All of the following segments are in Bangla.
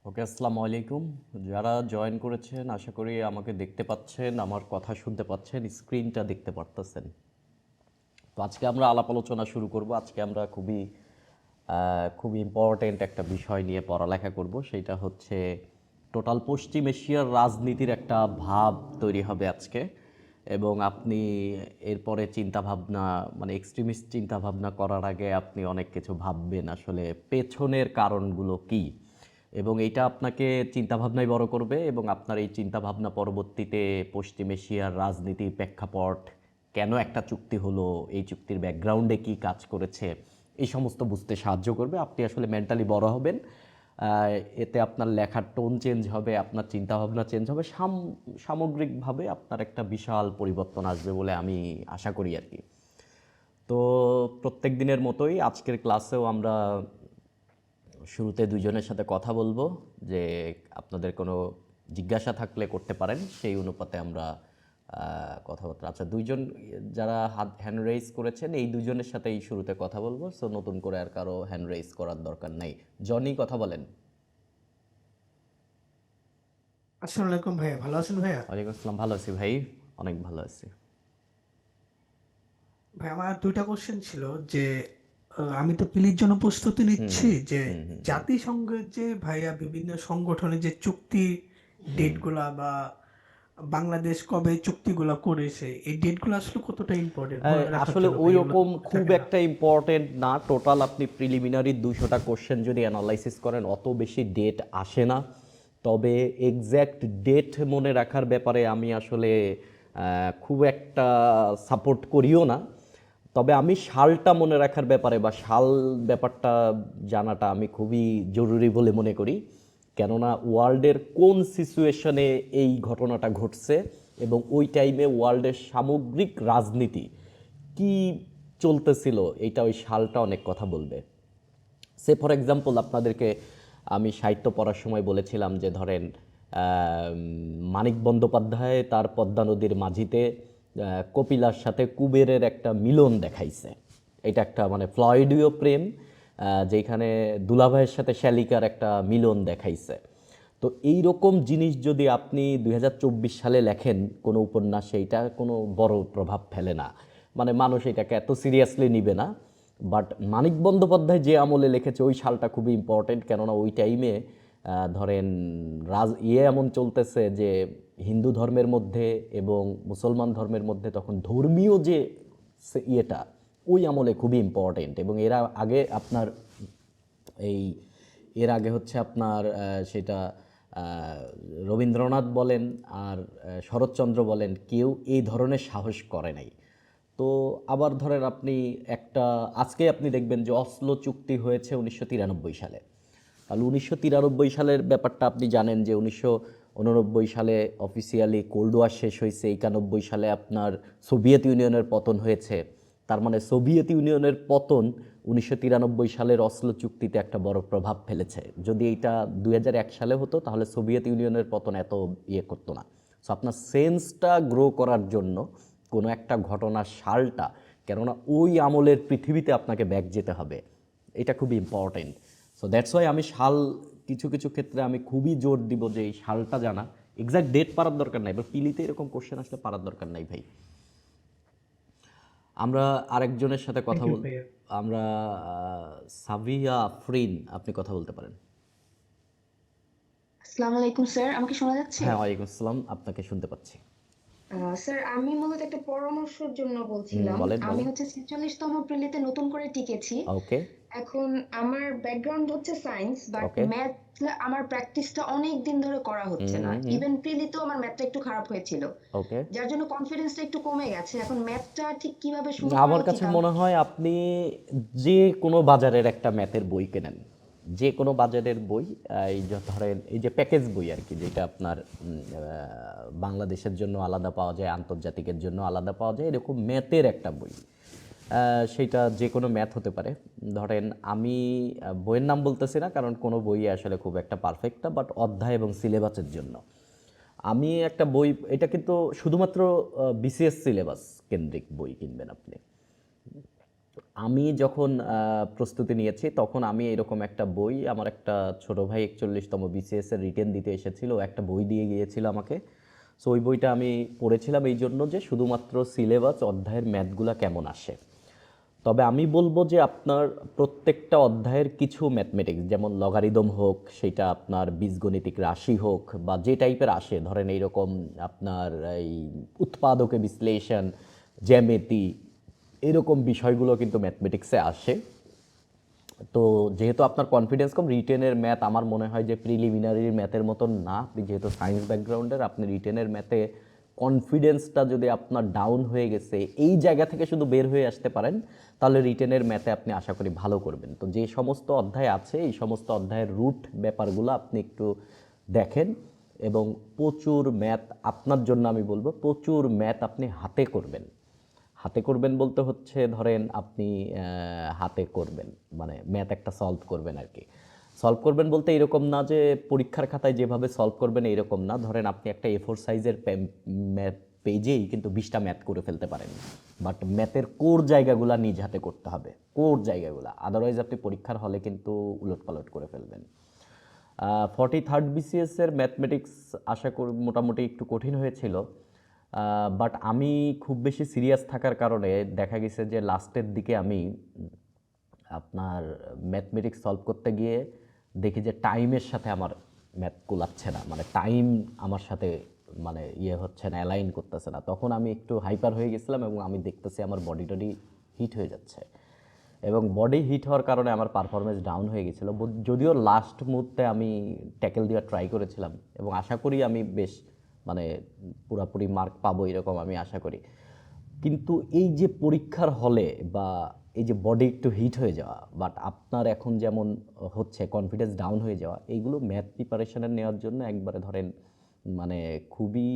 ওকে, আসসালামু আলাইকুম। যারা জয়েন করেছেন আশা করি আমাকে দেখতে পাচ্ছেন, আমার কথা শুনতে পাচ্ছেন, স্ক্রিনটা দেখতে পারতেছেন। তো আজকে আমরা আলাপ আলোচনা শুরু করব। আজকে আমরা খুবই ইম্পর্টেন্ট একটা বিষয় নিয়ে পড়ালেখা করব। সেটা হচ্ছে টোটাল পশ্চিম এশিয়ার রাজনীতির একটা ভাব তৈরি হবে আজকে। এবং আপনি এরপরে চিন্তাভাবনা মানে এক্সট্রিমিস্ট চিন্তাভাবনা করার আগে আপনি অনেক কিছু ভাববেন আসলে পেছনের কারণগুলো কী, এবং এইটা আপনাকে চিন্তাভাবনায় বড় করবে এবং আপনার এই চিন্তাভাবনা পরবর্তীতে পশ্চিম এশিয়ার রাজনীতির প্রেক্ষাপট, কেন একটা চুক্তি হলো, এই চুক্তির ব্যাকগ্রাউন্ডে কি কাজ করেছে, এই সমস্ত বুঝতে সাহায্য করবে। আপনি আসলে মেন্টালি বড় হবেন। এতে আপনার লেখার টোন চেঞ্জ হবে, আপনার চিন্তাভাবনা চেঞ্জ হবে, সামগ্রিকভাবে আপনার একটা বিশাল পরিবর্তন আসবে বলে আমি আশা করি আর কি। তো প্রত্যেক দিনের মতোই আজকের ক্লাসেও আমরা শুরুতে দুজনের সাথে কথা বলবো, যে আপনাদের কোনো জিজ্ঞাসা থাকলে করতে পারেন, সেই অনুপাতে আমরা কথাবার্তা। আচ্ছা, দুইজন যারা হ্যান্ড রেইজ করেছেন এই দুজনের সাথেই শুরুতে কথা বলবো। সো নতুন করে আর কারো হ্যান্ড রেইজ করার দরকার নেই। জনি, কথা বলেন। আসসালামু আলাইকুম ভাইয়া, ভালো আছেন ভাইয়া? ওয়ালাইকুম আসসালাম, ভালো আছি ভাই, অনেক ভালো আছি। ভাই আমার দুইটা কোশ্চেন ছিল যে আমি তো পিলির জন্য প্রস্তুতি নিচ্ছি যে জাতিসংঘের যে ভাইয়া বিভিন্ন সংগঠনের যে চুক্তি ডেটগুলা বা বাংলাদেশ কবে চুক্তিগুলা করেছে এই ডেটগুলো আসলে কতটা ইম্পর্টেন্ট মনে রাখার আসলে জন্য ওই ভাই এগুলো রকম মনে খুব থাকে না। একটা ইম্পর্টেন্ট না। টোটাল আপনি প্রিলিমিনারি 200টা কোশ্চেন যদি অ্যানালাইসিস করেন অত বেশি ডেট আসে না। তবে এক্স্যাক্ট ডেট মনে রাখার ব্যাপারে আমি আসলে খুব একটা সাপোর্ট করিও না। তবে আমি সালটা মনে রাখার ব্যাপারে বা সাল ব্যাপারটা জানাটা আমি খুবই জরুরি বলে মনে করি। কেননা ওয়ার্ল্ডের কোন সিচুয়েশনে এই ঘটনাটা ঘটছে এবং ওই টাইমে ওয়ার্ল্ডের সামগ্রিক রাজনীতি কি চলতেছিল, এইটা ওই সালটা অনেক কথা বলবে। সে ফর এক্সাম্পল আপনাদেরকে আমি সাহিত্য পড়ার সময় বলেছিলাম যে ধরেন মানিক বন্দ্যোপাধ্যায় তার পদ্মা নদীর মাঝিতে কপিলার সাথে কুবেরের একটা মিলন দেখাইছে। এটা একটা মানে ফ্লয়েডীয় প্রেম, যেখানে দুলাভাইয়ের সাথে শ্যালিকার একটা মিলন দেখাইছে। তো এই রকম জিনিস যদি আপনি 2024 সালে লেখেন কোনো উপন্যাসে, এটা কোনো বড় প্রভাব ফেলে না, মানে মানুষ এটাকে এত সিরিয়াসলি নিবে না। বাট মানিক বন্দ্যোপাধ্যায় যে আমলে লিখেছে ওই সালটা খুবই ইম্পর্টেন্ট, কেননা ওই টাইমে ধরেন এমন চলতেছে যে হিন্দু ধর্মের মধ্যে এবং মুসলমান ধর্মের মধ্যে তখন ধর্মীয় যে ইয়েটা ওই আমলে খুবই ইম্পর্টেন্ট। এবং আগে আপনার এই এর আগে হচ্ছে আপনার সেটা রবীন্দ্রনাথ বলেন আর শরৎচন্দ্র বলেন, কেউ এই ধরনের সাহস করে নাই। তো আবার ধরেন আপনি আজকে আপনি দেখবেন যে অসলো চুক্তি হয়েছে 1993 সালে। তাহলে 1993 সালের ব্যাপারটা আপনি জানেন যে 1989 সালে অফিসিয়ালি কোল্ড ওয়ার শেষ হয়েছে, 91 সালে আপনার সোভিয়েত ইউনিয়নের পতন হয়েছে। তার মানে সোভিয়েত ইউনিয়নের পতন 1993 সালের অসলো চুক্তিতে একটা বড় প্রভাব ফেলেছে। যদি এইটা 2001 সালে হতো তাহলে সোভিয়েত ইউনিয়নের পতন এত করতো না। সো আপনার সেন্সটা গ্রো করার জন্য কোনো একটা ঘটনার সালটা, কেননা ওই আমলের পৃথিবীতে আপনাকে ব্যাক যেতে হবে, এটা খুবই ইম্পর্টেন্ট। সো দ্যাটস ওয়াই আমি সাল কিছু কিছু ক্ষেত্রে আমি খুবই জোর দিব যে এই সালটা জানা। এক্সাক্ট ডেট পারার দরকার নাই, এবার পিলিতে এরকম কোশ্চেন আসলে পারার দরকার নাই ভাই। আমরা আরেকজনের সাথে থ্যাংক কথা ইউ বল। ভাইয়া। আমরা সাভিয়া আফরিন, আপনি কথা বলতে পারেন। আসসালামু আলাইকুম স্যার, আমাকে শোনা যাচ্ছে? হ্যাঁ, ওয়ালাইকুম আসসালাম, আপনাকে শুনতে পাচ্ছি। স্যার, আমি মূলত একটা পরামর্শের জন্য বলছিলাম। বলেন আমি বলেন। হচ্ছে 46তম প্রিলিতে নতুন করে টিকেছি। ওকে। এখন আমার ব্যাকগ্রাউন্ড হচ্ছে সায়েন্স, বাট ওকে। ম্যাথ আমার প্র্যাকটিসটা অনেক দিন ধরে করা হচ্ছে না। ইভেন প্রিলিতেও আমার ম্যাথটা একটু খারাপ হয়েছিল, ওকে। যার জন্য কনফিডেন্সটা একটু কমে গেছে। এখন ম্যাথটা ঠিক কিভাবে শুরু করা আমার উচিত কাছে আমি। মনে হয় আপনি যে কোনো বাজারের একটা ম্যাথের বই কেনেন, যে কোনো বাজারের বই। এই যে ধরেন এই যে প্যাকেজ বই আর কি, যেটা আপনার বাংলাদেশের জন্য আলাদা পাওয়া যায়, আন্তর্জাতিকের জন্য আলাদা পাওয়া যায়, এরকম ম্যাথের একটা বই। সেইটা যে কোনো ম্যাথ হতে পারে। ধরেন আমি বইয়ের নাম বলতেছি না, কারণ কোনো বই আসলে খুব একটা পারফেক্ট না, বাট অধ্যায় এবং সিলেবাসের জন্য আমি একটা বই, এটা কিন্তু শুধুমাত্র বিসিএস সিলেবাস কেন্দ্রিক বই কিনবেন আপনি। আমি যখন প্রস্তুতি নিয়েছি তখন আমি এরকম একটা বই, আমার একটা ছোট ভাই 41তম বিসিএস এর রিটেন দিতে এসেছিল, ও একটা বই দিয়ে গিয়েছিল আমাকে। সো ওই বইটা আমি পড়েছিলাম এই জন্য যে শুধুমাত্র সিলেবাস অধ্যায়ের ম্যাথগুলা কেমন আসে। তবে আমি বলবো যে আপনার প্রত্যেকটা অধ্যায়ের কিছু ম্যাথমেটিক্স, যেমন লগারিদম হোক, সেটা আপনার বীজগণিতিক রাশি হোক, বা যে টাইপের আসে, ধরেন এইরকম আপনার এই উৎপাদকে বিশ্লেষণ, জ্যামিতি, এরকম বিষয়গুলো কিন্তু ম্যাথমেটিক্সে আসে। তো যেহেতু আপনার কনফিডেন্স কম, রিটেনের ম্যাথ আমার মনে হয় যে প্রিলিমিনারির ম্যাথের মতন না। আপনি যেহেতু সায়েন্স ব্যাকগ্রাউন্ডের, আপনি রিটেনের ম্যাথে কনফিডেন্সটা যদি আপনার ডাউন হয়ে গেছে, এই জায়গা থেকে শুধু বের হয়ে আসতে পারেন, তাহলে রিটেনের ম্যাথে আপনি আশা করি ভালো করবেন। তো যে সমস্ত অধ্যায় আছে, এই সমস্ত অধ্যায়ের রুট ব্যাপারগুলো আপনি একটু দেখেন, এবং প্রচুর ম্যাথ আপনার জন্য আমি বলবো, প্রচুর ম্যাথ আপনি হাতে করবেন। হাতে করবেন বলতে হচ্ছে ধরেন আপনি হাতে করবেন মানে ম্যাথ একটা সলভ করবেন আর কি। সলভ করবেন বলতে এরকম না যে পরীক্ষার খাতায় যেভাবে সলভ করবেন এরকম না। ধরেন আপনি একটা A4 সাইজের ম্যাথ পেজেই কিন্তু 20টা ম্যাথ করে ফেলতে পারেন, বাট ম্যাথের কোর জায়গাগুলো নিজ হাতে করতে হবে, কোর জায়গাগুলো, আদারওয়াইজ আপনি পরীক্ষার হলে কিন্তু উলটপালট করে ফেলবেন। 43rd BCS এর ম্যাথমেটিক্স আশা করি মোটামুটি একটু কঠিন হয়েছিল, বাট আমি খুব বেশি সিরিয়াস থাকার কারণে দেখা গেছে যে লাস্টের দিকে আমি আপনার ম্যাথমেটিক্স সলভ করতে গিয়ে দেখি যে টাইমের সাথে আমার ম্যাথ কুলাচ্ছে না, মানে টাইম আমার সাথে মানে ইয়ে হচ্ছে না, অ্যালাইন করতেছে না। তখন আমি একটু হাইপার হয়ে গেছিলাম এবং আমি দেখতেছি আমার বডি টডি হিট হয়ে যাচ্ছে, এবং বডি হিট হওয়ার কারণে আমার পারফরমেন্স ডাউন হয়ে গেছিলো। যদিও লাস্ট মুহূর্তে আমি ট্যাকেল দেওয়ার ট্রাই করেছিলাম এবং আশা করি আমি বেশ মানে পুরাপুরি মার্ক পাবো এরকম আমি আশা করি। কিন্তু এই যে পরীক্ষার হলে বা এই যে বডি একটু হিট হয়ে যাওয়া, বাট আপনার এখন যেমন হচ্ছে কনফিডেন্স ডাউন হয়ে যাওয়া, এইগুলো ম্যাথ প্রিপারেশনের নেওয়ার জন্য একবারে ধরেন মানে খুবই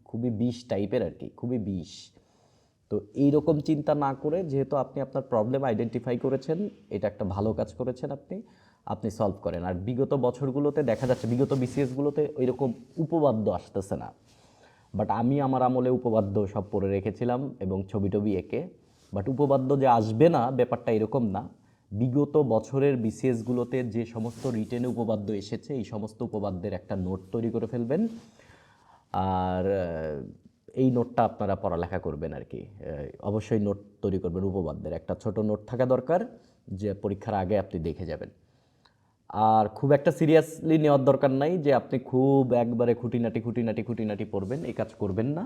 খুবই বিষ টাইপের আর কি, খুবই বিষ। তো এইরকম চিন্তা না করে, যেহেতু আপনি আপনার প্রবলেম আইডেন্টিফাই করেছেন, এটা একটা ভালো কাজ করেছেন আপনি, আপনি সলভ করেন। আর বিগত বছরগুলোতে দেখা যাচ্ছে, বিগত বিসিএসগুলোতে ওইরকম উপপাদ্য আসতেছে না, বাট আমি আমার আমলে উপপাদ্য সব পড়ে রেখেছিলাম এবং ছবি টবি এঁকে। বাট উপপাদ্য যে আসবে না ব্যাপারটা এরকম না। বিগত বছরের বিসিএসগুলোতে যে সমস্ত রিটেনে উপপাদ্য এসেছে, এই সমস্ত উপপাদ্যের একটা নোট তৈরি করে ফেলবেন, আর এই নোটটা আপনারা পড়ালেখা করবেন আর কি। অবশ্যই নোট তৈরি করবেন, উপপাদ্যের একটা ছোট নোট থাকা দরকার, যে পরীক্ষার আগে আপনি দেখে যাবেন। আর খুব একটা সিরিয়াসলি নেওয়ার দরকার নাই যে আপনি খুব একবারে খুঁটিনাটি খুঁটিনাটি খুঁটিনাটি পড়বেন, এই কাজ করবেন না।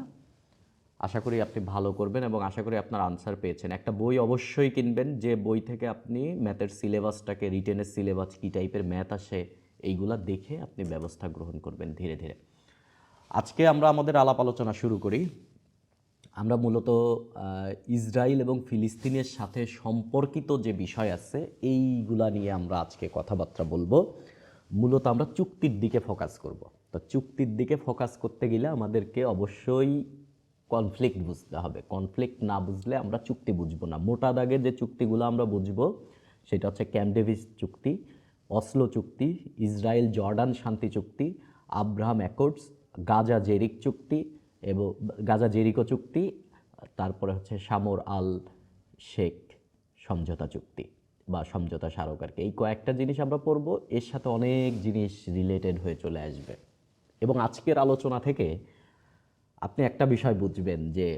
আশা করি আপনি ভালো করবেন এবং আশা করি আপনার আনসার পেয়েছেন। একটা বই অবশ্যই কিনবেন, যে বই থেকে আপনি ম্যাথের সিলেবাসটাকে, রিটেনের সিলেবাস কী টাইপের ম্যাথ আসে এইগুলা দেখে আপনি ব্যবস্থা গ্রহণ করবেন ধীরে ধীরে। আজকে আমরা আমাদের আলাপ আলোচনা শুরু করি। আমরা মূলত ইসরায়েল এবং ফিলিস্তিনের সাথে সম্পর্কিত যে বিষয় আছে এইগুলা নিয়ে আমরা আজকে কথাবার্তা বলবো। মূলত আমরা চুক্তির দিকে ফোকাস করব। তো চুক্তির দিকে ফোকাস করতে গেলে আমাদেরকে অবশ্যই কনফ্লিক্ট বুঝতে হবে। কনফ্লিক্ট না বুঝলে আমরা চুক্তি বুঝবো না। মোটা দাগে যে চুক্তিগুলো আমরা বুঝবো সেটা হচ্ছে ক্যাম্প ডেভিস চুক্তি, অসলো চুক্তি, ইসরায়েল জর্ডান শান্তি চুক্তি, আব্রাহাম অ্যাকর্ডস, গাজা জেরিক চুক্তি এবং গাজা জেরিকো চুক্তি, তারপরে হচ্ছে সামর আল শেখ সমঝোতা চুক্তি বা সমঝোতা স্মারক আর কি। এই কয়েকটা জিনিস আমরা পড়বো, এর সাথে অনেক জিনিস রিলেটেড হয়ে চলে আসবে। এবং আজকের আলোচনা থেকে আপনি একটা বিষয় বুঝবেন যে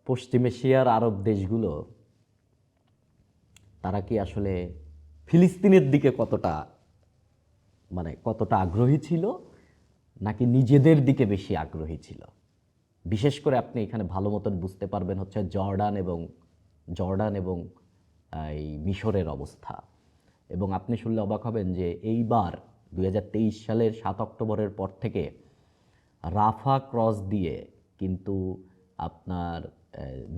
পশ্চিম এশিয়ার আরব দেশগুলো তারা কি আসলে ফিলিস্তিনের দিকে কতটা আগ্রহী ছিল, নাকি নিজেদের দিকে বেশি আগ্রহী ছিল। বিশেষ করে আপনি এখানে ভালো মতন বুঝতে পারবেন হচ্ছে জর্ডান এবং এই মিশরের অবস্থা। এবং আপনি শুনলে অবাক হবেন যে এইবার 2023 সালের 7 অক্টোবরের পর থেকে রাফা ক্রস দিয়ে কিন্তু আপনার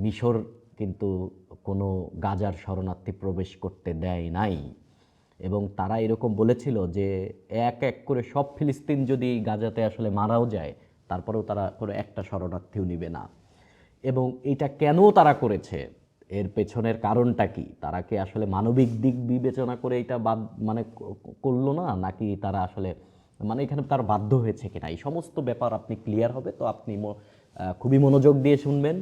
মিশর কিন্তু কোনো গাজার শরণার্থী প্রবেশ করতে দেয় নাই। এবং তারা এরকম বলেছিল যে এক এক করে সব ফিলিস্তিন যদি গাজাতে আসলে মারাও যায়, তারপরেও তারা কোনো একটা শরণার্থীও নিবে না। এবং এটা কেন তারা করেছে, এর পেছনের কারণটা কি? তারা কি আসলে মানবিক দিক বিবেচনা করে এটা করলো না, নাকি তারা আসলে এখানে তার বাধ্য হয়েছে কিনা, এই সমস্ত ব্যাপার আপনি ক্লিয়ার হবে। তো আপনি খুবই মনোযোগ দিয়ে শুনবেন।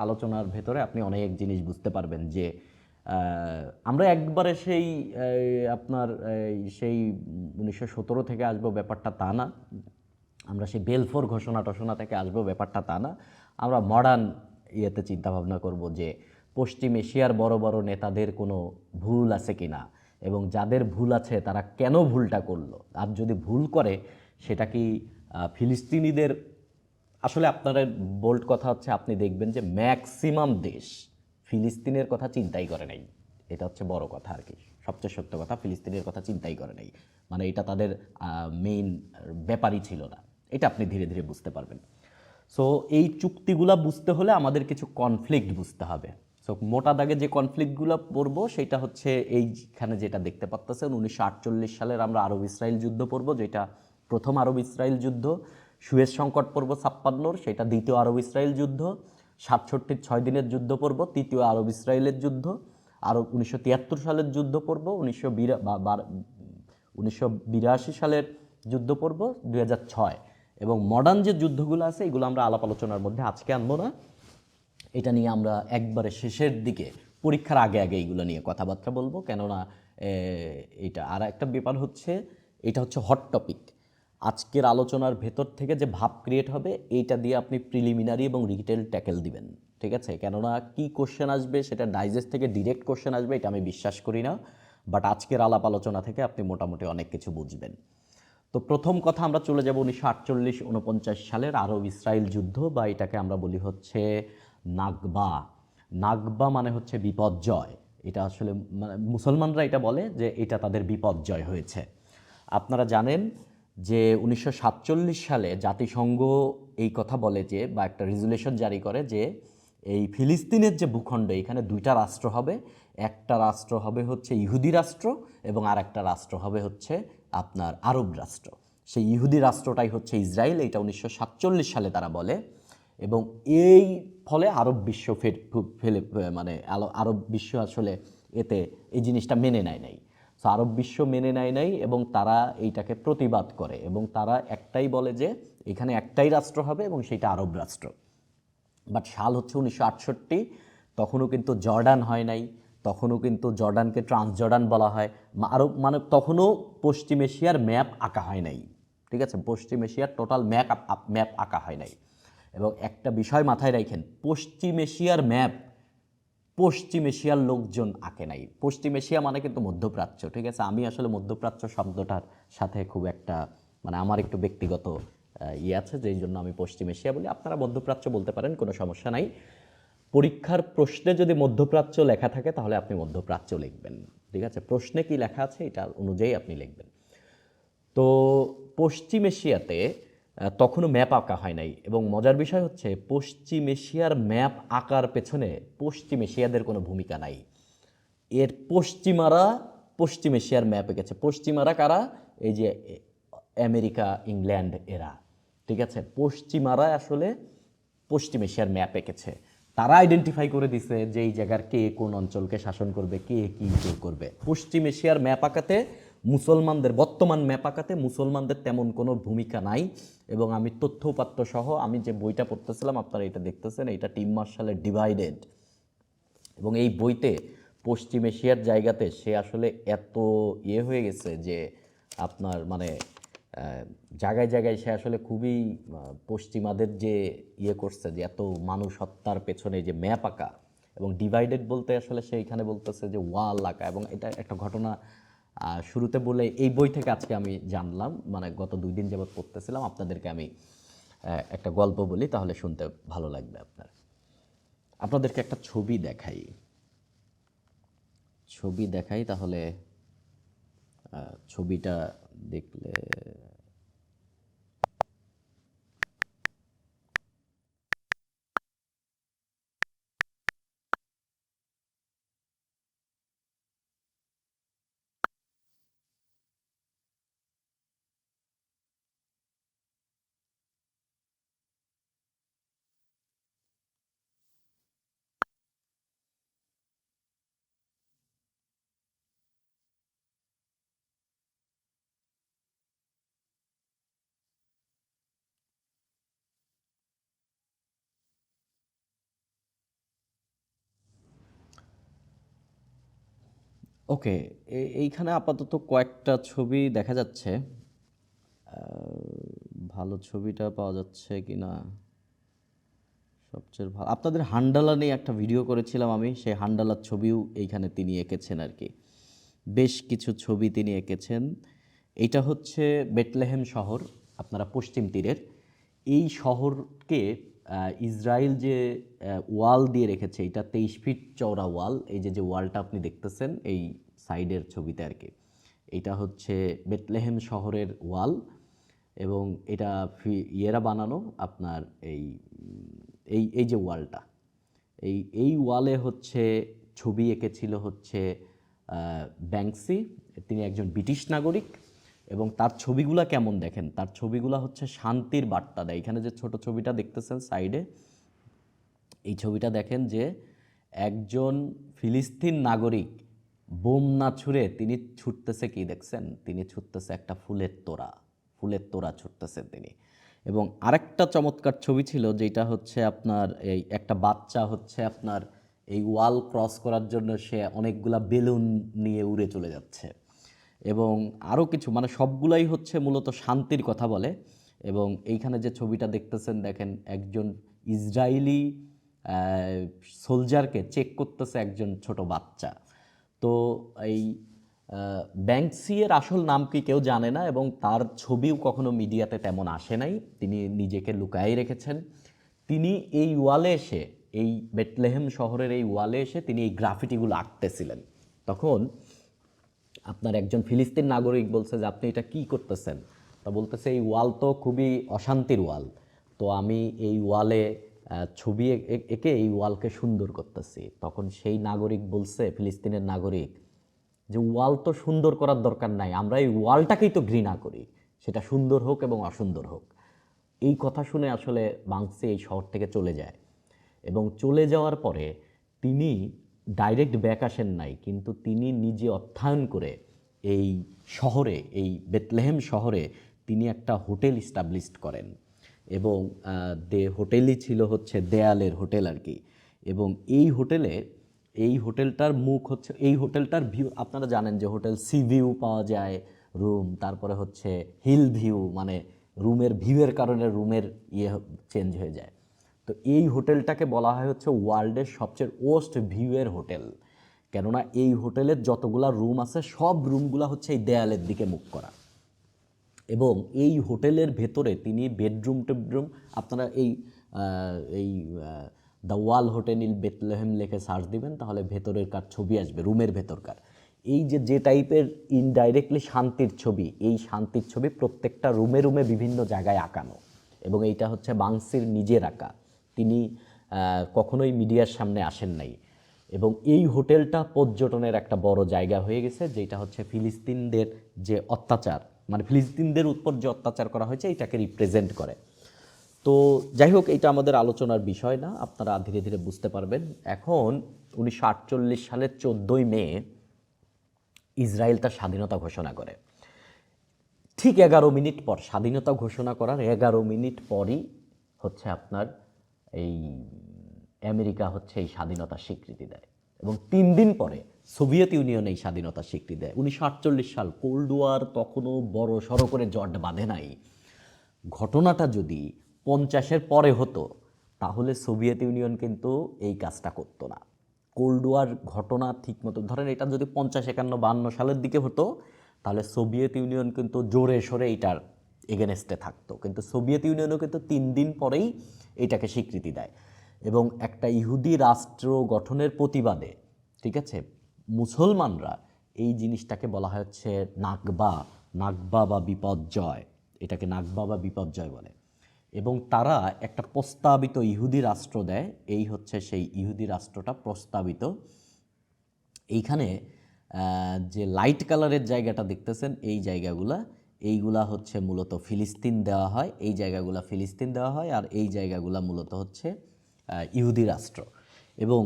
আলোচনার ভেতরে আপনি অনেক জিনিস বুঝতে পারবেন যে আমরা একবারে সেই আপনার সেই 1917 থেকে আসবো ব্যাপারটা তা না, আমরা সেই বেলফোর ঘোষণা টোষণা থেকে আসবো ব্যাপারটা তা না। আমরা মডার্ন ইয়েতে চিন্তাভাবনা করব যে পশ্চিম এশিয়ার বড় বড় নেতাদের কোনো ভুল আছে কি না, এবং যাদের ভুল আছে তারা কেন ভুলটা করলো, আর যদি ভুল করে সেটা কি ফিলিস্তিনিদের, আসলে আপনার বোল্ড কথা হচ্ছে আপনি দেখবেন যে ম্যাক্সিমাম দেশ ফিলিস্তিনের কথা চিন্তাই করে নাই। এটা হচ্ছে বড় কথা আর কি, সবচেয়ে সত্য কথা, ফিলিস্তিনের কথা চিন্তাই করে নাই, মানে এটা তাদের মেইন ব্যাপারই ছিল না। এটা আপনি ধীরে ধীরে বুঝতে পারবেন। সো এই চুক্তিগুলা বুঝতে হলে আমাদের কিছু কনফ্লিক্ট বুঝতে হবে। সো মোটা দাগে যে কনফ্লিক্টগুলো পড়বো সেটা হচ্ছে এইখানে যেটা দেখতে পাচ্ছেন, 1948 সালের আমরা আরব ইসরায়েল যুদ্ধ পড়বো, যেটা প্রথম আরব ইসরায়েল যুদ্ধ। সুয়েজ সংকট পর্ব 56, সেটা দ্বিতীয় আরব ইসরায়েল যুদ্ধ। 67 6 দিনের যুদ্ধ পর্ব, তৃতীয় আরব ইসরায়েলের যুদ্ধ। আরও 1973 সালের যুদ্ধ পর্ব, 1982 সালের যুদ্ধ পর্ব, 2006। এবং মডার্ন যে যুদ্ধগুলো আছে এগুলো আমরা আলাপ আলোচনার মধ্যে আজকে আনবো না, এটা নিয়ে আমরা একবারে শেষের দিকে পরীক্ষার আগে আগে এইগুলো নিয়ে কথাবার্তা বলবো। কেননা এটা আর একটা ব্যাপার হচ্ছে, এটা হচ্ছে হট টপিক। আজকের আলোচনার ভেতর থেকে যে ভাব ক্রিয়েট হবে এইটা দিয়ে আপনি প্রিলিমিনারি এবং রিটেল ট্যাকেল দিবেন, ঠিক আছে? কেননা কি কোশ্চেন আসবে সেটা ডাইজেস্ট থেকে ডিরেক্ট কোশ্চেন আসবে এটা আমি বিশ্বাস করি না, বাট আজকের আলাপ আলোচনা থেকে আপনি মোটামুটি অনেক কিছু বুঝবেন। তো প্রথম কথা আমরা চলে যাব 1948-49 সালের আরব ইসরায়েল যুদ্ধ, বা এটাকে আমরা বলি হচ্ছে নাগবা। নাগবা মানে হচ্ছে বিপর্যয়। এটা আসলে মানে মুসলমানরা এটা বলে যে এটা তাদের বিপর্যয় হয়েছে। আপনারা জানেন যে 1947 সালে জাতিসংঘ এই কথা বলে যে, বা একটা রেজুলেশন জারি করে যে এই ফিলিস্তিনের যে ভূখণ্ড এখানে দুইটা রাষ্ট্র হবে। একটা রাষ্ট্র হবে হচ্ছে ইহুদি রাষ্ট্র, এবং আর একটা রাষ্ট্র হবে হচ্ছে আপনার আরব রাষ্ট্র। সেই ইহুদি রাষ্ট্রটাই হচ্ছে ইসরায়েল, এটা 1947 সালে তারা বলে। এবং এই ফলে আরব বিশ্ব ফেলে মানে আরব বিশ্ব আসলে এতে এই জিনিসটা মেনে নেয় নাই। সো আরব বিশ্ব মেনে নেয় নাই এবং তারা এইটাকে প্রতিবাদ করে, এবং তারা একটাই বলে যে এখানে একটাই রাষ্ট্র হবে এবং সেটা আরব রাষ্ট্র। বাট সাল হচ্ছে 1968, তখনও কিন্তু জর্ডান হয় নাই, তখনও কিন্তু জর্ডানকে ট্রান্সজর্ডান বলা হয়। আরব মানে তখনও পশ্চিম এশিয়ার ম্যাপ আঁকা হয় নাই, ঠিক আছে? পশ্চিম এশিয়ার টোটাল ম্যাপ আঁকা হয় নাই। এবং একটা বিষয় মাথায় রাখেন, পশ্চিম এশিয়ার ম্যাপ পশ্চিম এশিয়ার লোকজন আঁকে নাই। পশ্চিম এশিয়া মানে কিন্তু মধ্যপ্রাচ্য, ঠিক আছে? আমি আসলে মধ্যপ্রাচ্য শব্দটার সাথে খুব একটা মানে আমার একটু ব্যক্তিগত ইয়ে আছে, যেই জন্য আমি পশ্চিম এশিয়া বলি। আপনারা মধ্যপ্রাচ্য বলতে পারেন, কোনো সমস্যা নাই। পরীক্ষার প্রশ্নে যদি মধ্যপ্রাচ্য লেখা থাকে তাহলে আপনি মধ্যপ্রাচ্য লিখবেন, ঠিক আছে? প্রশ্নে কি লেখা আছে এটা অনুযায়ী আপনি লিখবেন। তো পশ্চিম এশিয়াতে তখনও ম্যাপ আঁকা হয় নাই, এবং মজার বিষয় হচ্ছে পশ্চিম এশিয়ার ম্যাপ আঁকার পেছনে পশ্চিম এশিয়াদের কোনো ভূমিকা নাই। এর পশ্চিমারা পশ্চিম এশিয়ার ম্যাপ এঁকেছে। পশ্চিমারা কারা? এই যে আমেরিকা, ইংল্যান্ড এরা, ঠিক আছে? পশ্চিমারা আসলে পশ্চিম এশিয়ার ম্যাপ এঁকেছে। তারা আইডেন্টিফাই করে দিছে যে এই জায়গার কে কোন অঞ্চলকে শাসন করবে, কে কী করবে। পশ্চিম এশিয়ার ম্যাপ আঁকাতে মুসলমানদের, বর্তমান ম্যাপ আঁকাতে মুসলমানদের তেমন কোনো ভূমিকা নাই। এবং আমি তথ্য উপাত্ত সহ আমি যে বইটা পড়তেছিলাম, আপনারা এটা দেখতেছেন, এটা টিম মার্শালের ডিভাইডেড। এবং এই বইতে পশ্চিম এশিয়ার জায়গাতে সে আসলে এত ইয়ে হয়ে গেছে যে আপনার মানে জায়গায় জায়গায় সে আসলে খুবই পশ্চিমাদের যে ইয়ে করছে, যে এত মানুষ হত্যার পেছনে যে ম্যাপ আঁকা এবং ডিভাইডেড বলতে আসলে সে এখানে বলতেছে যে ওয়াল আঁকা। এবং এটা একটা ঘটনা শুরুতে বলে এই বই থেকে আজকে আমি জানলাম, মানে গত 2 দিন যাবৎ পড়তেছিলাম। আপনাদেরকে আমি একটা গল্প বলি, তাহলে শুনতে ভালো লাগবে আপনাদেরকে একটা ছবি দেখাই তাহলে ছবিটা দেখলে ওকে, এইখানে আপাতত কয়েকটা ছবি দেখা যাচ্ছে। ভালো ছবিটা পাওয়া যাচ্ছে কি না সবচেয়ে ভালো, আপনাদের হান্ডালা নিয়ে একটা ভিডিও করেছিলাম আমি, সেই হান্ডালার ছবিও এইখানে তিনি এঁকেছেন আর কি। বেশ কিছু ছবি তিনি এঁকেছেন। এইটা হচ্ছে বেথলেহেম শহর, আপনারা পশ্চিম তীরের এই শহরকে ইসরায়েল যে ওয়াল দিয়ে রেখেছে, এটা 23 ফিট চওড়া ওয়াল। এই যে যে ওয়ালটা আপনি দেখতেছেন এই সাইডের ছবিতে আর কি, এটা হচ্ছে বেথলেহেম শহরের ওয়াল। এবং এটা ইয়েরা বানানো আপনার এই এই এই যে ওয়ালটা, এই ওয়ালে হচ্ছে ছবি এঁকেছিল হচ্ছে ব্যাংকসি। তিনি একজন ব্রিটিশ নাগরিক এবং তার ছবিগুলা কেমন দেখেন, তার ছবিগুলা হচ্ছে শান্তির বার্তা দেয়। এখানে যে ছোট ছবিটা দেখতেছেন সাইডে, এই ছবিটা দেখেন যে একজন ফিলিস্তিন নাগরিক বোম না ছুঁড়ে তিনি ছুটতেছে, কি দেখছেন, তিনি ছুটতেছে একটা ফুলের তোড়া ছুটতেছেন তিনি। এবং আরেকটা চমৎকার ছবি ছিল যেটা হচ্ছে আপনার এই একটা বাচ্চা হচ্ছে আপনার এই ওয়াল ক্রস করার জন্য সে অনেকগুলা বেলুন নিয়ে উড়ে চলে যাচ্ছে। এবং আরও কিছু, মানে সবগুলাই হচ্ছে মূলত শান্তির কথা বলে। এবং এইখানে যে ছবিটা দেখতেছেন দেখেন, একজন ইসরায়েলি সোলজারকে চেক করতেছে একজন ছোট বাচ্চা। তো এই ব্যাংকসি এর আসল নাম কি কেউ জানে না এবং তার ছবিও কখনো মিডিয়াতে তেমন আসে নাই, তিনি নিজেকে লুকায়ে রেখেছেন। তিনি এই ওয়ালে এসে, এই বেথলেহেম শহরের এই ওয়ালে এসে তিনি এই গ্রাফিটিগুলো আঁকতেছিলেন। তখন আপনার একজন ফিলিস্তিন নাগরিক বলছে যে আপনি এটা কি করতেছেন, তা বলতেছে এই ওয়াল তো খুবই অশান্তির ওয়াল, তো আমি এই ওয়ালে ছবি এঁকে এই ওয়ালকে সুন্দর করতেছি। তখন সেই নাগরিক বলছে, ফিলিস্তিনের নাগরিক, যে ওয়াল তো সুন্দর করার দরকার নাই, আমরা এই ওয়ালটাকেই তো ঘৃণা করি, সেটা সুন্দর হোক এবং অসুন্দর হোক। এই কথা শুনে আসলে বাংসি এই শহর থেকে চলে যায়। এবং চলে যাওয়ার পরে তিনি ডাইরেক্ট ব্যাক আসেন নাই, কিন্তু তিনি নিজে অর্থায়ন করে এই শহরে, এই বেথলেহেম শহরে তিনি একটা হোটেল ইস্টাবলিশড করেন। এবং হোটেলই ছিল হচ্ছে দেয়ালের হোটেল আর কি। এবং এই হোটেলটার মুখ হচ্ছে, এই হোটেলটার ভিউ, আপনারা জানেন যে হোটেল সি ভিউ পাওয়া যায় রুম, তারপরে হচ্ছে হিল ভিউ, মানে রুমের ভিউয়ের কারণে রুমের চেঞ্জ হয়ে যায়। তো এই হোটেলটাকে বলা হয় হচ্ছে ওয়ার্ল্ডের সবচেয়ে ওয়েস্ট ভিউয়ের হোটেল, কেননা এই হোটেলের যতগুলা রুম আছে সব রুমগুলা হচ্ছে এই দেয়ালের দিকে মুখ করা। এবং এই হোটেলের ভেতরে তিনি বেডরুম টেডরুম, আপনারা এই the wall hotel in Bethlehem লিখে সার্চ দিবেন, তাহলে ভেতরের কার ছবি আসবে, রুমের ভেতরকার। এই যে টাইপের ইনডাইরেক্টলি শান্তির ছবি, এই শান্তির ছবি প্রত্যেকটা রুমে রুমে বিভিন্ন জায়গায় আঁকানো। এবং এইটা হচ্ছে বাংসির নিজের আঁকা, তিনি কখনোই মিডিয়ার সামনে আসেন নাই। এবং এই হোটেলটা পর্যটনের একটা বড় জায়গা হয়ে গেছে, যেটা হচ্ছে ফিলিস্তিনদের যে অত্যাচার, মানে ফিলিস্তিনদের উপর যে অত্যাচার করা হয়েছে এটাকে রিপ্রেজেন্ট করে। তো যাই হোক, এটা আমাদের আলোচনার বিষয় না, আপনারা ধীরে ধীরে বুঝতে পারবেন। এখন 1948 সালের 14ই মে ইসরায়েল তার স্বাধীনতা ঘোষণা করে। ঠিক 11 মিনিট পর, স্বাধীনতা ঘোষণা করার 11 মিনিট পরই হচ্ছে আপনার এই আমেরিকা হচ্ছে এই স্বাধীনতার স্বীকৃতি দেয়। এবং 3 দিন পরে সোভিয়েত ইউনিয়ন এই স্বাধীনতার স্বীকৃতি দেয়। 1948 সাল, কোল্ড ওয়ার তখনও বড় সড়ো করে জট বাঁধে নাই। ঘটনাটা যদি 50-এর পরে হতো তাহলে সোভিয়েত ইউনিয়ন কিন্তু এই কাজটা করতো না। কোল্ড ওয়ার ঘটনা ঠিকমতো, ধরেন এটা যদি 50, 51, 52 সালের দিকে হতো তাহলে সোভিয়েত ইউনিয়ন কিন্তু জোরে সোরে এটার এগেনস্টে থাকতো, কিন্তু সোভিয়েত ইউনিয়নও কিন্তু 3 দিন পরেই এটাকে স্বীকৃতি দেয়। এবং একটা ইহুদি রাষ্ট্র গঠনের প্রতিবাদে, ঠিক আছে, মুসলমানরা এই জিনিসটাকে বলা হয় হচ্ছে নাগবা বা বিপর্যয়, এটাকে নাগবা বা বিপর্যয় বলে। এবং তারা একটা প্রস্তাবিত ইহুদি রাষ্ট্র দেয়, এই হচ্ছে সেই ইহুদি রাষ্ট্রটা প্রস্তাবিত। এইখানে যে লাইট কালারের জায়গাটা দেখতেছেন, এই এইগুলা হচ্ছে মূলত ফিলিস্তিন দেওয়া হয়, এই জায়গাগুলা ফিলিস্তিন দেওয়া হয়, আর এই জায়গাগুলা মূলত হচ্ছে ইহুদি রাষ্ট্র। এবং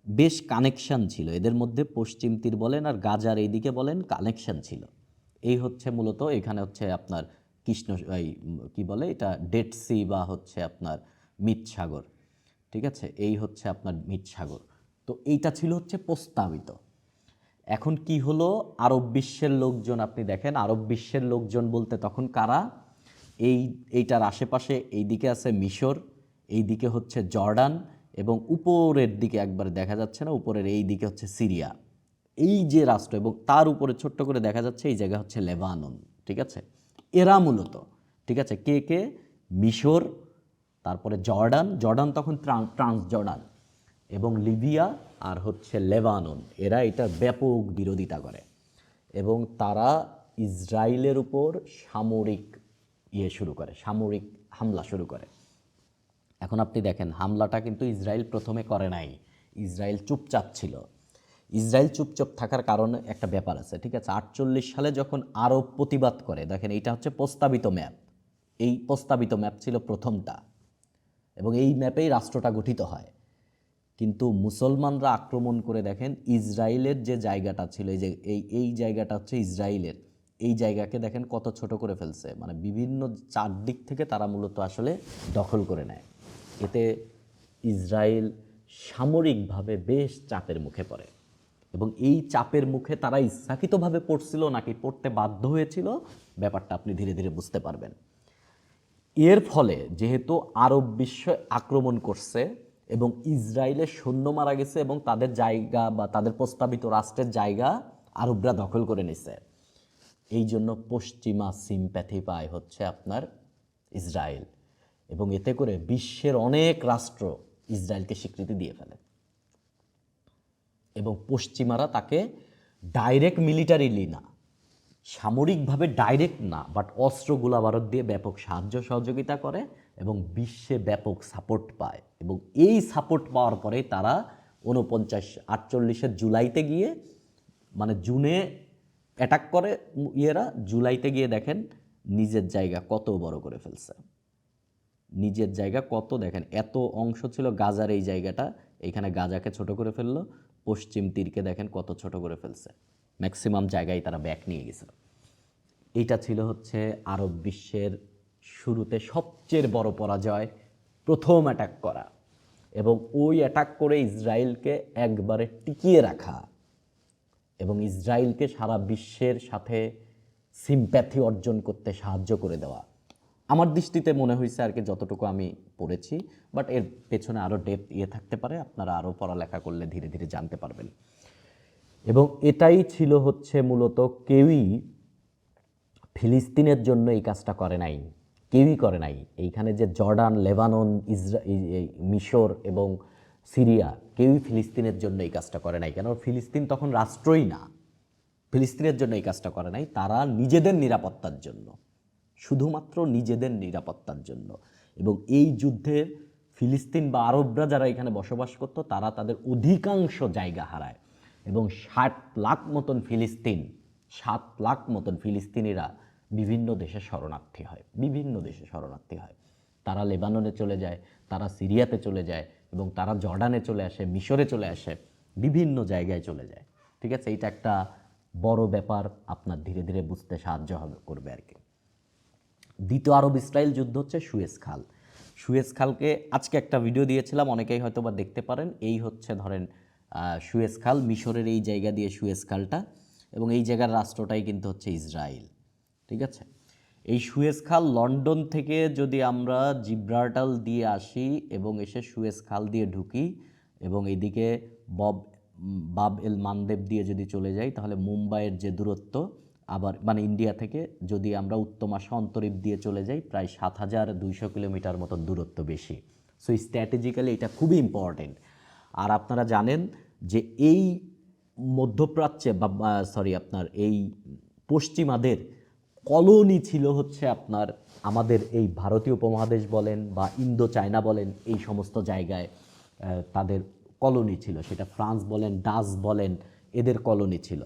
বেশ কানেকশান ছিল এদের মধ্যে, পশ্চিম তীর বলেন আর গাজার এইদিকে বলেন, কানেকশান ছিল। এই হচ্ছে মূলত, এখানে হচ্ছে আপনার কি বলে এটা, ডেড সি বা হচ্ছে আপনার মৃত সাগর, ঠিক আছে, এই হচ্ছে আপনার মৃত সাগর। তো এইটা ছিল হচ্ছে প্রস্তাবিত। এখন কি হলো, আরব বিশ্বের লোকজন আপনি দেখেন, আরব বিশ্বের লোকজন বলতে তখন কারা, এইটার আশেপাশে এইদিকে আছে মিশর, এইদিকে হচ্ছে জর্ডান, এবং উপরের দিকে একবার দেখা যাচ্ছে না, উপরের এই দিকে হচ্ছে সিরিয়া, এই যে রাষ্ট্র, এবং তার উপরে ছোট্ট করে দেখা যাচ্ছে এই জায়গা হচ্ছে লেবানন। ঠিক আছে, এরা মূলত, ঠিক আছে, কে কে, মিশর, তারপরে জর্ডান, জর্ডান তখন ট্রান্স জর্ডান, এবং লিবিয়া, আর হচ্ছে লেবানন, এরা এটার ব্যাপক বিরোধিতা করে এবং তারা ইসরায়েলের উপর সামরিক শুরু করে, সামরিক হামলা শুরু করে। এখন আপনি দেখেন, হামলাটা কিন্তু ইসরায়েল প্রথমে করে নাই, ইসরায়েল চুপচাপ ছিল। ইসরায়েল চুপচাপ থাকার কারণে একটা ব্যাপার আছে, ঠিক আছে। 48 সালে যখন আরব প্রতিবাদ করে, দেখেন এইটা হচ্ছে প্রস্তাবিত ম্যাপ, এই প্রস্তাবিত ম্যাপ ছিল প্রথমটা, এবং এই ম্যাপেই রাষ্ট্রটা গঠিত হয়। কিন্তু মুসলমানরা আক্রমণ করে, দেখেন ইসরায়েলের যে জায়গাটা ছিল, এই যে এই জায়গাটা হচ্ছে ইসরায়েলের, এই জায়গাকে দেখেন কত ছোট করে ফেলছে, মানে বিভিন্ন চারদিক থেকে তারা মূলত আসলে দখল করে নেয়। এতে ইসরায়েল সামরিকভাবে বেশ চাপের মুখে পড়ে, এবং এই চাপের মুখে তারা ইচ্ছাকৃতভাবে পড়ছিল নাকি পড়তে বাধ্য হয়েছিল, ব্যাপারটা আপনি ধীরে ধীরে বুঝতে পারবেন। এর ফলে যেহেতু আরব বিশ্ব আক্রমণ করছে এবং ইসরায়েলের সৈন্য মারা গেছে এবং তাদের জায়গা বা তাদের প্রস্তাবিত রাষ্ট্রের জায়গা আরবরা দখল করে নিছে, এই জন্য পশ্চিমা সিম্প্যাথি পায় হচ্ছে আপনার ইসরায়েল, এবং এতে করে বিশ্বের অনেক রাষ্ট্র ইসরায়েলকে স্বীকৃতি দিয়ে ফেলে, এবং পশ্চিমারা তাকে ডাইরেক্ট মিলিটারিলি না, সামরিকভাবে ডাইরেক্ট না, বাট অস্ত্র গোলাবারুদ দিয়ে ব্যাপক সাহায্য সহযোগিতা করে এবং বিশ্বে ব্যাপক সাপোর্ট পায়। এবং এই সাপোর্ট পাওয়ার পরে তারা 48 জুলাইতে গিয়ে, মানে জুনে অ্যাটাক করে ইয়েরা, জুলাইতে গিয়ে দেখেন নিজের জায়গা কত বড় করে ফেলছে, নিজের জায়গা কত, দেখেন এত অংশ ছিল গাজার এই জায়গাটা, এইখানে গাজাকে ছোট করে ফেললো, পশ্চিম তীরকে দেখেন কত ছোট করে ফেলছে, ম্যাক্সিমাম জায়গায় তারা ব্যাক নিয়ে গেছিল। এইটা ছিল হচ্ছে আরব বিশ্বের শুরুতে সবচেয়ে বড় পরাজয়, প্রথম অ্যাটাক করা, এবং ওই অ্যাটাক করে ইসরায়েলকে একবারে টিকিয়ে রাখা এবং ইসরায়েলকে সারা বিশ্বের সাথে সিম্প্যাথি অর্জন করতে সাহায্য করে দেওয়া। আমার দৃষ্টিতে মনে হয়েছে আর কি, যতটুকু আমি পড়েছি, বাট এর পেছনে আরও ডেপথ থাকতে পারে, আপনারা আরও পড়ালেখা করলে ধীরে ধীরে জানতে পারবেন। এবং এটাই ছিল হচ্ছে মূলত, কেউই ফিলিস্তিনের জন্য এই কাজটা করে নাই, কেউই করে নাই। এইখানে যে জর্ডান, লেবানন, মিশর এবং সিরিয়া, কেউই ফিলিস্তিনের জন্য এই কাজটা করে নাই। কেন? ফিলিস্তিন তখন রাষ্ট্রই না, ফিলিস্তিনের জন্য এই কাজটা করে নাই, তারা নিজেদের নিরাপত্তার জন্য, শুধুমাত্র নিজেদের নিরাপত্তার জন্য। এবং এই যুদ্ধে ফিলিস্তিন বা আরবরা যারা এখানে বসবাস করতো, তারা তাদের অধিকাংশ জায়গা হারায়, এবং 7 লাখ মতন ফিলিস্তিনিরা বিভিন্ন দেশে শরণার্থী হয়, বিভিন্ন দেশে শরণার্থী হয়। তারা লেবাননে চলে যায়, তারা সিরিয়াতে চলে যায়, এবং তারা জর্ডানে চলে আসে, মিশরে চলে আসে, বিভিন্ন জায়গায় চলে যায়। ঠিক আছে, এইটা একটা বড় ব্যাপার, আপনার ধীরে ধীরে বুঝতে সাহায্য করবে আর কি। দ্বিতীয় আরব ইসরায়েল যুদ্ধ হচ্ছে সুয়েজ খাল। সুয়েজ খালকে আজকে একটা ভিডিও দিয়েছিলাম, অনেকেই হয়তো বা দেখতে পারেন। এই হচ্ছে ধরেন সুয়েজ খাল, মিশরের এই জায়গা দিয়ে সুয়েজ খালটা, এবং এই জায়গার রাষ্ট্রটাই কিন্তু হচ্ছে ইসরায়েল। ঠিক আছে, এই সুয়েজ খাল লন্ডন থেকে যদি আমরা জিব্রাল্টার দিয়ে আসি এবং এসে সুয়েজ খাল দিয়ে ঢুকি এবং এইদিকে বাব এল মানদেব দিয়ে যদি চলে যাই, তাহলে মুম্বাইয়ের যে দূরত্ব, আবার মানে ইন্ডিয়া থেকে যদি আমরা উত্তম আশা অন্তরীপ দিয়ে চলে যাই, প্রায় 7200 কিলোমিটার মতো দূরত্ব বেশি। সো স্ট্র্যাটেজিক্যালি এটা খুবই ইম্পর্টেন্ট। আর আপনারা জানেন যে এই মধ্যপ্রাচ্যে আপনার এই পশ্চিমাদের কলোনি ছিল হচ্ছে আপনার আমাদের এই ভারতীয় উপমহাদেশ বলেন বা ইন্দো চায়না বলেন, এই সমস্ত জায়গায় তাদের কলোনি ছিল। সেটা ফ্রান্স বলেন, ডাচ বলেন, এদের কলোনি ছিল।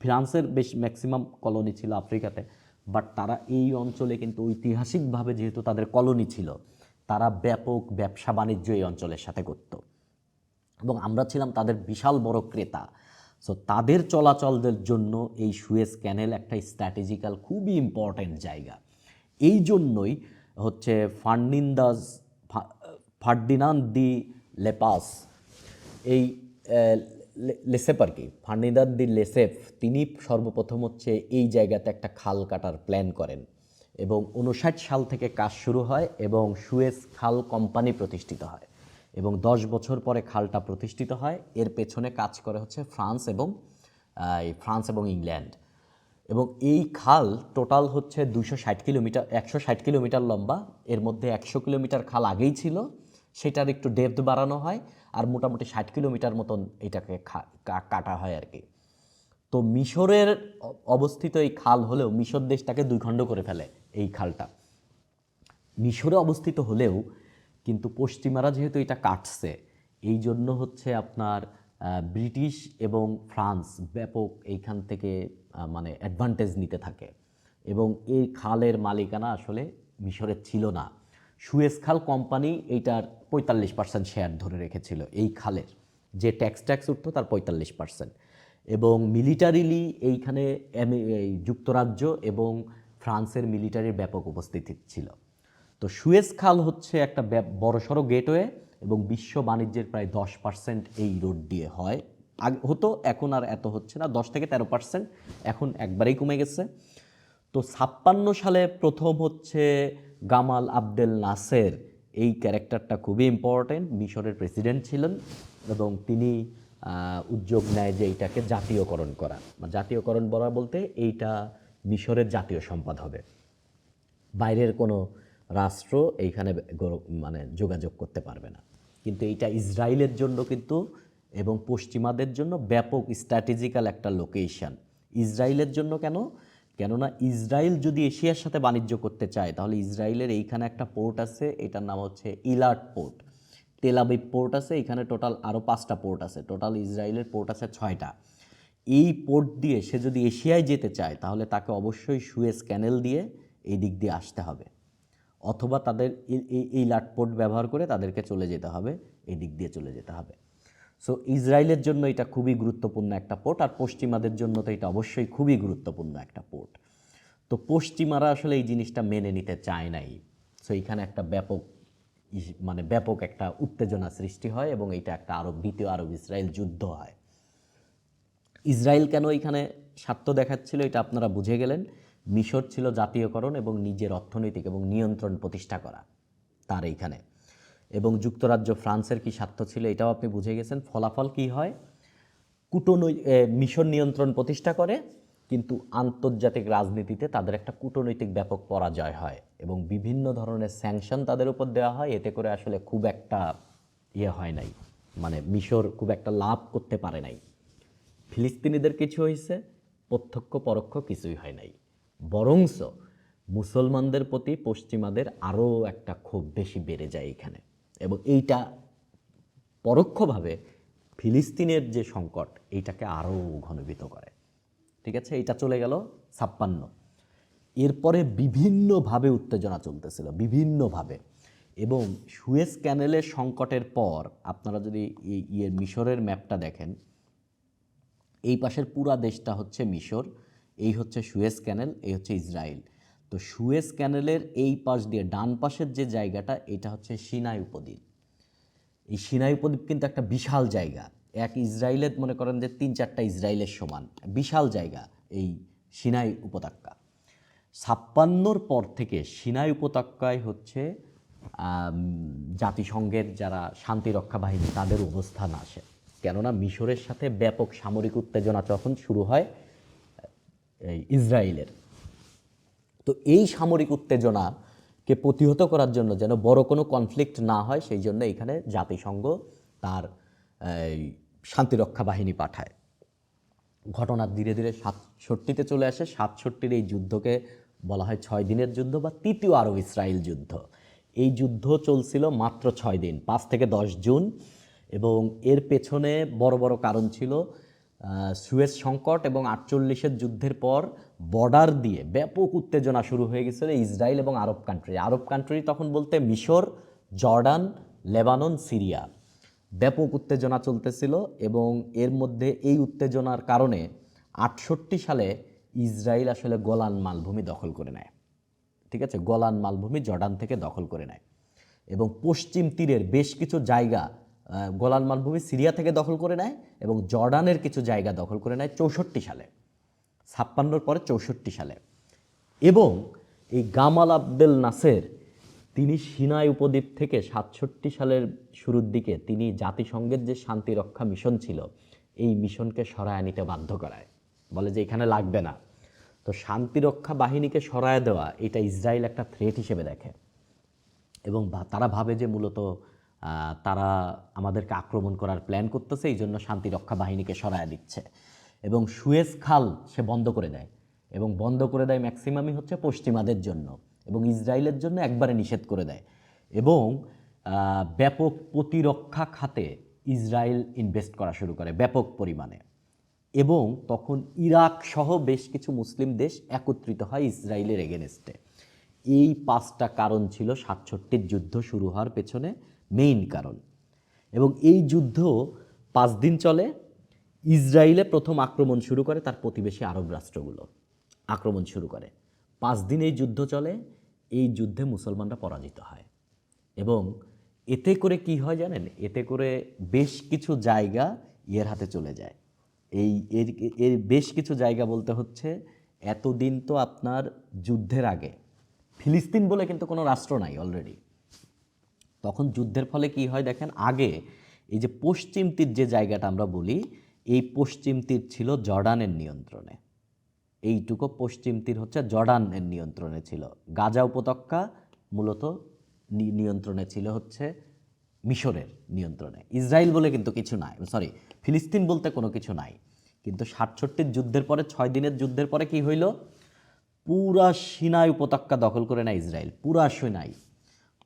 ফ্রান্সের বেশ ম্যাক্সিমাম কলোনি ছিল আফ্রিকাতে, বাট তারা এই অঞ্চলে কিন্তু ঐতিহাসিকভাবে যেহেতু তাদের কলোনি ছিল, তারা ব্যাপক ব্যবসা বাণিজ্য এই অঞ্চলের সাথে করত, এবং আমরা ছিলাম তাদের বিশাল বড় ক্রেতা। সো তাদের চলাচলের জন্য এই সুয়েজ ক্যানেল একটা স্ট্র্যাটেজিক্যাল খুবই ইম্পর্ট্যান্ট জায়গা। এই জন্যই হচ্ছে ফার্ডিনান্দ দি লেপাস এই লেসেপ আর কি, ফার্নিদাদ দি লেসেপ, তিনি সর্বপ্রথম হচ্ছে এই জায়গাতে একটা খাল কাটার প্ল্যান করেন এবং 59 সাল থেকে কাজ শুরু হয় এবং সুয়েজ খাল কোম্পানি প্রতিষ্ঠিত হয় এবং 10 বছর পরে খালটা প্রতিষ্ঠিত হয়। এর পেছনে কাজ করে হচ্ছে ফ্রান্স এবং ইংল্যান্ড। এবং এই খাল টোটাল হচ্ছে 160 কিলোমিটার লম্বা। এর মধ্যে 100 কিলোমিটার খাল আগেই ছিল, সেটার একটু ডেপথ বাড়ানো হয়, আর মোটামুটি 60 কিলোমিটার মতন এটাকে কাটা হয় আর কি। তো মিশরের অবস্থিত এই খাল হলেও মিশর দেশটাকে 2 খণ্ড করে ফেলে এই খালটা। মিশরে অবস্থিত হলেও কিন্তু পশ্চিমারা যেহেতু এটা কাটছে, এই জন্য হচ্ছে আপনার ব্রিটিশ এবং ফ্রান্স ব্যাপক এইখান থেকে মানে অ্যাডভান্টেজ নিতে থাকে এবং এই খালের মালিকানা আসলে মিশরের ছিল না। সুয়েজ খাল কোম্পানি এইটার 45% শেয়ার ধরে রেখেছিল এই খালের, যে ট্যাক্স উঠতো তার 45%। এবং মিলিটারিলি এইখানে এই যুক্তরাজ্য এবং ফ্রান্সের মিলিটারির ব্যাপক উপস্থিতি ছিল। তো সুয়েজ খাল হচ্ছে একটা বড়সড় গেটওয়ে এবং বিশ্ব বাণিজ্যের প্রায় 10% এই রোড দিয়ে হয়। হতো, এখন আর এত হচ্ছে না, 10 থেকে 13%, এখন একবারেই কমে গেছে। তো 56 সালে প্রথম হচ্ছে গামাল আবদেল নাসের, এই ক্যারেক্টারটা খুবই ইম্পর্টেন্ট, মিশরের প্রেসিডেন্ট ছিলেন এবং তিনি উদ্যোগ নেয় যে এইটাকে জাতীয়করণ করা। জাতীয়করণ বলা বলতে এইটা মিশরের জাতীয় সম্পদ হবে, বাইরের কোনো রাষ্ট্র এইখানে মানে যোগাযোগ করতে পারবে না। কিন্তু এইটা ইসরায়েলের জন্য কিন্তু এবং পশ্চিমাদের জন্য ব্যাপক স্ট্র্যাটেজিক্যাল একটা লোকেশন। ইসরায়েলের জন্য কেননা ইসরায়েল যদি এশিয়ার সাথে বাণিজ্য করতে চায় তাহলে ইসরায়েলের এইখানে একটা পোর্ট আছে, এটার নাম হচ্ছে ইলাট পোর্ট। তেল আবিব পোর্ট আছে, এখানে টোটাল আরও 5টা পোর্ট আছে, টোটাল ইসরায়েলের পোর্ট আছে 6টা। এই পোর্ট দিয়ে সে যদি এশিয়ায় যেতে চায় তাহলে তাকে অবশ্যই সুয়েজ ক্যানেল দিয়ে এই দিক দিয়ে আসতে হবে, অথবা তাদের এই লাট পোর্ট ব্যবহার করে তাদেরকে চলে যেতে হবে, এই দিক দিয়ে চলে যেতে হবে। সো ইসরায়েলের জন্য এটা খুবই গুরুত্বপূর্ণ একটা পোর্ট, আর পশ্চিমাদের জন্য তো এটা অবশ্যই খুবই গুরুত্বপূর্ণ একটা পোর্ট। তো পশ্চিমারা আসলে এই জিনিসটা মেনে নিতে চায় নাই। সো এইখানে একটা ব্যাপক একটা উত্তেজনা সৃষ্টি হয় এবং এটা একটা দ্বিতীয় আরব ইসরায়েল যুদ্ধ হয়। ইসরায়েল কেন এখানে স্বার্থ দেখাচ্ছিল এটা আপনারা বুঝে গেলেন। মিশর ছিল জাতীয়করণ এবং নিজের অর্থনৈতিক এবং নিয়ন্ত্রণ প্রতিষ্ঠা করা তার এইখানে, এবং যুক্তরাজ্য ফ্রান্সের কি স্বার্থ ছিল এটাও আপনি বুঝে গেছেন। ফলাফল কি হয়, মিশর নিয়ন্ত্রণ প্রতিষ্ঠা করে, কিন্তু আন্তর্জাতিক রাজনীতিতে তাদের একটা কূটনৈতিক ব্যাপক পরাজয় হয় এবং বিভিন্ন ধরনের স্যাংশন তাদের উপর দেওয়া হয়। এতে করে আসলে খুব একটা হয় নাই, মানে মিশর খুব একটা লাভ করতে পারে নাই। ফিলিস্তিনিদের কিছু হয়েছে, প্রত্যক্ষ পরোক্ষ কিছুই হয় নাই, বরংস মুসলমানদের প্রতি পশ্চিমাদের আরও একটা ক্ষোভ বেশি বেড়ে যায় এখানে, এবং এইটা পরোক্ষভাবে ফিলিস্তিনের যে সংকট এইটাকে আরও ঘনীভূত করে। ঠিক আছে, এটা চলে গেল 56। এরপরে বিভিন্নভাবে উত্তেজনা চলতেছিল, বিভিন্নভাবে। এবং সুয়েজ ক্যানেলের সংকটের পর আপনারা যদি মিশরের ম্যাপটা দেখেন, এই পাশের পুরা দেশটা হচ্ছে মিশর, এই হচ্ছে সুয়েজ ক্যানেল, এই হচ্ছে ইসরায়েল। তো সুয়েজ ক্যানেলের এই পাশ দিয়ে ডান পাশের যে জায়গাটা এটা হচ্ছে সিনাই উপদ্বীপ। এই সিনাই উপদ্বীপ কিন্তু একটা বিশাল জায়গা, এক ইসরায়েলের মনে করেন যে 3-4টা ইসরায়েলের সমান বিশাল জায়গা এই সিনাই উপত্যকা। 56 পর থেকে সিনাই উপত্যকায় হচ্ছে জাতিসংঘের যারা শান্তিরক্ষা বাহিনী তাদের অবস্থান আসে, কেননা মিশরের সাথে ব্যাপক সামরিক উত্তেজনা যখন শুরু হয় ইসরায়েলের। তো এই সামরিক উত্তেজনাকে প্রতিহত করার জন্য যেন বড় কোনো কনফ্লিক্ট না হয় সেই জন্য এখানে জাতিসংঘ তার শান্তিরক্ষা বাহিনী পাঠায়। ঘটনা ধীরে ধীরে 67-তে চলে আসে। 67-র এই যুদ্ধকে বলা হয় 6 দিনের যুদ্ধ বা তৃতীয় আরব ইসরায়েল যুদ্ধ। এই যুদ্ধ চলছিল মাত্র 6 দিন, 5 থেকে 10 জুন, এবং এর পেছনে বড় বড় কারণ ছিল সুয়েজ সংকট এবং 48-এর যুদ্ধের পর বর্ডার দিয়ে ব্যাপক উত্তেজনা শুরু হয়ে গেছিল ইসরায়েল এবং আরব কান্ট্রি। আরব কান্ট্রি তখন বলতে মিশর, জর্ডান, লেবানন, সিরিয়া, ব্যাপক উত্তেজনা চলতেছিল। এবং এর মধ্যে এই উত্তেজনার কারণে 68 সালে ইসরায়েল আসলে গোলান মালভূমি দখল করে নেয়। ঠিক আছে, গোলান মালভূমি জর্ডান থেকে দখল করে নেয় এবং পশ্চিম তীরের বেশ কিছু জায়গা গোলান মালভূমি সিরিয়া থেকে দখল করে নেয় এবং জর্ডানের কিছু জায়গা দখল করে নেয় 64 সালে, 56 পরে 64 সালে। এবং এই গামাল আবদেল নাসের তিনি সিনাই উপদ্বীপ থেকে 67 সালের শুরুর দিকে তিনি জাতিসংঘের যে শান্তিরক্ষা মিশন ছিল এই মিশনকে সরায় নিতে বাধ্য করায়, বলে যে এখানে লাগবে না। তো শান্তিরক্ষা বাহিনীকে সরায় দেওয়া এটা ইসরায়েল একটা থ্রেট হিসেবে দেখে এবং তারা ভাবে যে মূলত তারা আমাদেরকে আক্রমণ করার প্ল্যান করতেছে, এই জন্য শান্তিরক্ষা বাহিনীকে সরায় দিচ্ছে। এবং সুয়েজ খাল সে বন্ধ করে দেয় এবং বন্ধ করে দেয় ম্যাক্সিমামই হচ্ছে পশ্চিমাদের জন্য এবং ইসরায়েলের জন্য একবারে নিষেধ করে দেয়। এবং ব্যাপক প্রতিরক্ষা খাতে ইসরায়েল ইনভেস্ট করা শুরু করে ব্যাপক পরিমাণে। এবং তখন ইরাক সহ বেশ কিছু মুসলিম দেশ একত্রিত হয় ইসরায়েলের এগেনস্টে। এই 5টা কারণ ছিল 67 যুদ্ধ শুরু হওয়ার পেছনে মেইন কারণ। এবং এই যুদ্ধ 5 দিন চলে। ইসরায়েলে প্রথম আক্রমণ শুরু করে তার প্রতিবেশী আরব রাষ্ট্রগুলো আক্রমণ শুরু করে। 5 দিন এই যুদ্ধ চলে। এই যুদ্ধে মুসলমানরা পরাজিত হয় এবং এতে করে কি হয় জানেন, এতে করে বেশ কিছু জায়গা এর হাতে চলে যায়। এর বেশ কিছু জায়গা বলতে হচ্ছে, এতদিন তো আপনার যুদ্ধের আগে ফিলিস্তিন বলে কিন্তু কোনো রাষ্ট্র নাই অলরেডি। তখন যুদ্ধের ফলে কি হয় দেখেন, আগে এই যে পশ্চিম তীর যে জায়গাটা আমরা বলি, এই পশ্চিম তীর ছিল জর্ডানের নিয়ন্ত্রণে। এইটুকু পশ্চিম তীর হচ্ছে জর্ডানের নিয়ন্ত্রণে ছিল। গাজা উপত্যকা মূলত নিয়ন্ত্রণে ছিল হচ্ছে মিশরের নিয়ন্ত্রণে। ইসরায়েল বলে কিন্তু কিছু নাই, সরি ফিলিস্তিন বলতে কোনো কিছু নাই। কিন্তু 67 যুদ্ধের পরে 6 দিনের যুদ্ধের পরে কি হইল, পুরা সিনাই উপত্যকা দখল করে নেয় ইসরায়েল, পুরা সিনাই,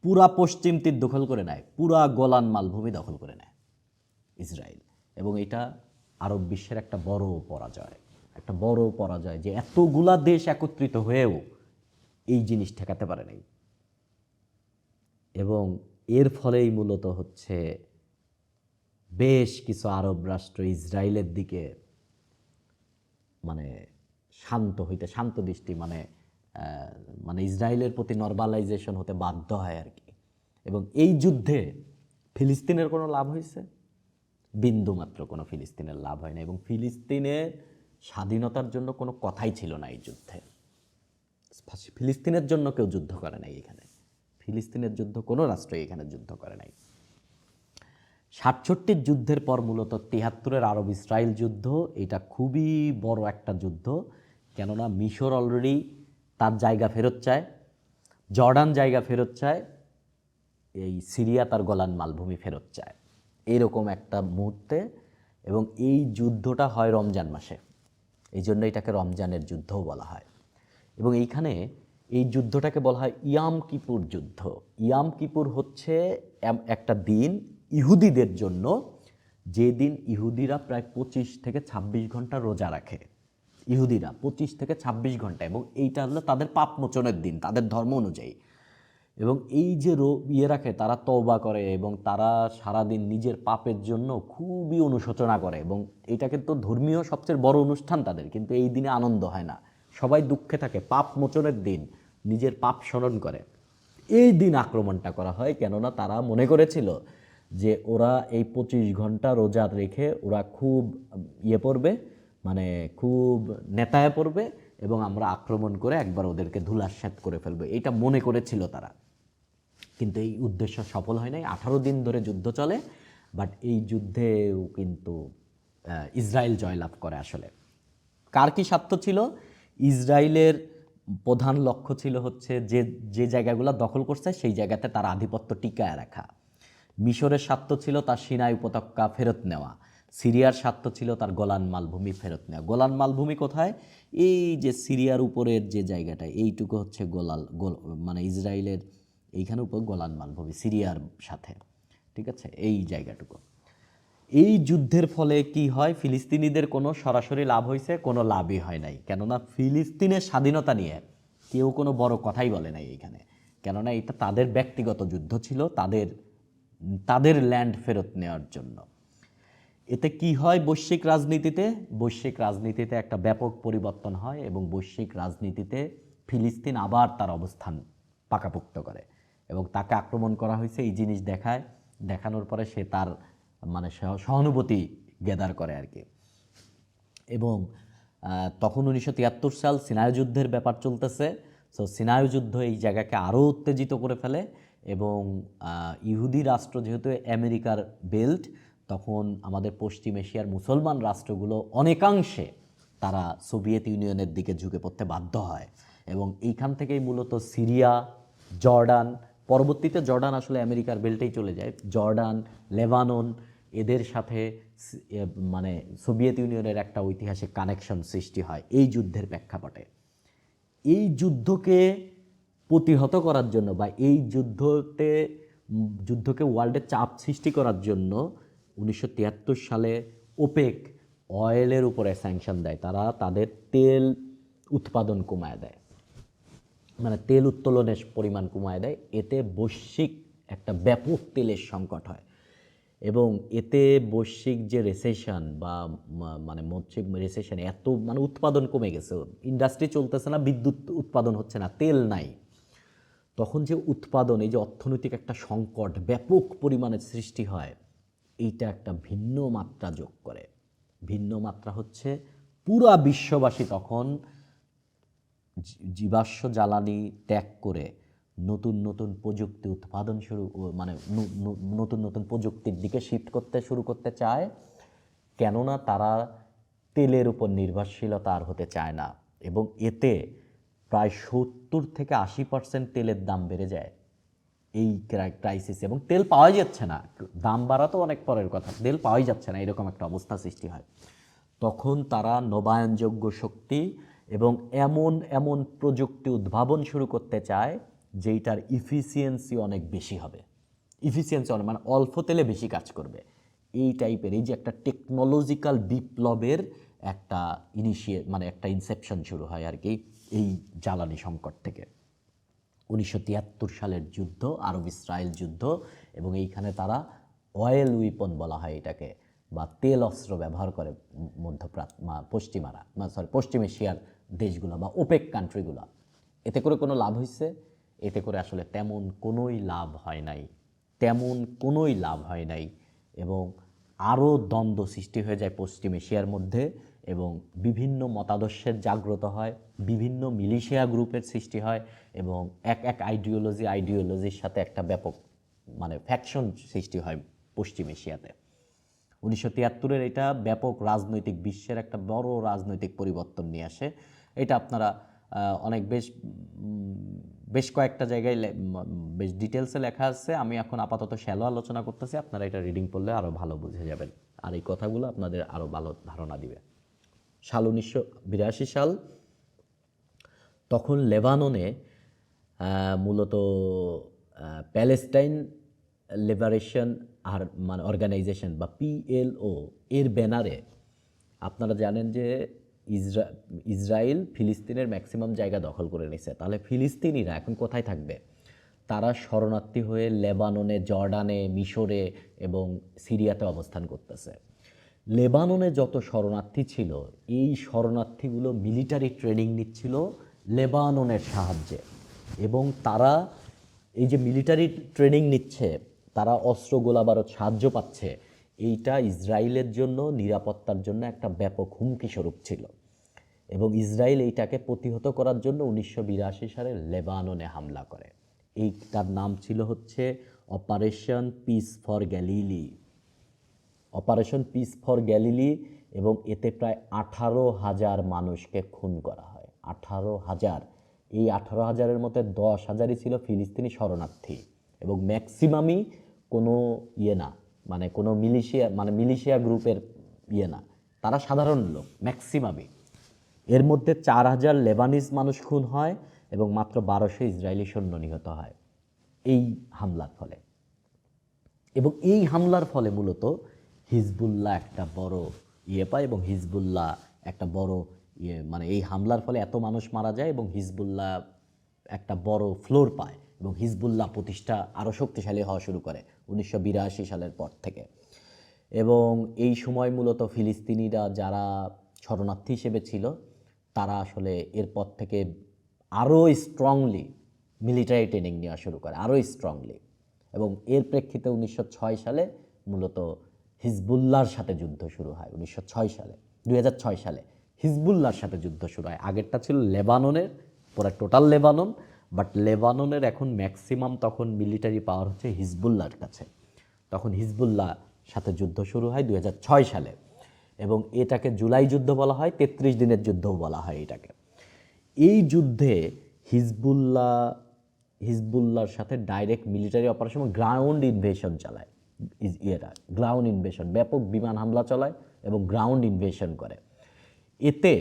পুরা পশ্চিম তীর দখল করে নেয়, পুরা গোলান মালভূমি দখল করে নেয় ইসরায়েল। এবং এটা আরব বিশ্বের একটা বড় পরাজয়, যে এতগুলা দেশ একত্রিত হয়েও এই জিনিস ঠেকাতে পারে নাই। এবং এর ফলেই মূলত হচ্ছে বেশ কিছু আরব রাষ্ট্র ইসরায়েলের দিকে মানে শান্ত দৃষ্টি মানে ইসরায়েলের প্রতি নরমালাইজেশন হতে বাধ্য হয় আর কি। এবং এই যুদ্ধে ফিলিস্তিনের কোনো লাভ হয়েছে? বিন্দুমাত্র কোনো ফিলিস্তিনের লাভ হয় না। এবং ফিলিস্তিনের স্বাধীনতার জন্য কোনো কথাই ছিল না এই যুদ্ধে। ফিলিস্তিনের জন্য কেউ যুদ্ধ করে নাই এখানে, ফিলিস্তিনের যুদ্ধ কোনো রাষ্ট্রই এখানে যুদ্ধ করে নাই। 67 যুদ্ধের পর মূলত 73-এর আরব ইসরায়েল যুদ্ধ, এটা খুবই বড় একটা যুদ্ধ। কেননা মিশর অলরেডি তার জায়গা ফেরত চায়, জর্ডান জায়গা ফেরত চায়, এই সিরিয়া তার গোলান মালভূমি ফেরত চায়, এরকম একটা মুহূর্তে। এবং এই যুদ্ধটা হয় রমজান মাসে, এই জন্য এটাকে রমজানের যুদ্ধও বলা হয়। এবং এইখানে এই যুদ্ধটাকে বলা হয় ইয়াম কিপুর যুদ্ধ। ইয়াম কিপুর হচ্ছে একটা দিন ইহুদিদের জন্য, যে দিন ইহুদিরা প্রায় 25 থেকে 26 ঘন্টা রোজা রাখে। ইহুদিরা 25 থেকে 26 ঘন্টা, এবং এইটা হলো তাদের পাপ মোচনের দিন তাদের ধর্ম অনুযায়ী। এবং এই যে রাখে, তারা তওবা করে এবং তারা সারাদিন নিজের পাপের জন্য খুবই অনুশোচনা করে। এবং এটা কিন্তু ধর্মীয় সবচেয়ে বড় অনুষ্ঠান তাদের, কিন্তু এই দিনে আনন্দ হয় না, সবাই দুঃখে থাকে। পাপ মোচনের দিন, নিজের পাপ স্মরণ করে। এই দিন আক্রমণটা করা হয়, কেননা তারা মনে করেছিল যে ওরা এই 25 ঘন্টা রোজা রেখে ওরা খুব পড়বে, মানে খুব নেতায় পড়বে এবং আমরা আক্রমণ করে একবার ওদেরকে ধুলাস্যাৎ করে ফেলবে, এটা মনে করেছিল তারা। কিন্তু এই উদ্দেশ্য সফল হয় নাই। 18 দিন ধরে যুদ্ধ চলে, বাট এই যুদ্ধেও কিন্তু ইসরায়েল জয়লাভ করে। আসলে কার কি স্বার্থ ছিল? ইসরায়েলের প্রধান লক্ষ্য ছিল হচ্ছে যে জায়গাগুলো দখল করছে সেই জায়গাতে তার আধিপত্য টিকায় রাখা। মিশরের স্বার্থ ছিল তার সিনাই উপত্যকা ফেরত নেওয়া। সিরিয়ার স্বার্থ ছিল তার গোলান মালভূমি ফেরত নেওয়া। গোলান মালভূমি কোথায়? এই যে সিরিয়ার উপরের যে জায়গাটা, এইটুকু হচ্ছে মানে ইসরায়েলের এইখানে উপর গোলান মালভূমি সিরিয়ার সাথে, ঠিক আছে, এই জায়গাটুকু। এই যুদ্ধের ফলে কি হয়, ফিলিস্তিনিদের কোনো সরাসরি লাভ হয়েছে? কোনো লাভই হয় নাই। কেননা ফিলিস্তিনের স্বাধীনতা নিয়ে কেউ কোনো বড় কথাই বলে নাই এইখানে, কেননা এটা তাদের ব্যক্তিগত যুদ্ধ ছিল, তাদের ল্যান্ড ফেরত নেওয়ার জন্য। এতে কি হয়, বৈশ্বিক রাজনীতিতে একটা ব্যাপক পরিবর্তন হয় এবং বৈশ্বিক রাজনীতিতে ফিলিস্তিন আবার তার অবস্থান পাকাপোক্ত করে এবং তাকে আক্রমণ করা হয়েছে এই জিনিস দেখানোর পরে সে তার মানে সহানুভূতি গ্যাদার করে আর কি। এবং তখন 1973 সাল সিনাই যুদ্ধের ব্যাপার চলতেছে। সো সিনাই যুদ্ধ এই জায়গাকে আরও উত্তেজিত করে ফেলে এবং ইহুদি রাষ্ট্র যেহেতু আমেরিকার বেল্ট, তখন আমাদের পশ্চিম এশিয়ার মুসলমান রাষ্ট্রগুলো অনেকাংশে তারা সোভিয়েত ইউনিয়নের দিকে ঝুঁকে পড়তে বাধ্য হয় এবং এইখান থেকেই মূলত সিরিয়া, জর্ডান, পরবর্তীতে জর্ডান আসলে আমেরিকার বেল্টেই চলে যায়, জর্ডান, লেবানন, এদের সাথে মানে সোভিয়েত ইউনিয়নের একটা ঐতিহাসিক কানেকশন সৃষ্টি হয় এই যুদ্ধের প্রেক্ষাপটে। এই যুদ্ধকে প্রতিহত করার জন্য বা এই যুদ্ধকে ওয়ার্ল্ডে চাপ সৃষ্টি করার জন্য 1973 সালে ওপেক অয়েলের উপরে স্যাংশন দেয়। তারা তাদের তেল উৎপাদন কমায় দেয়, মানে তেল উত্তোলনের পরিমাণ কমায় দেয়। এতে বৈশ্বিক একটা ব্যাপক তেলের সংকট হয় এবং এতে বৈশ্বিক যে রেসেশন বা মানে মৌসুমিক রেসেশন, এত মানে উৎপাদন কমে গেছে, ইন্ডাস্ট্রি চলতেছে না, বিদ্যুৎ উৎপাদন হচ্ছে না, তেল নাই। তখন যে উৎপাদন, এই যে অর্থনৈতিক একটা সংকট ব্যাপক পরিমাণে সৃষ্টি হয়, এইটা একটা ভিন্ন মাত্রা যোগ করে। ভিন্ন মাত্রা হচ্ছে পুরা বিশ্ববাসী তখন জীবাশ্ম জ্বালানি ত্যাগ করে নতুন নতুন প্রযুক্তি উৎপাদন মানে নতুন নতুন প্রযুক্তির দিকে শিফট শুরু করতে চায়, কেননা তারা তেলের উপর নির্ভরশীলতা আর হতে চায় না। এবং এতে প্রায় 70 থেকে 80% তেলের দাম বেড়ে যায় এই ক্রাইসিস, এবং তেল পাওয়াই যাচ্ছে না। দাম বাড়া তো অনেক পরের কথা, তেল পাওয়াই যাচ্ছে না, এরকম একটা অবস্থা সৃষ্টি হয়। তখন তারা নবায়নযোগ্য শক্তি এবং এমন এমন প্রযুক্তি উদ্ভাবন শুরু করতে চায় যেইটার ইফিসিয়েন্সি অনেক বেশি হবে, ইফিসিয়েন্সি অনেক মানে অল্প তেলে বেশি কাজ করবে, এই টাইপের। এই যে একটা টেকনোলজিক্যাল বিপ্লবের একটা মানে একটা ইনসেপশন শুরু হয় আর কি এই জ্বালানি সংকট থেকে। 1973 সালের যুদ্ধ, আরব ইসরায়েল যুদ্ধ, এবং এইখানে তারা অয়েল উইপন বলা হয় এটাকে, বা তেল অস্ত্র ব্যবহার করে পশ্চিম এশিয়ার দেশগুলো বা ওপেক কান্ট্রিগুলো। এতে করে কোনো লাভ হয়েছে? এতে করে আসলে তেমন কোনোই লাভ হয় নাই, এবং আরও দ্বন্দ্ব সৃষ্টি হয়ে যায় পশ্চিম এশিয়ার মধ্যে, এবং বিভিন্ন মতাদর্শের জাগ্রত হয়, বিভিন্ন মিলিশিয়া গ্রুপের সৃষ্টি হয়, এবং এক আইডিওলজির সাথে একটা ব্যাপক মানে ফ্যাকশন সৃষ্টি হয় পশ্চিম এশিয়াতে। 1973-এর এটা ব্যাপক রাজনৈতিক বিশ্বের একটা বড় রাজনৈতিক পরিবর্তন নিয়ে আসে। এটা আপনারা অনেক বেশ কয়েকটা জায়গায় বেশ ডিটেলসে লেখা আছে। আমি এখন আপাতত শ্যালো আলোচনা করতেছি, আপনারা এটা রিডিং করলে আরও ভালো বুঝে যাবেন, আর এই কথাগুলো আপনাদের আরও ভালো ধারণা দিবে। সাল 1982 সাল, তখন লেবাননে মূলত প্যালেস্টাইন লিবারেশন আর মানে অর্গানাইজেশন বা PLO এর ব্যানারে, আপনারা জানেন যে ইসরায়েল ফিলিস্তিনের ম্যাক্সিমাম জায়গা দখল করে নিছে। তাহলে ফিলিস্তিনিরা এখন কোথায় থাকবে? তারা শরণার্থী হয়ে লেবাননে, জর্ডানে, মিশরে এবং সিরিয়াতে অবস্থান করতেছে। লেবাননে যত শরণার্থী ছিল, এই শরণার্থীগুলো মিলিটারি ট্রেনিং নিচ্ছিল লেবাননের সাহায্যে, এবং তারা এই যে মিলিটারি ট্রেনিং নিচ্ছে, তারা অস্ত্র গোলাবারুদ সাহায্য পাচ্ছে, এইটা ইসরায়েলের জন্য নিরাপত্তার জন্য একটা ব্যাপক হুমকি স্বরূপ ছিল। এবং ইসরায়েল এইটাকে প্রতিহত করার জন্য 1982 সালে লেবাননে হামলা করে। এইটার নাম ছিল হচ্ছে অপারেশন পিস ফর গ্যালিলি, এবং এতে প্রায় 18,000 মানুষকে খুন করা হয়। 18,000। এই 18,000-এর মধ্যে 10,000-ই ছিল ফিলিস্তিনি শরণার্থী, এবং ম্যাক্সিমামই কোনো না, মানে কোনো মিলিশিয়া গ্রুপের না, তারা সাধারণ লোক ম্যাক্সিমামই। এর মধ্যে 4,000 লেবানিজ মানুষ খুন হয় এবং মাত্র 1200 ইসরায়েলি সৈন্য নিহত হয় এই হামলার ফলে। এবং এই হামলার ফলে মূলত হিজবুল্লাহ একটা বড় পায়, এবং হিজবুল্লাহ একটা বড় মানে এই হামলার ফলে এত মানুষ মারা যায় এবং হিজবুল্লাহ একটা বড় ফ্লোর পায়, এবং হিজবুল্লাহ প্রতিষ্ঠা আরও শক্তিশালী হওয়া শুরু করে 1982 সালের পর থেকে। এবং এই সময় মূলত ফিলিস্তিনিরা যারা শরণার্থী হিসেবে ছিল, তারা আসলে এরপর থেকে আরও স্ট্রংলি মিলিটারি ট্রেনিং নেওয়া শুরু করে, আরও স্ট্রংলি। এবং এর প্রেক্ষিতে 1906 সালে মূলত হিজবুল্লাহর সাথে যুদ্ধ শুরু হয় 1906 সালে, 2006 সালে হিজবুল্লাহর সাথে যুদ্ধ শুরু হয়। আগেরটা ছিল লেবাননের, পুরো টোটাল লেবানন, বাট লেবাননের এখন ম্যাক্সিমাম তখন মিলিটারি পাওয়ার হচ্ছে হিজবুল্লাহর কাছে। তখন হিজবুল্লাহ সাথে যুদ্ধ শুরু হয় 2006 সালে, এবং এটাকে জুলাই যুদ্ধ বলা হয়, 33 দিনের যুদ্ধও বলা হয় এটাকে। এই যুদ্ধে হিজবুল্লাহর সাথে direct military operation, ground invasion চালায়। গ্রাউন্ড ইনভেশন, ব্যাপক বিমান হামলা চালায় এবং গ্রাউন্ড ইনভেশন করে। এতে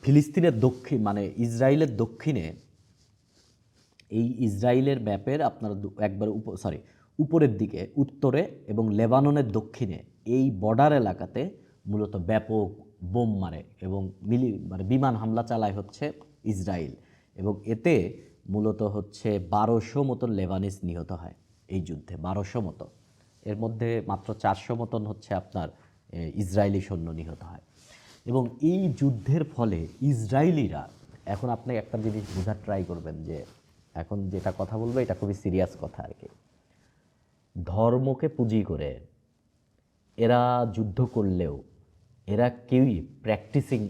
ফিলিস্তিনের দক্ষিণ মানে ইসরায়েলের দক্ষিণে, এই ইসরায়েলের ম্যাপের আপনার একবার উপরের দিকে উত্তরে এবং লেবাননের দক্ষিণে এই বর্ডার এলাকাতে মূলত ব্যাপক বোম মারে এবং বিমান হামলা চালায় হচ্ছে ইসরায়েল, এবং এতে মূলত হচ্ছে 1200 মতন লেবানিজ নিহত হয় এই যুদ্ধে, 1200 মতো। এর মধ্যে মাত্র 400 মতন হচ্ছে আপনার ইসরায়েলি সৈন্য নিহত হয়। এবং এই যুদ্ধের ফলে ইসরায়েলিরা, এখন আপনি একটা জিনিস বোঝার ট্রাই করবেন যে এখন যেটা কথা বলবো এটা খুবই সিরিয়াস কথা আর কি। ধর্মকে পুঁজি করে এরা যুদ্ধ করলেও এরা কেউই প্র্যাকটিসিং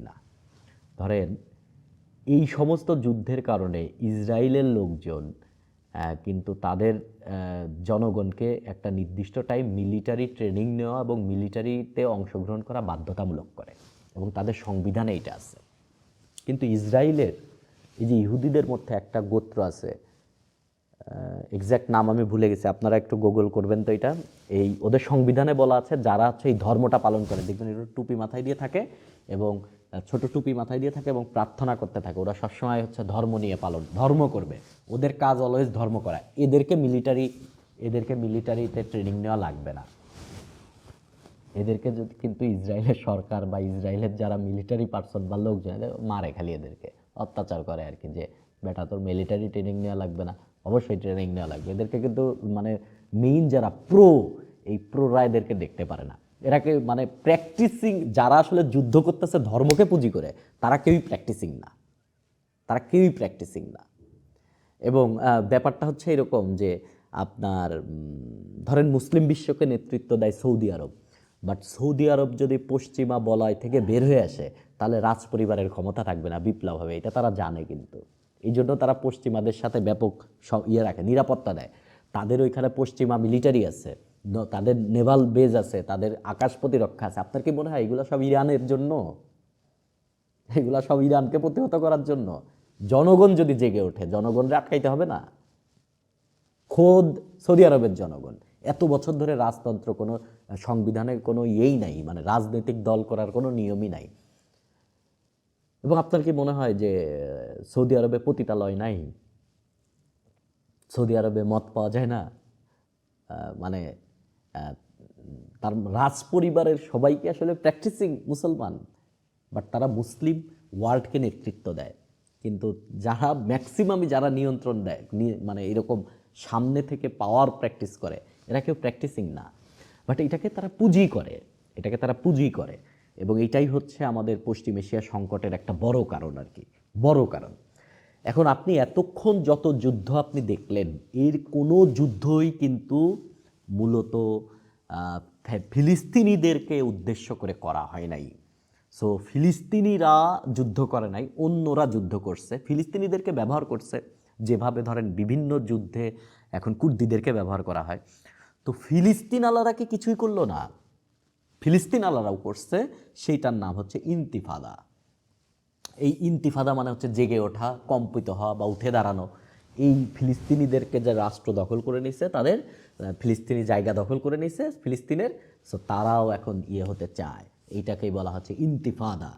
না। ধরেন এই সমস্ত যুদ্ধের কারণে ইসরায়েলের লোকজন কিন্তু তাদের জনগণকে একটা নির্দিষ্ট টাইম মিলিটারি ট্রেনিং নেওয়া এবং মিলিটারিতে অংশগ্রহণ করা বাধ্যতামূলক করে, এবং তাদের সংবিধানে এটা আছে। কিন্তু ইসরায়েলের এই যে ইহুদিদের মধ্যে একটা গোত্র আছে, এক্স্যাক্ট নাম আমি ভুলে গেছি, আপনারা একটু গুগল করবেন তো এটা। এই ওদের সংবিধানে বলা আছে যারা হচ্ছে এই ধর্মটা পালন করে, দেখবেন এটা টুপি মাথায় দিয়ে থাকে এবং ছোট টুপি মাথায় দিয়ে থাকে এবং প্রার্থনা করতে থাকে। ওরা সবসময় হচ্ছে ধর্ম নিয়ে ধর্ম করবে, ওদের কাজ অলওয়েজ ধর্ম করা। এদেরকে মিলিটারিতে ট্রেনিং নেওয়া লাগবে না। এদেরকে যদি কিন্তু ইসরায়েলের সরকার বা ইসরায়েলের যারা মিলিটারি পার্সন বা লোকজন মারে, খালি এদেরকে অত্যাচার করে আর কি, যে বেটা তোর মিলিটারি ট্রেনিং নেওয়া লাগবে না, অবশ্যই ট্রেনিং নেওয়া লাগবে। এদেরকে কিন্তু মানে মেইন যারা এই প্রোরা এদেরকে দেখতে পারে না। এরাকে মানে প্র্যাকটিসিং, যারা আসলে যুদ্ধ করতেছে ধর্মকে পুঁজি করে, তারা কেউই প্র্যাকটিসিং না। এবং ব্যাপারটা হচ্ছে এরকম যে আপনার ধরেন মুসলিম বিশ্বকে নেতৃত্ব দেয় সৌদি আরব, বাট সৌদি আরব যদি পশ্চিমা বলয় থেকে বের হয়ে আসে তাহলে রাজ পরিবারের ক্ষমতা থাকবে না, বিপ্লব হবে, এটা তারা জানে। কিন্তু এই জন্য তারা পশ্চিমাদের সাথে ব্যাপক রাখে, নিরাপত্তা দেয়। তাদের ওইখানে পশ্চিমা মিলিটারি আছে, তাদের নেভাল বেজ আছে, তাদের আকাশ প্রতিরক্ষা আছে। আপনার কি মনে হয় এগুলো সব ইরানের জন্য? এগুলা সব ইরানকে প্রতিহত করার জন্য? জনগণ যদি জেগে ওঠে, জনগণকে আটকাইতে হবে না? খোদ সৌদি আরবের জনগণ এত বছর ধরে রাজতন্ত্র, কোনো সংবিধানে কোনো নাই, মানে রাজনৈতিক দল করার কোনো নিয়মই নাই। এবং আপনার কি মনে হয় যে সৌদি আরবে পতিতালয় নাই? সৌদি আরবে মদ পাওয়া যায় না? মানে তার রাজ পরিবারের সবাইকে আসলে প্র্যাকটিসিং মুসলমান, বাট তারা মুসলিম ওয়ার্ল্ডকে নেতৃত্ব দেয়। কিন্তু যারা ম্যাক্সিমামই যারা নিয়ন্ত্রণ দেয়, মানে এরকম সামনে থেকে পাওয়ার প্র্যাকটিস করে, এরা কেউ প্র্যাকটিসিং না, বাট এটাকে তারা পুঁজি করে। এবং এটাই হচ্ছে আমাদের পশ্চিম এশিয়া সংকটের একটা বড় কারণ আর কি, বড় কারণ। এখন আপনি এতক্ষণ যত যুদ্ধ আপনি দেখলেন, এর কোনো যুদ্ধই কিন্তু মূলত ফিলিস্তিনিদেরকে উদ্দেশ্য করে করা হয় নাই। সো ফিলিস্তিনিরা যুদ্ধ করে নাই, অন্যরা যুদ্ধ করছে, ফিলিস্তিনিদেরকে ব্যবহার করছে। যেভাবে ধরেন বিভিন্ন যুদ্ধে এখন কুর্দিদেরকে ব্যবহার করা হয়, তো ফিলিস্তিন আলারা কি কিছুই করলো না, ফিলিস্তিন আলারাও করছে। সেইটার নাম হচ্ছে ইন্তিফাদা। এই ইন্তিফাদা মানে হচ্ছে জেগে ওঠা, কম্পিত হওয়া বা উঠে দাঁড়ানো। এই ফিলিস্তিনিদেরকে যে রাষ্ট্র দখল করে নিছে, তাদের ফিলিস্তিনি জায়গা দখল করে নিছে ফিলিস্তিনের, সো তারাও এখন হতে চায়। এইটাকেই বলা হচ্ছে ইন্তিফাদা।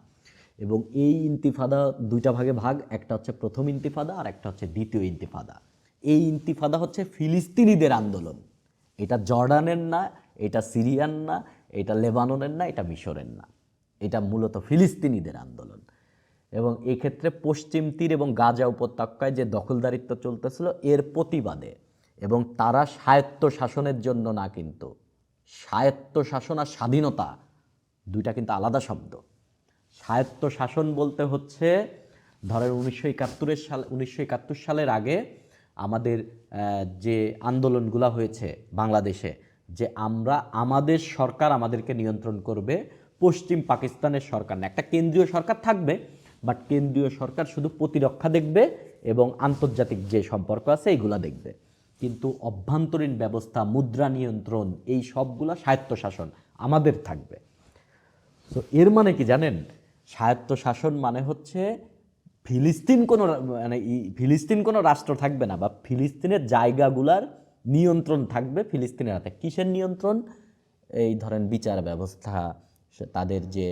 এবং এই ইন্তিফাদা দুইটা ভাগ, একটা হচ্ছে প্রথম ইন্তিফাদা আর একটা হচ্ছে দ্বিতীয় ইন্তিফাদা। এই ইন্তিফাদা হচ্ছে ফিলিস্তিনিদের আন্দোলন। এটা জর্ডানের না, এটা সিরিয়ান না, এটা লেবাননের না, এটা মিশরের না, এটা মূলত ফিলিস্তিনিদের আন্দোলন। এবং এক্ষেত্রে পশ্চিম তীর এবং গাজা উপত্যকায় যে দখলদারিত্ব চলতেছিল এর প্রতিবাদে, এবং তারা স্বায়ত্ত শাসনের জন্য না, কিন্তু স্বায়ত্ত শাসন আর স্বাধীনতা দুইটা কিন্তু আলাদা শব্দ। স্বায়ত্ত শাসন বলতে হচ্ছে ধরেন 1971 সালের আগে আমাদের যে আন্দোলনগুলো হয়েছে বাংলাদেশে, যে আমরা আমাদের সরকার আমাদেরকে নিয়ন্ত্রণ করবে, পশ্চিম পাকিস্তানের সরকার না। একটা কেন্দ্রীয় সরকার থাকবে, বাট কেন্দ্রীয় সরকার শুধু প্রতিরক্ষা দেখবে এবং আন্তর্জাতিক যে সম্পর্ক আছে এইগুলা দেখবে, কিন্তু অভ্যন্তরীণ ব্যবস্থা, মুদ্রা নিয়ন্ত্রণ, এই সবগুলা স্বায়ত্তশাসন আমাদের থাকবে। তো এর মানে কি জানেন? স্বায়ত্তশাসন মানে হচ্ছে ফিলিস্তিন কোনো রাষ্ট্র থাকবে না, বা ফিলিস্তিনের জায়গাগুলার নিয়ন্ত্রণ থাকবে ফিলিস্তিনের হাতে। কিসের নিয়ন্ত্রণ? এই ধরেন বিচার ব্যবস্থা, তাদের যে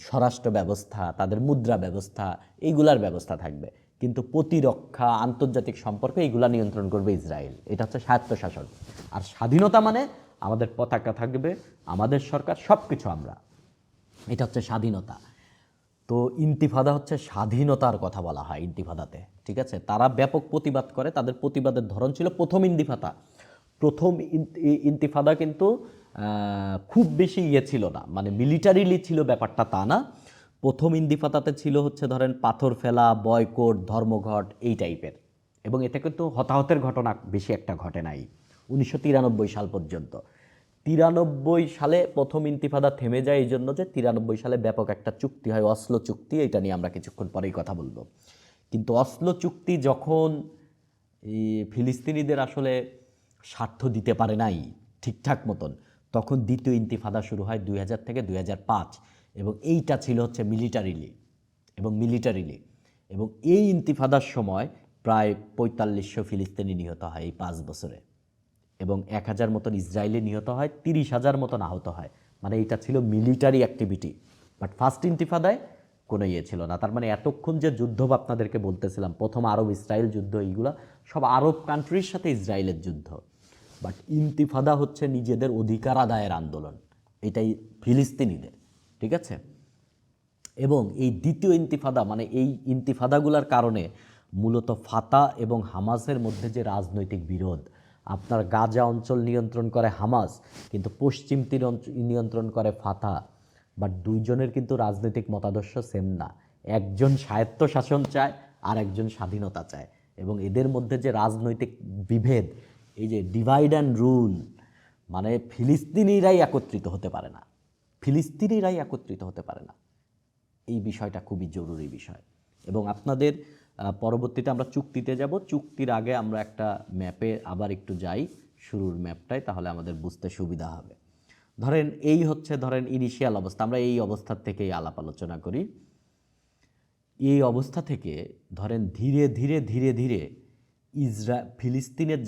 স্বরাষ্ট্র ব্যবস্থা, তাদের মুদ্রা ব্যবস্থা, এইগুলার ব্যবস্থা থাকবে, কিন্তু প্রতিরক্ষা, আন্তর্জাতিক সম্পর্ক এইগুলা নিয়ন্ত্রণ করবে ইসরায়েল। এটা হচ্ছে স্বায়ত্তশাসন। আর স্বাধীনতা মানে আমাদের পতাকা থাকবে, আমাদের সরকার, সব কিছু আমরা, এটা হচ্ছে স্বাধীনতা। তো ইন্তিফাদা হচ্ছে স্বাধীনতার কথা বলা হয় ইন্তিফাদাতে, ঠিক আছে? তারা ব্যাপক প্রতিবাদ করে, তাদের প্রতিবাদের ধরন ছিল প্রথম ইন্তিফাদা কিন্তু খুব বেশি ছিল না, মানে মিলিটারিলি ছিল ব্যাপারটা তা না। প্রথম ইন্তিফাদাতে ছিল হচ্ছে ধরেন পাথর ফেলা, বয়কট, ধর্মঘট, এই টাইপের, এবং এতে কিন্তু হতাহতের ঘটনা বেশি একটা ঘটে নাই 1993 সাল পর্যন্ত। 93 সালে প্রথম ইন্তিফাদা থেমে যায় এই জন্য যে 93 সালে ব্যাপক একটা চুক্তি হয়, অসলো চুক্তি। এটা নিয়ে আমরা কিছুক্ষণ পরেই কথা বলবো। কিন্তু অসলো চুক্তি যখন এই ফিলিস্তিনিদের আসলে স্বার্থ দিতে পারে নাই ঠিকঠাক মতন, তখন দ্বিতীয় ইন্তিফাদা শুরু হয় 2000 থেকে 2005, এবং এইটা ছিল হচ্ছে মিলিটারিলি। এবং এই ইন্তিফাদার সময় প্রায় 4500 ফিলিস্তিনি নিহত হয় এই 5 বছরে, এবং 1000 মতন ইসরায়েলি নিহত হয়, 30,000 মতন আহত হয়। মানে এটা ছিল মিলিটারি অ্যাক্টিভিটি। বাট ফার্স্ট ইন্তিফাদায় কোনো ইয়ে ছিল না। তার মানে এতক্ষণ যে যুদ্ধ আপনাদেরকে বলতেছিলাম, প্রথম আরব ইসরায়েল যুদ্ধ, এইগুলা সব আরব কান্ট্রির সাথে ইসরায়েলের যুদ্ধ। বাট ইন্তিফাদা হচ্ছে নিজেদের অধিকার আদায়ের আন্দোলন, এটাই ফিলিস্তিনিদের, ঠিক আছে? এবং এই দ্বিতীয় ইন্তিফাদা, মানে এই ইন্তিফাদাগুলোর কারণে মূলত ফাতা এবং হামাসের মধ্যে যে রাজনৈতিক বিরোধ, আপনার গাজা অঞ্চল নিয়ন্ত্রণ করে হামাস, কিন্তু পশ্চিম তীর নিয়ন্ত্রণ করে ফাতা, বাট দুইজনের কিন্তু রাজনৈতিক মতাদর্শ সেম না। একজন স্বায়ত্তশাসন চায় আর একজন স্বাধীনতা চায়, এবং এদের মধ্যে যে রাজনৈতিক বিভেদ, এই যে ডিভাইড অ্যান্ড রুল, মানে ফিলিস্তিনিরাই একত্রিত হতে পারে না। এই বিষয়টা খুবই জরুরি বিষয়। এবং আপনাদের পরবর্তীতে আমরা চুক্তিতে যাব, চুক্তির আগে আমরা একটা ম্যাপে আবার একটু যাই, শুরুর ম্যাপটায়, তাহলে আমাদের বুঝতে সুবিধা হবে। ধরেন এই হচ্ছে ধরেন ইনিশিয়াল অবস্থা, আমরা এই অবস্থার থেকেই আলাপ আলোচনা করি। এই অবস্থা থেকে ধরেন ধীরে ধীরে ফিলিস্তিনের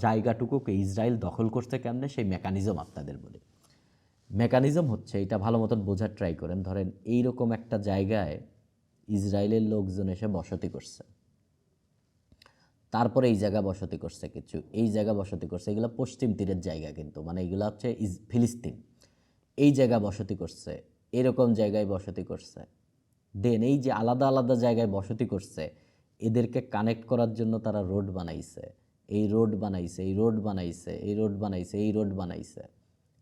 জায়গাটুকুকে ইসরায়েল দখল করছে কেমনে, সেই মেকানিজম আপনাদের বলি। মেকানিজম হচ্ছে, এটা ভালো মতন বোঝার ট্রাই করেন। ধরেন এইরকম একটা জায়গায় ইসরায়েলের লোকজন এসে বসতি করছে, তারপরে এই জায়গা বসতি করছে কিছু, এই জায়গা বসতি করছে, এগুলো পশ্চিম তীরের জায়গা, কিন্তু মানে এগুলো হচ্ছে ফিলিস্তিন। এই জায়গা বসতি করছে, এরকম জায়গায় বসতি করছে। দেন এই যে আলাদা আলাদা জায়গায় বসতি করছে, এদেরকে কানেক্ট করার জন্য তারা রোড বানাইছে, এই রোড বানাইছে।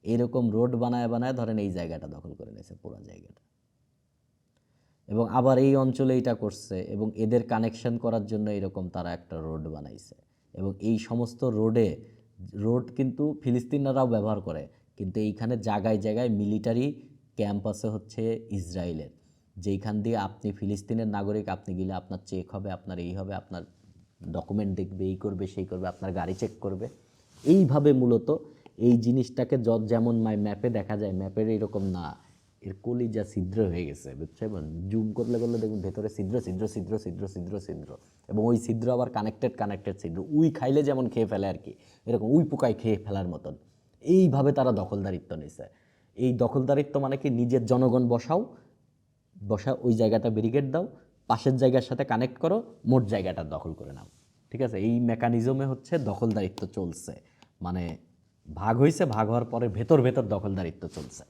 এইরকম রোড বানায় ধরেন এই জায়গাটা দখল করে নিয়েছে, পুরো জায়গাটা। এবং আবার এই অঞ্চলে এটা করছে, এবং এদের কানেকশন করার জন্য এরকম তারা একটা রোড বানাইছে। এবং এই সমস্ত রোড কিন্তু ফিলিস্তিনিরাও ব্যবহার করে, কিন্তু এইখানে জায়গায় মিলিটারি ক্যাম্প আছে হচ্ছে ইসরায়েলের, যেইখান দিয়ে আপনি ফিলিস্তিনের নাগরিক, আপনি গেলে আপনার চেক হবে, আপনার এই হবে, আপনার ডকুমেন্ট দেখবে, এই করবে সেই করবে, আপনার গাড়ি চেক করবে। এইভাবে মূলত এই জিনিসটাকে যেমন ম্যাপে দেখা যায়, ম্যাপের এরকম না, এর কলিজা ছিদ্র হয়ে গেছে, বুঝছেন? জুম করলে দেখুন ভেতরে ছিদ্র, এবং ওই ছিদ্র আবার কানেক্টেড ছিদ্র, উই খাইলে যেমন খেয়ে ফেলে আর কি, এরকম উই পোকায় খেয়ে ফেলার মতন। এইভাবে তারা দখলদারিত্ব নিছে। এই দখলদারিত্ব মানে কি, নিজের জনগণ বসা ওই জায়গাটা ব্যারিকেড দাও, পাশের জায়গার সাথে কানেক্ট করো, মোট জায়গাটা দখল করে নাও, ঠিক আছে? এই মেকানিজমে হচ্ছে দখলদারিত্ব চলছে, মানে ভাগ হয়েছে, ভাগ হওয়ার পরে ভেতর দখলদারিত্ব চলছে।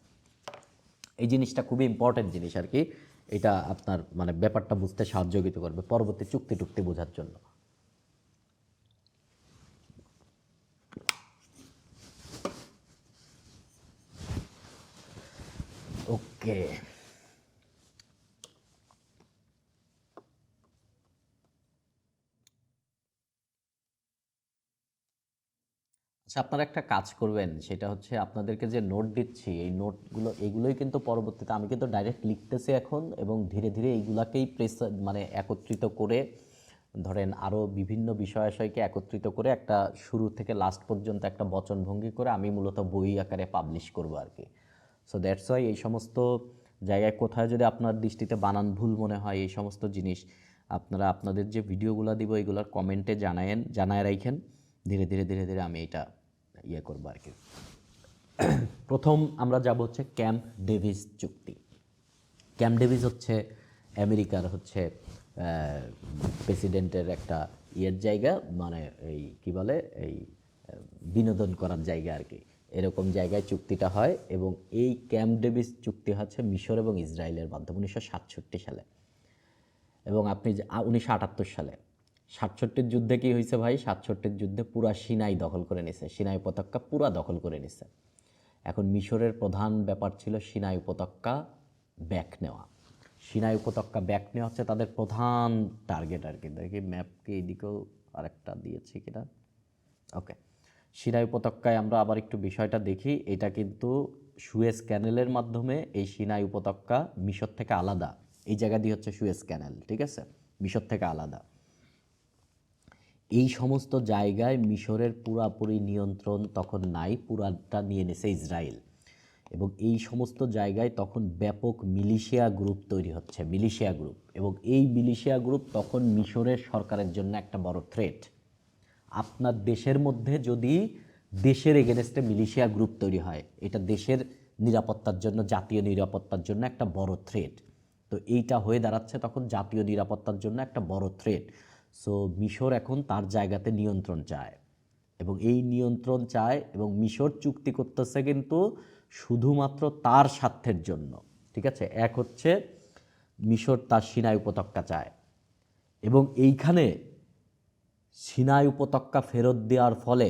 এই জিনিসটা খুবই ইম্পর্টেন্ট জিনিস আর কি, এটা আপনার মানে ব্যাপারটা বুঝতে সাহায্য করবে পরবর্তী চুক্তি বোঝার জন্য। ওকে, আচ্ছা, আপনারা একটা কাজ করবেন, সেটা হচ্ছে আপনাদেরকে যে নোট দিচ্ছি এই নোটগুলো এগুলোই কিন্তু পরবর্তীতে আমি কিন্তু ডাইরেক্ট লিখতেছি এখন, এবং ধীরে ধীরে এইগুলাকেই মানে একত্রিত করে ধরেন আরও বিভিন্ন বিষয়াশয়কে একত্রিত করে একটা শুরু থেকে লাস্ট পর্যন্ত একটা বচনভঙ্গি করে আমি মূলত বই আকারে পাবলিশ করব আর কি। সো দ্যাটস ওয়াই এই সমস্ত জায়গায় কোথায় যদি আপনার দৃষ্টিতে বানান ভুল মনে হয় এই সমস্ত জিনিস আপনারা আপনাদের যে ভিডিওগুলো দিব এগুলোর কমেন্টে জানায় রাখেন। ধীরে ধীরে ধীরে ধীরে আমি এটা ইয়ে করবো আর কি। প্রথম আমরা যাব হচ্ছে ক্যাম্প ডেভিস চুক্তি। ক্যাম্প ডেভিস হচ্ছে আমেরিকার হচ্ছে প্রেসিডেন্টের একটা ইয়ের জায়গা, মানে এই কি বলে এই বিনোদন করার জায়গা আর কি, এরকম জায়গায় চুক্তিটা হয়। এবং এই ক্যাম্প ডেভিস চুক্তি হচ্ছে মিশর এবং ইসরায়েলের মাধ্যমে 1967 সালে, এবং আপনি 1978 সালে 67 যুদ্ধে কি হয়েছে ভাই? 67 যুদ্ধে পুরা সিনাই দখল করে নিছে, সিনাই উপত্যকা পুরা দখল করে নিছে। এখন মিশরের প্রধান ব্যাপার ছিল সিনাই উপত্যকা ব্যাক নেওয়া। সিনাই উপত্যকা ব্যাক নেওয়া হচ্ছে তাদের প্রধান টার্গেট আর কি। দেখি ম্যাপকে এইদিকেও আরেকটা দিয়েছি কিনা। ওকে, সিনাই উপত্যকায় আমরা আবার একটু বিষয়টা দেখি। এটা কিন্তু সুয়েজ ক্যানেলের মাধ্যমে এই সিনাই উপত্যকা মিশর থেকে আলাদা। এই জায়গা দিয়ে হচ্ছে সুয়েজ ক্যানেল, ঠিক আছে, মিশর থেকে আলাদা। এই সমস্ত জায়গায় মিশরের পুরাপুরি নিয়ন্ত্রণ তখন নাই, পুরাটা নিয়ে নিছে ইসরায়েল। এবং এই সমস্ত জায়গায় তখন ব্যাপক মিলিশিয়া গ্রুপ তৈরি হচ্ছে, মিলিশিয়া গ্রুপ। এবং এই মিলিশিয়া গ্রুপ তখন মিশরের সরকারের জন্য একটা বড় থ্রেট। আপনার দেশের মধ্যে যদি দেশের এগেনস্টে মিলিশিয়া গ্রুপ তৈরি হয়, এটা দেশের নিরাপত্তার জন্য, জাতীয় নিরাপত্তার জন্য একটা বড় থ্রেট। তো এইটা হয়ে দাঁড়াচ্ছে তখন জাতীয় নিরাপত্তার জন্য একটা বড় থ্রেট। সো মিশর এখন তার জায়গাতে নিয়ন্ত্রণ চায়, এবং এই নিয়ন্ত্রণ চায়, এবং মিশর চুক্তি করতেছে কিন্তু শুধুমাত্র তার স্বার্থের জন্য, ঠিক আছে। এক হচ্ছে মিশর তার সিনাই উপত্যকা চায়, এবং এইখানে সিনাই উপত্যকা ফেরত দেওয়ার ফলে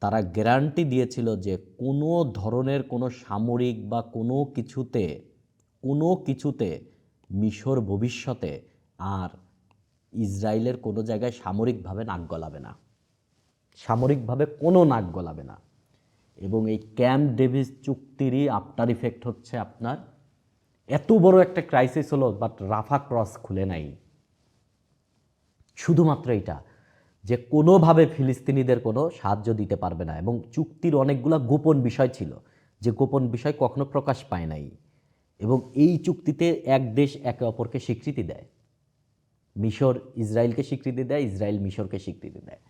তারা গ্যারান্টি দিয়েছিল যে কোনো ধরনের কোনো সামরিক বা কোনো কিছুতে মিশর ভবিষ্যতে আর ইসরায়েলের কোনো জায়গায় সামরিকভাবে নাক গলাবে না, সামরিকভাবে কোনো নাক গলাবে না। এবং এই ক্যাম্প ডেভিস চুক্তিরই আফটার ইফেক্ট হচ্ছে আপনার এত বড় একটা ক্রাইসিস হলো, বাট রাফা ক্রস খুলে নাই। শুধুমাত্র এটা যে কোনোভাবে ফিলিস্তিনিদের কোনো সাহায্য দিতে পারবে না, এবং চুক্তির অনেকগুলো গোপন বিষয় ছিল, যে গোপন বিষয় কখনো প্রকাশ পায় নাই। এবং এই চুক্তিতে এক দেশ একে অপরকে স্বীকৃতি দেয়, মিশর ইসরায়েলকে স্বীকৃতি দেয়, ইসরায়েল মিশরকে স্বীকৃতি দেয়,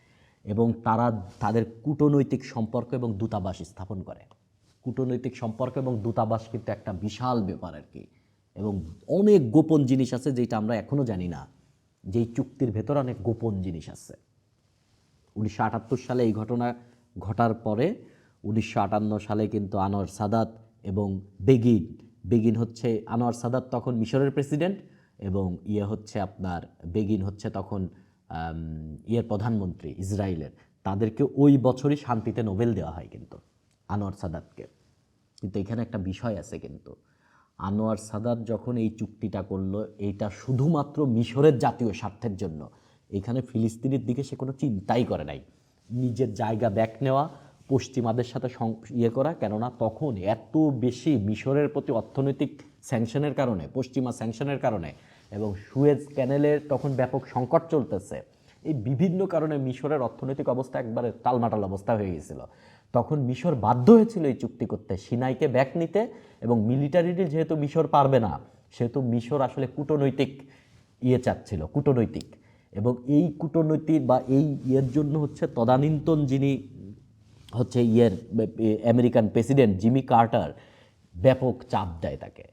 এবং তারা তাদের কূটনৈতিক সম্পর্ক এবং দূতাবাস স্থাপন করে। কূটনৈতিক সম্পর্ক এবং দূতাবাস কিন্তু একটা বিশাল ব্যাপার আর কি, এবং অনেক গোপন জিনিস আছে যেটা আমরা এখনও জানি না, যেই চুক্তির ভেতর অনেক গোপন জিনিস আছে। 1978 সালে এই ঘটনা ঘটার পরে 1958 সালে কিন্তু আনোয়ার সাদাত এবং বেগিন হচ্ছে, আনোয়ার সাদাত তখন মিশরের প্রেসিডেন্ট, এবং হচ্ছে আপনার বেগিন হচ্ছে তখন প্রধানমন্ত্রী ইসরায়েলের। তাদেরকে ওই বছরই শান্তিতে নোবেল দেওয়া হয় কিন্তু আনোয়ার সাদাতকে। কিন্তু এখানে একটা বিষয় আছে, কিন্তু আনোয়ার সাদাত যখন এই চুক্তিটা করলো, এইটা শুধুমাত্র মিশরের জাতীয় স্বার্থের জন্য। এখানে ফিলিস্তিনের দিকে সে কোনো চিন্তাই করে নাই, নিজের জায়গা ব্যাক নেওয়া, পশ্চিমাদের সাথে করা। কেননা তখন এত বেশি মিশরের প্রতি অর্থনৈতিক স্যাংশনের কারণে, পশ্চিমা স্যাংশনের কারণে, এবং সুয়েজ ক্যানেলের তখন ব্যাপক সংকট চলতেছে, এই বিভিন্ন কারণে মিশরের অর্থনৈতিক অবস্থা একবারে টালমাটাল অবস্থা হয়ে গেছিল। তখন মিশর বাধ্য হয়েছিল এই চুক্তি করতে, সিনাইকে ব্যাক নিতে, এবং মিলিটারিটি যেহেতু মিশর পারবে না, সেহেতু মিশর আসলে কূটনৈতিক চাচ্ছিল, কূটনৈতিক। এবং এই কূটনৈতিক বা এই জন্য হচ্ছে তদানীন্তন যিনি হচ্ছে আমেরিকান প্রেসিডেন্ট জিমি কার্টার ব্যাপক চাপ দেয় তাকে।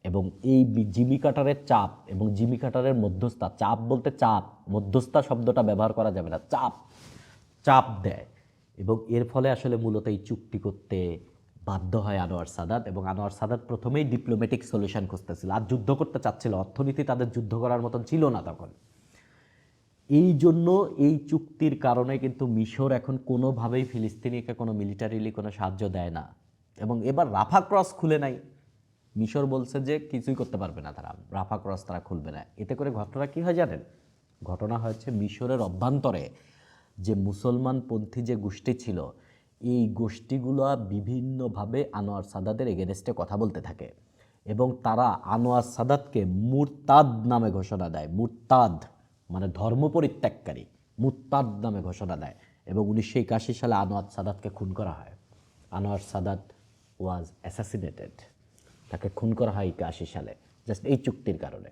এবং এই জিমি কার্টারের চাপ এবং জিমি কার্টারের মধ্যস্থতা, চাপ বলতে মধ্যস্থতা শব্দটা ব্যবহার করা যাবে না, চাপ দেয়। এবং এর ফলে আসলে মূলত এই চুক্তি করতে বাধ্য হয় আনোয়ার সাদাত। এবং আনোয়ার সাদাত প্রথমেই ডিপ্লোম্যাটিক সলিউশন খুঁজতেছিল, আর যুদ্ধ করতে চাচ্ছিল, অর্থনীতি তাদের যুদ্ধ করার মতন ছিল না তখন। এই জন্য এই চুক্তির কারণে কিন্তু মিশর এখন কোনোভাবেই ফিলিস্তিনিকে কোনো মিলিটারিলি কোনো সাহায্য দেয় না। এবং এবার রাফা ক্রস খুলে নাই, মিশর বলছে যে কিছুই করতে পারবে না তারা, রাফা ক্রস তারা খুলবে না। এতে করে ঘটনা কী হয় জানেন? ঘটনা হচ্ছে মিশরের অভ্যন্তরে যে মুসলমানপন্থী যে গোষ্ঠী ছিল, এই গোষ্ঠীগুলো বিভিন্নভাবে আনোয়ার সাদাতের এগেনস্টে কথা বলতে থাকে এবং তারা আনোয়ার সাদাতকে মুরতাদ নামে ঘোষণা দেয়। মুরতাদ মানে ধর্ম পরিত্যাগকারী, মুরতাদ নামে ঘোষণা দেয় এবং 1981 সালে আনোয়ার সাদাতকে খুন করা হয়। আনোয়ার সাদাত ওয়াজ অ্যাসাসিনেটেড, তাকে খুন করা হয় 81 সালে জাস্ট এই চুক্তির কারণে।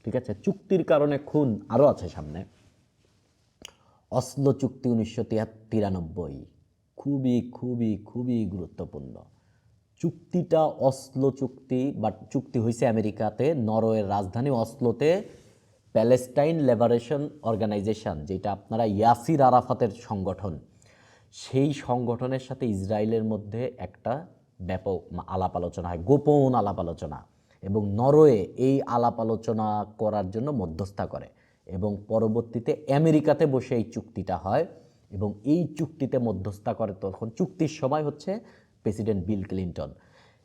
ঠিক আছে, চুক্তির কারণে খুন আরও আছে সামনে। অসলো চুক্তি 1993, খুবই খুবই খুবই গুরুত্বপূর্ণ চুক্তিটা। অসলো চুক্তি বা চুক্তি হয়েছে আমেরিকাতে, নরওয়ের রাজধানী অসলোতে প্যালেস্টাইন লিবারেশন অর্গানাইজেশন, যেটা আপনারা ইয়াসির আরাফাতের সংগঠন, সেই সংগঠনের সাথে ইসরায়েলের মধ্যে একটা ব্যাপক আলাপ আলোচনা হয়, গোপন আলাপ আলোচনা, এবং নরওয়ে এই আলাপ আলোচনা করার জন্য মধ্যস্থতা করে এবং পরবর্তীতে আমেরিকাতে বসে এই চুক্তিটা হয় এবং এই চুক্তিতে মধ্যস্থতা করে তখন চুক্তির সময় হচ্ছে প্রেসিডেন্ট বিল ক্লিন্টন।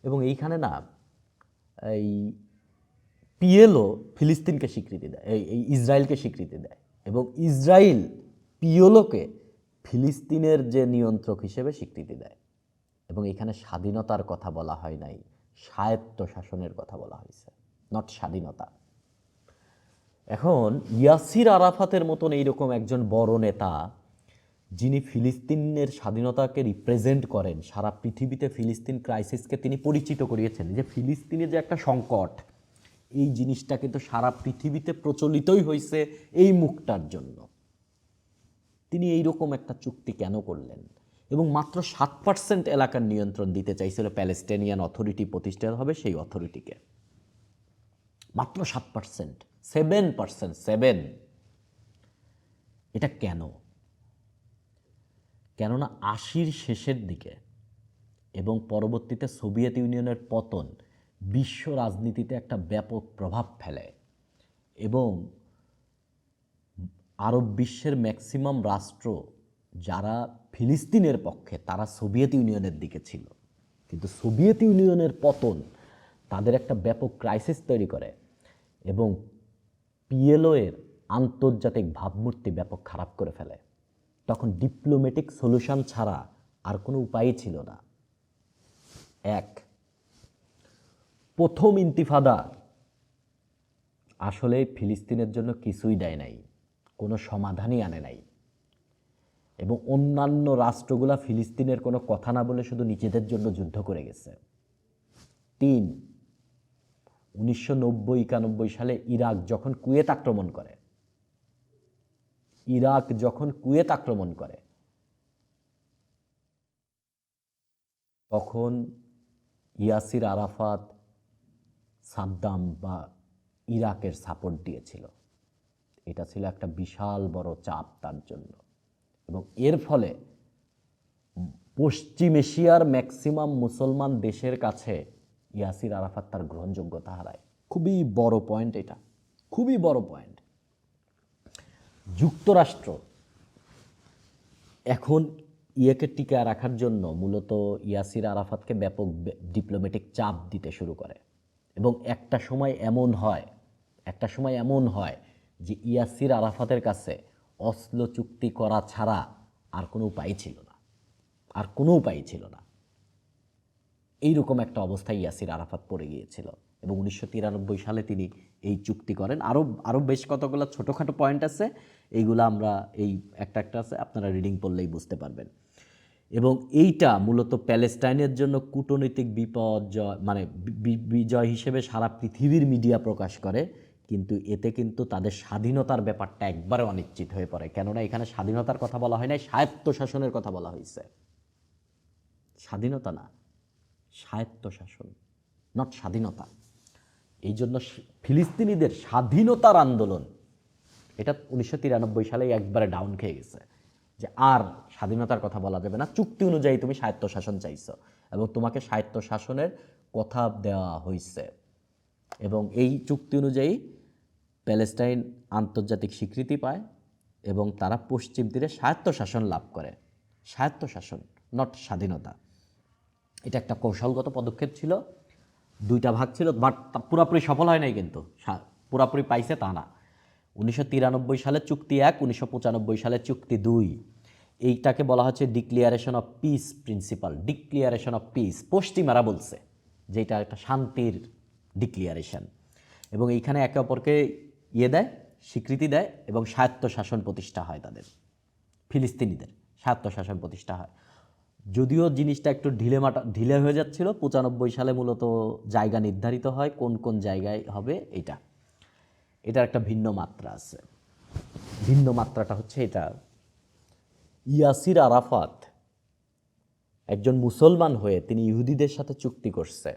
এবং এইখানে না এই পিএলও ফিলিস্তিনকে স্বীকৃতি দেয়, এই ইসরায়েলকে স্বীকৃতি দেয় এবং ইসরায়েল পিএলওকে ফিলিস্তিনের যে নিয়ন্ত্রক হিসেবে স্বীকৃতি দেয়। এবং এখানে স্বাধীনতার কথা বলা হয় নাই, স্বায়ত্ত শাসনের কথা বলা হয়েছে, নট স্বাধীনতা। এখন ইয়াসির আরাফাতের মতন এইরকম একজন বড় নেতা, যিনি ফিলিস্তিনের স্বাধীনতাকে রিপ্রেজেন্ট করেন, সারা পৃথিবীতে ফিলিস্তিন ক্রাইসিসকে তিনি পরিচিত করিয়েছেন, যে ফিলিস্তিনে যে একটা সংকট, এই জিনিসটা কিন্তু সারা পৃথিবীতে প্রচলিতই হয়েছে এই মুখটার জন্য। তিনি এইরকম একটা চুক্তি কেন করলেন? এবং মাত্র 7% এলাকার নিয়ন্ত্রণ দিতে চাইছিল প্যালেস্টাইনিয়ান অথরিটি প্রতিষ্ঠা হবে, সেই অথরিটিকে মাত্র 7%, 7%। এটা কেন? কেননা 80-র শেষের দিকে এবং পরবর্তীতে সোভিয়েত ইউনিয়নের পতন বিশ্ব রাজনীতিতে একটা ব্যাপক প্রভাব ফেলে এবং আরব বিশ্বের ম্যাক্সিমাম রাষ্ট্র যারা ফিলিস্তিনের পক্ষে তারা সোভিয়েত ইউনিয়নের দিকে ছিল, কিন্তু সোভিয়েত ইউনিয়নের পতন তাদের একটা ব্যাপক ক্রাইসিস তৈরি করে এবং পিএলও এর আন্তর্জাতিক ভাবমূর্তি ব্যাপক খারাপ করে ফেলে। তখন ডিপ্লোম্যাটিক সলিউশন ছাড়া আর কোনো উপায়ই ছিল না। প্রথম ইন্তিফাদা আসলে ফিলিস্তিনের জন্য কিছুই দেয় নাই, কোনো সমাধানই আনে নাই এবং অন্যান্য রাষ্ট্রগুলা ফিলিস্তিনের কোনো কথা না বলে শুধু নিজেদের জন্য যুদ্ধ করে গেছে। 1990-91 সালে ইরাক যখন কুয়েত আক্রমণ করে তখন ইয়াসির আরাফাত সাদ্দাম বা ইরাকের সাপোর্ট দিয়েছিল। এটা ছিল একটা বিশাল বড় চাপ তার জন্য এবং এর ফলে পশ্চিম এশিয়ার ম্যাক্সিমাম মুসলমান দেশের কাছে ইয়াসির আরাফাত তার গ্রহণযোগ্যতা হারায়। খুবই বড় পয়েন্ট, এটা খুবই বড় পয়েন্ট। যুক্তরাষ্ট্র এখন ইয়েকে টিকায় রাখার জন্য মূলত ইয়াসির আরাফাতকে ব্যাপক ডিপ্লোম্যাটিক চাপ দিতে শুরু করে এবং একটা সময় এমন হয় যে ইয়াসির আরাফাতের কাছে অসলো চুক্তি করা ছাড়া আর কোনো উপায় ছিল না। এইরকম একটা অবস্থায় ইয়াসির আরাফাত পড়ে গিয়েছিল এবং 1993 সালে তিনি এই চুক্তি করেন। আরও বেশ কতগুলো ছোটোখাটো পয়েন্ট আছে, এইগুলো আমরা এই একটা আছে, আপনারা রিডিং পড়লেই বুঝতে পারবেন। এবং এইটা মূলত প্যালেস্টাইনের জন্য কূটনৈতিক বিজয় হিসেবে সারা পৃথিবীর মিডিয়া প্রকাশ করে, কিন্তু এতে কিন্তু তাদের স্বাধীনতার ব্যাপারটা একবারে অনিশ্চিত হয়ে পড়ে। কেননা এখানে স্বাধীনতার কথা বলা হয় না, স্বায়ত্তশাসনের কথা বলা হয়েছে। স্বাধীনতা না, স্বায়ত্তশাসন, নট স্বাধীনতা। এই জন্য ফিলিস্তিনিদের স্বাধীনতার আন্দোলন এটা 1993 সালে একবারে ডাউন খেয়ে গেছে, যে আর স্বাধীনতার কথা বলা যাবে না। চুক্তি অনুযায়ী তুমি স্বায়ত্তশাসন চাইছো এবং তোমাকে স্বায়ত্তশাসনের কথা দেওয়া হয়েছে এবং এই চুক্তি অনুযায়ী প্যালেস্টাইন আন্তর্জাতিক স্বীকৃতি পায় এবং তারা পশ্চিম তীরে স্বায়ত্তশাসন লাভ করে। স্বায়ত্তশাসন, নট স্বাধীনতা। এটা একটা কৌশলগত পদক্ষেপ ছিল, দুইটা ভাগ ছিল, বাট পুরোপুরি সফল হয় নাই, কিন্তু পুরোপুরি পাইছে তা না। 1993 সালে চুক্তি 1, 1995 সালে চুক্তি 2। এইটাকে বলা হচ্ছে declaration of piece principal, declaration of piece. পশ্চিমারা বলছে যে এটা একটা শান্তির ডিক্লিয়ারেশন, এবং এইখানে একে অপরকে দেয়, স্বীকৃতি দেয়, এবং স্বায়ত্তশাসন প্রতিষ্ঠা হয় তাদের, ফিলিস্তিনিদের স্বায়ত্তশাসন প্রতিষ্ঠা হয়। যদিও জিনিসটা একটু ঢিলে হয়ে যাচ্ছিল, 95 সালে মূলত জায়গা নির্ধারিত হয় কোন কোন জায়গায় হবে। এটার একটা ভিন্ন মাত্রা আছে। ভিন্ন মাত্রাটা হচ্ছে এটা, ইয়াসির আরাফাত একজন মুসলমান হয়ে তিনি ইহুদিদের সাথে চুক্তি করছে।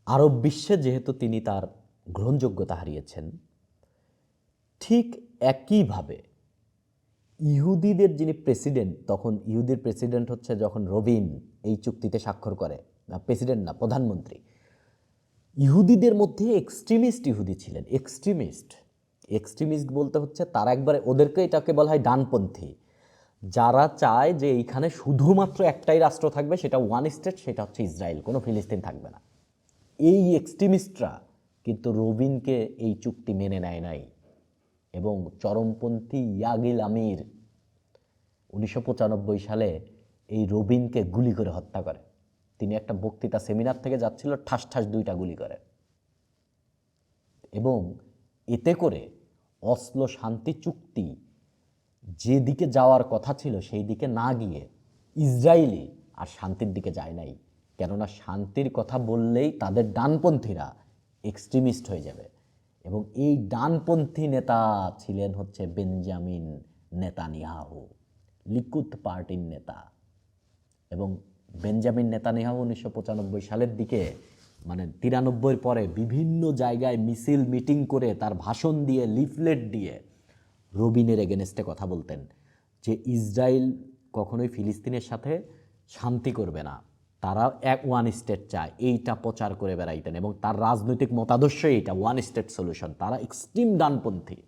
আরব বিশ্বে যেহেতু তিনি তার গ্রহণযোগ্যতা হারিয়েছেন, ঠিক একইভাবে ইহুদিদের যিনি প্রেসিডেন্ট, তখন ইহুদির প্রেসিডেন্ট হচ্ছে যখন রবিন এই চুক্তিতে স্বাক্ষর করে, প্রেসিডেন্ট না, প্রধানমন্ত্রী। ইহুদিদের মধ্যে এক্সট্রিমিস্ট ইহুদি ছিলেন। এক্সট্রিমিস্ট বলতে হচ্ছে তারা একবারে, ওদেরকে এটাকে বলা হয় ডানপন্থী, যারা চায় যে এইখানে শুধুমাত্র একটাই রাষ্ট্র থাকবে, সেটা ওয়ান স্টেট, সেটা হচ্ছে ইসরায়েল, কোনো ফিলিস্তিন থাকবে না। এই এক্সট্রিমিস্টরা কিন্তু রবিনকে এই চুক্তি মেনে নেয় নাই, এবং চরমপন্থী ইয়াগিল আমির 1995 সালে এই রবিনকে গুলি করে হত্যা করে। তিনি একটা বক্তৃতা সেমিনার থেকে যাচ্ছিল, ঠাস ঠাস 2টা গুলি করে, এবং এতে করে অসলো শান্তি চুক্তি যেদিকে যাওয়ার কথা ছিল সেই দিকে না গিয়ে ইসরায়েলি আর শান্তির দিকে যায় নাই। কেননা শান্তির কথা বললেই তাদের ডানপন্থীরা এক্সট্রিমিস্ট হয়ে যাবে, এবং এই ডানপন্থী নেতা ছিলেন হচ্ছে বেঞ্জামিন নেতানিয়াহু, লিকুদ পার্টির নেতা। এবং বেঞ্জামিন নেতানিয়াহু 1995 সালের দিকে, মানে 93 পরে বিভিন্ন জায়গায় মিছিল মিটিং করে, তার ভাষণ দিয়ে, লিফলেট দিয়ে রবিনের এগেনস্টে কথা বলতেন যে ইসরায়েল কখনোই ফিলিস্তিনের সাথে শান্তি করবে না, তারা ওয়ান স্টেট চায়, এইটা প্রচার করে বেড়াইতেন। এবং তার রাজনৈতিক মতাদর্শ এইটা, ওয়ান স্টেট সলিউশন। তারা এক্সট্রিম ডানপন্থী।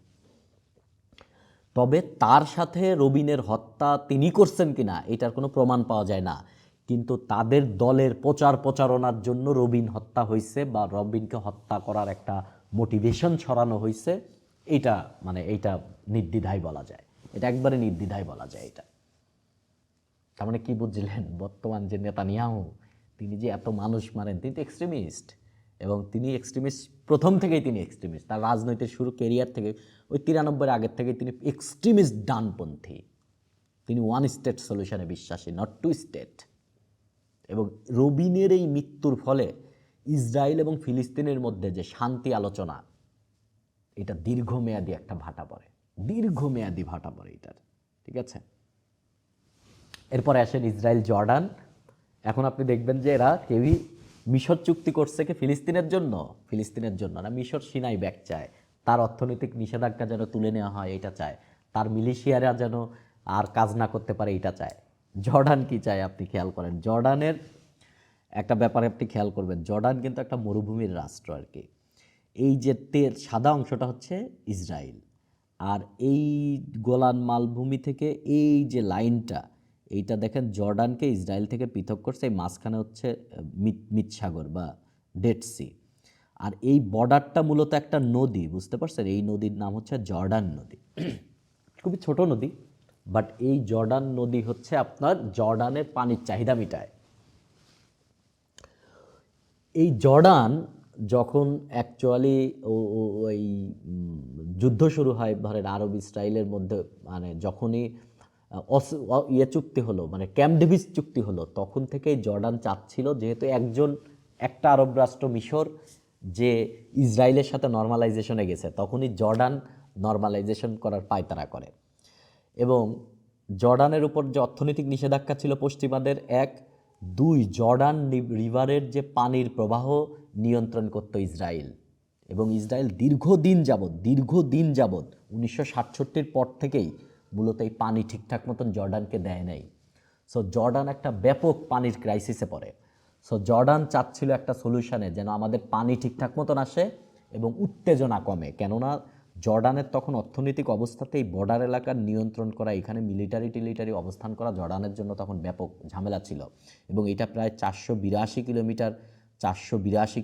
তবে তার সাথে রবিনের হত্যা তিনি করছেন কিনা এটার কোনো প্রমাণ পাওয়া যায় না, কিন্তু তাদের দলের প্রচারণার জন্য রবিন হত্যা হয়েছে, বা রবিনকে হত্যা করার একটা মোটিভেশন ছড়ানো হয়েছে, এইটা নির্দ্বিধায় বলা যায়, এটা একবারে নির্দ্বিধায় বলা যায়। এটা তার মানে কি বুঝলেন, বর্তমান যে নেতানিয়াহু তিনি যে এত মানুষ মারেন, তিনি তো এক্সট্রিমিস্ট, এবং তিনি এক্সট্রিমিস্ট প্রথম থেকেই, তিনি এক্সট্রিমিস্ট। তার রাজনৈতিক শুরু কেরিয়ার থেকে, ওই 93 আগের থেকে তিনি এক্সট্রিমিস্ট ডানপন্থী। তিনি ওয়ান স্টেট সলিউশনে বিশ্বাসী, নট টু স্টেট। এবং রবিনের এই মৃত্যুর ফলে ইসরায়েল এবং ফিলিস্তিনের মধ্যে যে শান্তি আলোচনা, এটা দীর্ঘমেয়াদী একটা ভাটা পড়ে, দীর্ঘমেয়াদী ভাটা পড়ে এটার। ঠিক আছে, এরপরে আসেন ইসরায়েল জর্ডান। এখন আপনি দেখবেন যে এরা কেউই, মিশর চুক্তি করছে কি ফিলিস্তিনের জন্য না, মিশর সিনাই ব্যাগ চায়, তার অর্থনৈতিক নিষেধাজ্ঞা যেন তুলে নেওয়া হয় এটা চায়, তার মিলিশিয়ারা যেন আর কাজ না করতে পারে এটা চায়। জর্ডান কি চায় আপনি খেয়াল করেন, জর্ডানের একটা ব্যাপারে আপনি খেয়াল করবেন, জর্ডান কিন্তু একটা মরুভূমির রাষ্ট্র আর কি। এই যে সাদা অংশটা হচ্ছে ইসরায়েল, আর এই গোলান মালভূমি থেকে এই যে লাইনটা, এইটা দেখেন জর্ডানকে ইসরায়েল থেকে পৃথক করছে। এই মাঝখানে হচ্ছে মৃতসাগর বা ডেড সি, আর এই বর্ডারটা মূলত একটা নদী, বুঝতে পারছেন? এই নদীর নাম হচ্ছে জর্ডান নদী। খুবই ছোট নদী, বাট এই জর্ডান নদী হচ্ছে আপনার জর্ডানের পানির চাহিদা মিটায়। এই জর্ডান যখন অ্যাকচুয়ালি ওই যুদ্ধ শুরু হয়, ধরেন আরব ইসরায়েলের মধ্যে, মানে যখনই চুক্তি হলো, মানে ক্যাম্প ডেভিড চুক্তি হলো, তখন থেকেই জর্ডান চাচ্ছিল, যেহেতু একটা আরব রাষ্ট্র মিশর যে ইসরায়েলের সাথে নর্মালাইজেশনে গেছে, তখনই জর্ডান নর্মালাইজেশন করার পায়তারা করে। এবং জর্ডানের উপর যে অর্থনৈতিক নিষেধাজ্ঞা ছিল পশ্চিমাদের, 2 জর্ডান রিভারের যে পানির প্রবাহ নিয়ন্ত্রণ করত ইসরায়েল। এবং ইসরায়েল দীর্ঘদিন যাবৎ 1967 পর থেকেই মূলত এই পানি ঠিকঠাক মতন জর্ডানকে দেয় নাই। সো জর্ডান একটা ব্যাপক পানির ক্রাইসিসে পড়ে। সো জর্ডান চাচ্ছিল একটা সলিউশনে যেন আমাদের পানি ঠিকঠাক মতন আসে এবং উত্তেজনা কমে, কেননা জর্ডানের তখন অর্থনৈতিক অবস্থাতেই বর্ডার এলাকার নিয়ন্ত্রণ করা, এখানে মিলিটারি অবস্থান করা জর্ডানের জন্য তখন ব্যাপক ঝামেলা ছিল। এবং এটা প্রায় 482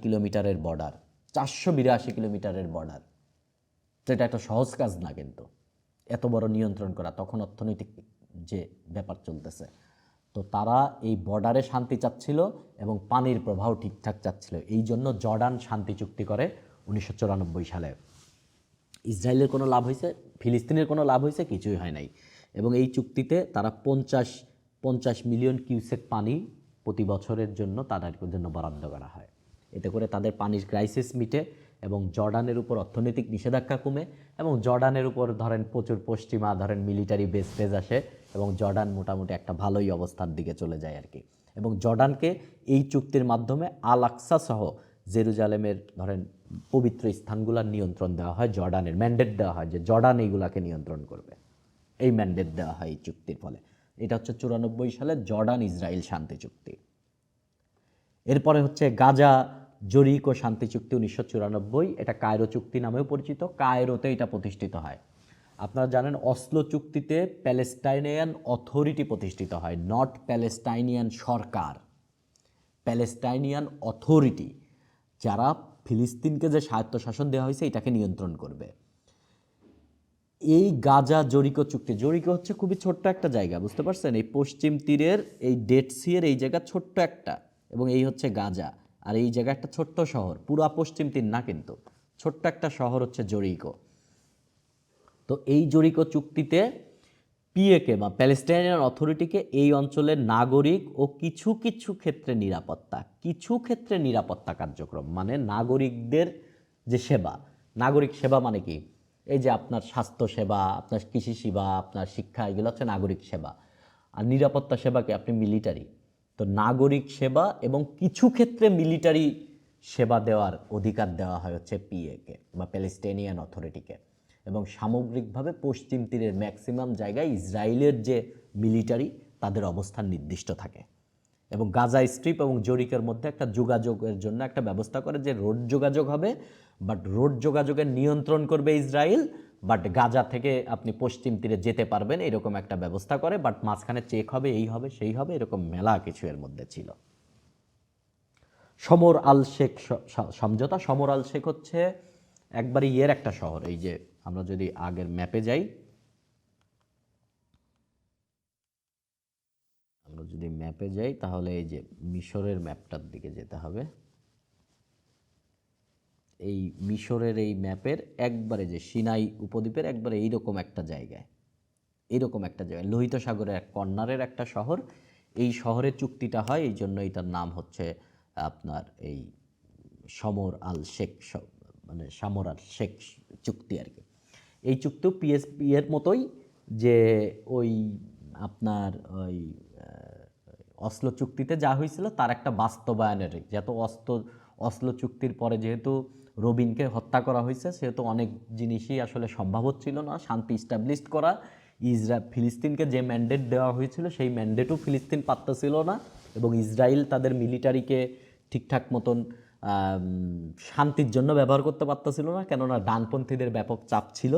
কিলোমিটারের বর্ডার, 482 কিলোমিটারের বর্ডার। তো এটা একটা সহজ কাজ না, কিন্তু এত বড় নিয়ন্ত্রণ করা, তখন অর্থনৈতিক যে ব্যাপার চলতেছে, তো তারা এই বর্ডারে শান্তি চাচ্ছিল এবং পানির প্রবাহ ঠিকঠাক চাচ্ছিল। এই জন্য জর্ডান শান্তি চুক্তি করে 1994 সালে। ইসরায়েলের কোনো লাভ হয়েছে, ফিলিস্তিনের কোনো লাভ হয়েছে, কিছুই হয় নাই। এবং এই চুক্তিতে তারা 50 মিলিয়ন কিউসেক পানি প্রতি বছরের জন্য তাদের জন্য বরাদ্দ করা হয়। এতে করে তাদের পানির ক্রাইসিস মিটে এবং জর্ডানের উপর অর্থনৈতিক নিষেধাজ্ঞা কমে এবং জর্ডানের উপর ধরেন প্রচুর পশ্চিমা ধরেন মিলিটারি বেস আসে এবং জর্ডান মোটামুটি একটা ভালোই অবস্থার দিকে চলে যায় আর কি। এবং জর্ডানকে এই চুক্তির মাধ্যমে আল আকসা সহ জেরুজালেমের ধরেন পবিত্র স্থানগুলোর নিয়ন্ত্রণ দেওয়া হয়, জর্ডানের ম্যান্ডেট দেওয়া হয় যে জর্ডান এইগুলাকে নিয়ন্ত্রণ করবে, এই ম্যান্ডেট দেওয়া হয় এই চুক্তির ফলে। এটা হচ্ছে 94 সালে জর্ডান ইসরায়েল শান্তি চুক্তি। এরপরে হচ্ছে গাজা জরিকো শান্তি চুক্তি 1994, এটা কায়রো চুক্তি নামেও পরিচিত। কায়রোতে এটা প্রতিষ্ঠিত হয়। আপনারা জানেন অসলো চুক্তিতে প্যালেস্টাইনিয়ান অথরিটি প্রতিষ্ঠিত হয়, not Palestinian Sarkar, Palestinian authority, যারা ফিলিস্তিনকে যে স্বায়ত্তশাসন দেওয়া হয়েছে এটাকে নিয়ন্ত্রণ করবে। এই গাজা জরিকো চুক্তি, জরিকো হচ্ছে খুবই ছোট্ট একটা জায়গা, বুঝতে পারছেন, এই পশ্চিম তীরের এই ডেড সিয়ের এই জায়গা ছোট্ট একটা, এবং এই হচ্ছে গাজা, আর এই জায়গা একটা ছোট্ট শহর, পুরা পশ্চিম তীর না কিন্তু, ছোট্ট একটা শহর হচ্ছে জরিকো। তো এই জরিকো চুক্তিতে পিএকে বা প্যালেস্টাইনিয়ান অথরিটিকে এই অঞ্চলের নাগরিক ও কিছু কিছু ক্ষেত্রে নিরাপত্তা কার্যক্রম, মানে নাগরিকদের যে সেবা, নাগরিক সেবা মানে কি, এই যে আপনার স্বাস্থ্য সেবা, আপনার কৃষি সেবা, আপনার শিক্ষা, এগুলো হচ্ছে নাগরিক সেবা। আর নিরাপত্তা সেবা কি, আপনি মিলিটারি, তো নাগরিক সেবা এবং কিছু ক্ষেত্রে মিলিটারি সেবা দেওয়ার অধিকার দেওয়া হয় হচ্ছে পিএকে বা প্যালেস্টাইনিয়ান অথরিটিকে। এবং সামগ্রিকভাবে পশ্চিম তীরের ম্যাক্সিমাম জায়গায় ইসরায়েলের যে মিলিটারি তাদের অবস্থান নির্দিষ্ট থাকে। এবং গাজা স্ট্রিপ এবং জরিকের মধ্যে একটা যোগাযোগের জন্য একটা ব্যবস্থা করে যে রোড যোগাযোগ হবে, বাট রোড যোগাযোগের নিয়ন্ত্রণ করবে ইসরায়েল, বাট গাজা থেকে আপনি পশ্চিম তীরে যেতে পারবেন এরকম একটা ব্যবস্থা করে, বাট মাঝখানে চেক হবে, এই হবে সেই হবে, এরকম মেলা কিছু এর মধ্যে ছিল। সমর আল শেখ সমঝোতা, সমর আল শেখ হচ্ছে একবারে ইয়ের একটা শহর, এই যে আমরা যদি আগের ম্যাপে যাই, আমরা যদি ম্যাপে যাই তাহলে এই যে মিশরের ম্যাপটার দিকে যেতে হবে, এই মিশরের এই ম্যাপের একবারে যে সিনাই উপদ্বীপের একবারে এইরকম একটা জায়গায়, লোহিত সাগরের এক কর্নারের একটা শহর, এই শহরে চুক্তিটা হয়, এই জন্য এটার নাম হচ্ছে আপনার এই সমর আল শেখ, মানে সমর আল শেখ চুক্তি আর কি। এই চুক্তিও পিএসপি এর মতোই, যে ওই আপনার ওই অসলো চুক্তিতে যা হয়েছিল তার একটা বাস্তবায়নের, যেহেতু অসলো চুক্তির পরে যেহেতু রবিনকে হত্যা করা হয়েছে, সেহেতু অনেক জিনিসই আসলে সম্ভব হচ্ছিল না শান্তি ইস্টাবলিশ করা। ফিলিস্তিনকে যে ম্যান্ডেট দেওয়া হয়েছিল সেই ম্যান্ডেটও ফিলিস্তিন পারতেছিল না, এবং ইসরায়েল তাদের মিলিটারিকে ঠিকঠাক মতন শান্তির জন্য ব্যবহার করতে পারতেছিল না, কেননা ডানপন্থীদের ব্যাপক চাপ ছিল।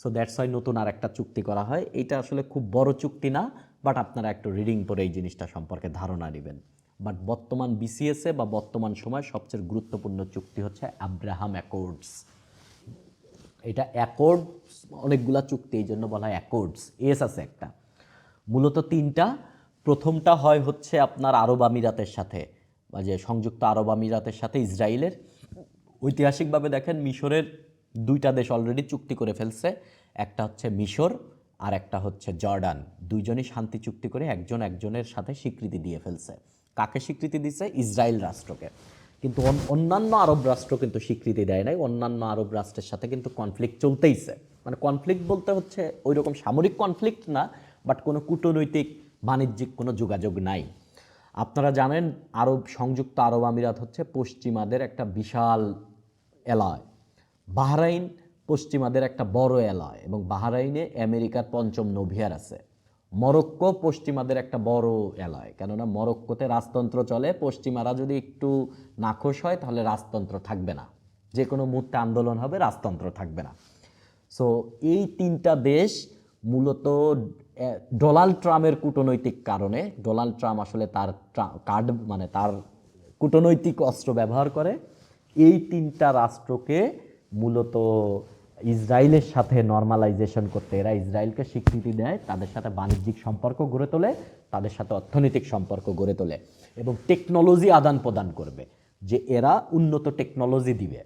সো দ্যাটস ওয়াই নতুন আর একটা চুক্তি করা হয়। এটা আসলে খুব বড় চুক্তি না, বাট আপনারা একটু রিডিং পরে এই জিনিসটা সম্পর্কে ধারণা নেবেন। বাট বর্তমান বিসিএসে বা বর্তমান সময় সবচেয়ে গুরুত্বপূর্ণ চুক্তি হচ্ছে আব্রাহাম অ্যাকর্ডস। এটা অ্যাকর্ডস, অনেকগুলা চুক্তি এই জন্য বলা হয় অ্যাকর্ডস, এস আছে একটা, মূলত তিনটা। প্রথমটা হয় হচ্ছে আপনার আরব আমিরাতের সাথে, বা যে সংযুক্ত আরব আমিরাতের সাথে ইসরায়েলের। ঐতিহাসিকভাবে দেখেন মিশরের দুইটা দেশ অলরেডি চুক্তি করে ফেলছে, একটা হচ্ছে মিশর আর একটা হচ্ছে জর্ডান, দুইজনই শান্তি চুক্তি করে একজনের সাথে স্বীকৃতি দিয়ে ফেলছে। কাকে স্বীকৃতি দিচ্ছে? ইসরায়েল রাষ্ট্রকে। কিন্তু অন্যান্য আরব রাষ্ট্র কিন্তু স্বীকৃতি দেয় নাই। অন্যান্য আরব রাষ্ট্রের সাথে কিন্তু কনফ্লিক্ট চলতেইছে, মানে কনফ্লিক্ট বলতে হচ্ছে ওই রকম সামরিক কনফ্লিক্ট না, বাট কোনো কূটনৈতিক বাণিজ্যিক কোনো যোগাযোগ নাই। আপনারা জানেন সংযুক্ত আরব আমিরাত হচ্ছে পশ্চিমাদের একটা বিশাল এলায়, বাহরাইন পশ্চিমাদের একটা বড় এলায়, এবং বাহরাইনে আমেরিকার 5ম নভিয়ার আছে। মরক্কো পশ্চিমাদের একটা বড় এলায়, কেননা মরক্কোতে রাজতন্ত্র চলে, পশ্চিমারা যদি একটু নাখোশ হয় তাহলে রাজতন্ত্র থাকবে না, যে কোনো মুহূর্তে আন্দোলন হবে, রাজতন্ত্র থাকবে না। সো এই তিনটা দেশ মূলত ডোনাল্ড ট্রাম্পের কূটনৈতিক কারণে, ডোনাল্ড ট্রাম্প আসলে তার কার্ড মানে তার কূটনৈতিক অস্ত্র ব্যবহার করে এই তিনটা রাষ্ট্রকে মূলত ইসরায়েলের সাথে নরমালাইজেশন করতে, এরা ইসরায়েলকে স্বীকৃতি দেয়, তাদের সাথে বাণিজ্যিক সম্পর্ক গড়ে তোলে, তাদের সাথে অর্থনৈতিক সম্পর্ক গড়ে তোলে এবং টেকনোলজি আদান প্রদান করবে, যে এরা উন্নত টেকনোলজি দিবে,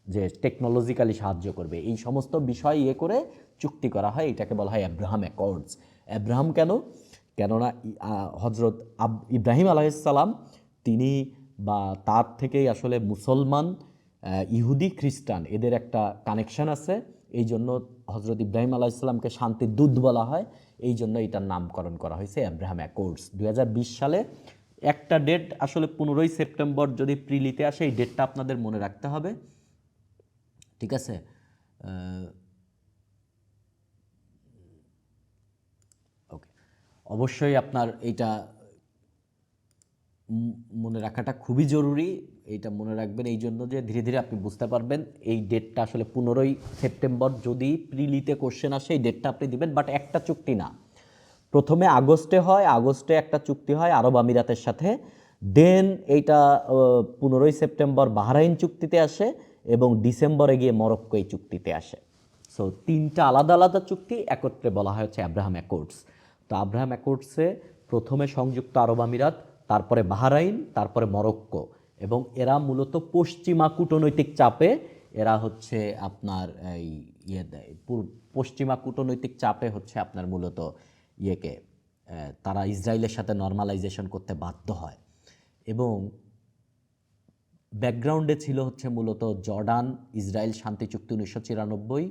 যে টেকনোলজিক্যালি সাহায্য করবে, এই সমস্ত বিষয় করে চুক্তি করা হয়। এটাকে বলা হয় আব্রাহাম অ্যাকর্ডস। আব্রাহাম কেন? কেননা হজরত ইব্রাহিম আলাইহিসসালাম তিনি বা তার থেকেই আসলে মুসলমান, ইহুদি, খ্রিস্টান এদের একটা কানেকশন আছে। এই জন্য হজরত ইব্রাহিম আলাইহিসসালামকে শান্তির দূত বলা হয়, এই জন্য এটার নামকরণ করা হয়েছে আব্রাহাম অ্যাকর্ডস। 2020 সালে একটা ডেট আসলে 15ই সেপ্টেম্বর যদি প্রিলিতে আসে, এই ডেটটা আপনাদের মনে রাখতে হবে, ঠিক আছে? ওকে, অবশ্যই আপনার এইটা মনে রাখাটা খুবই জরুরি। এইটা মনে রাখবেন এই জন্য যে ধীরে ধীরে আপনি বুঝতে পারবেন এই ডেটটা আসলে 15ই সেপ্টেম্বর যদি প্রিলিতে কোশ্চেন আসে এই ডেটটা আপনি দিবেন, বাট একটা চুক্তি না। প্রথমে আগস্টে হয়, আগস্টে একটা চুক্তি হয় আরব আমিরাতের সাথে, দেন এইটা 15ই সেপ্টেম্বর বাহরাইন চুক্তিতে আসে এবং ডিসেম্বরে গিয়ে মরক্কো এই চুক্তিতে আসে। সো তিনটা আলাদা আলাদা চুক্তি একত্রে বলা হয় হচ্ছে আব্রাহাম অ্যাকর্ডস। তো আব্রাহাম অ্যাকর্ডসে প্রথমে সংযুক্ত আরব আমিরাত, তারপরে বাহরাইন, তারপরে মরক্কো, এবং এরা মূলত পশ্চিমা কূটনৈতিক চাপে এরা হচ্ছে আপনার এই পশ্চিমা কূটনৈতিক চাপে হচ্ছে আপনার মূলত তারা ইসরায়েলের সাথে নরমালাইজেশন করতে বাধ্য হয়। এবং ব্যাকগ্রাউন্ডে ছিল হচ্ছে মূলত জর্ডান ইসরায়েল শান্তি চুক্তি 1994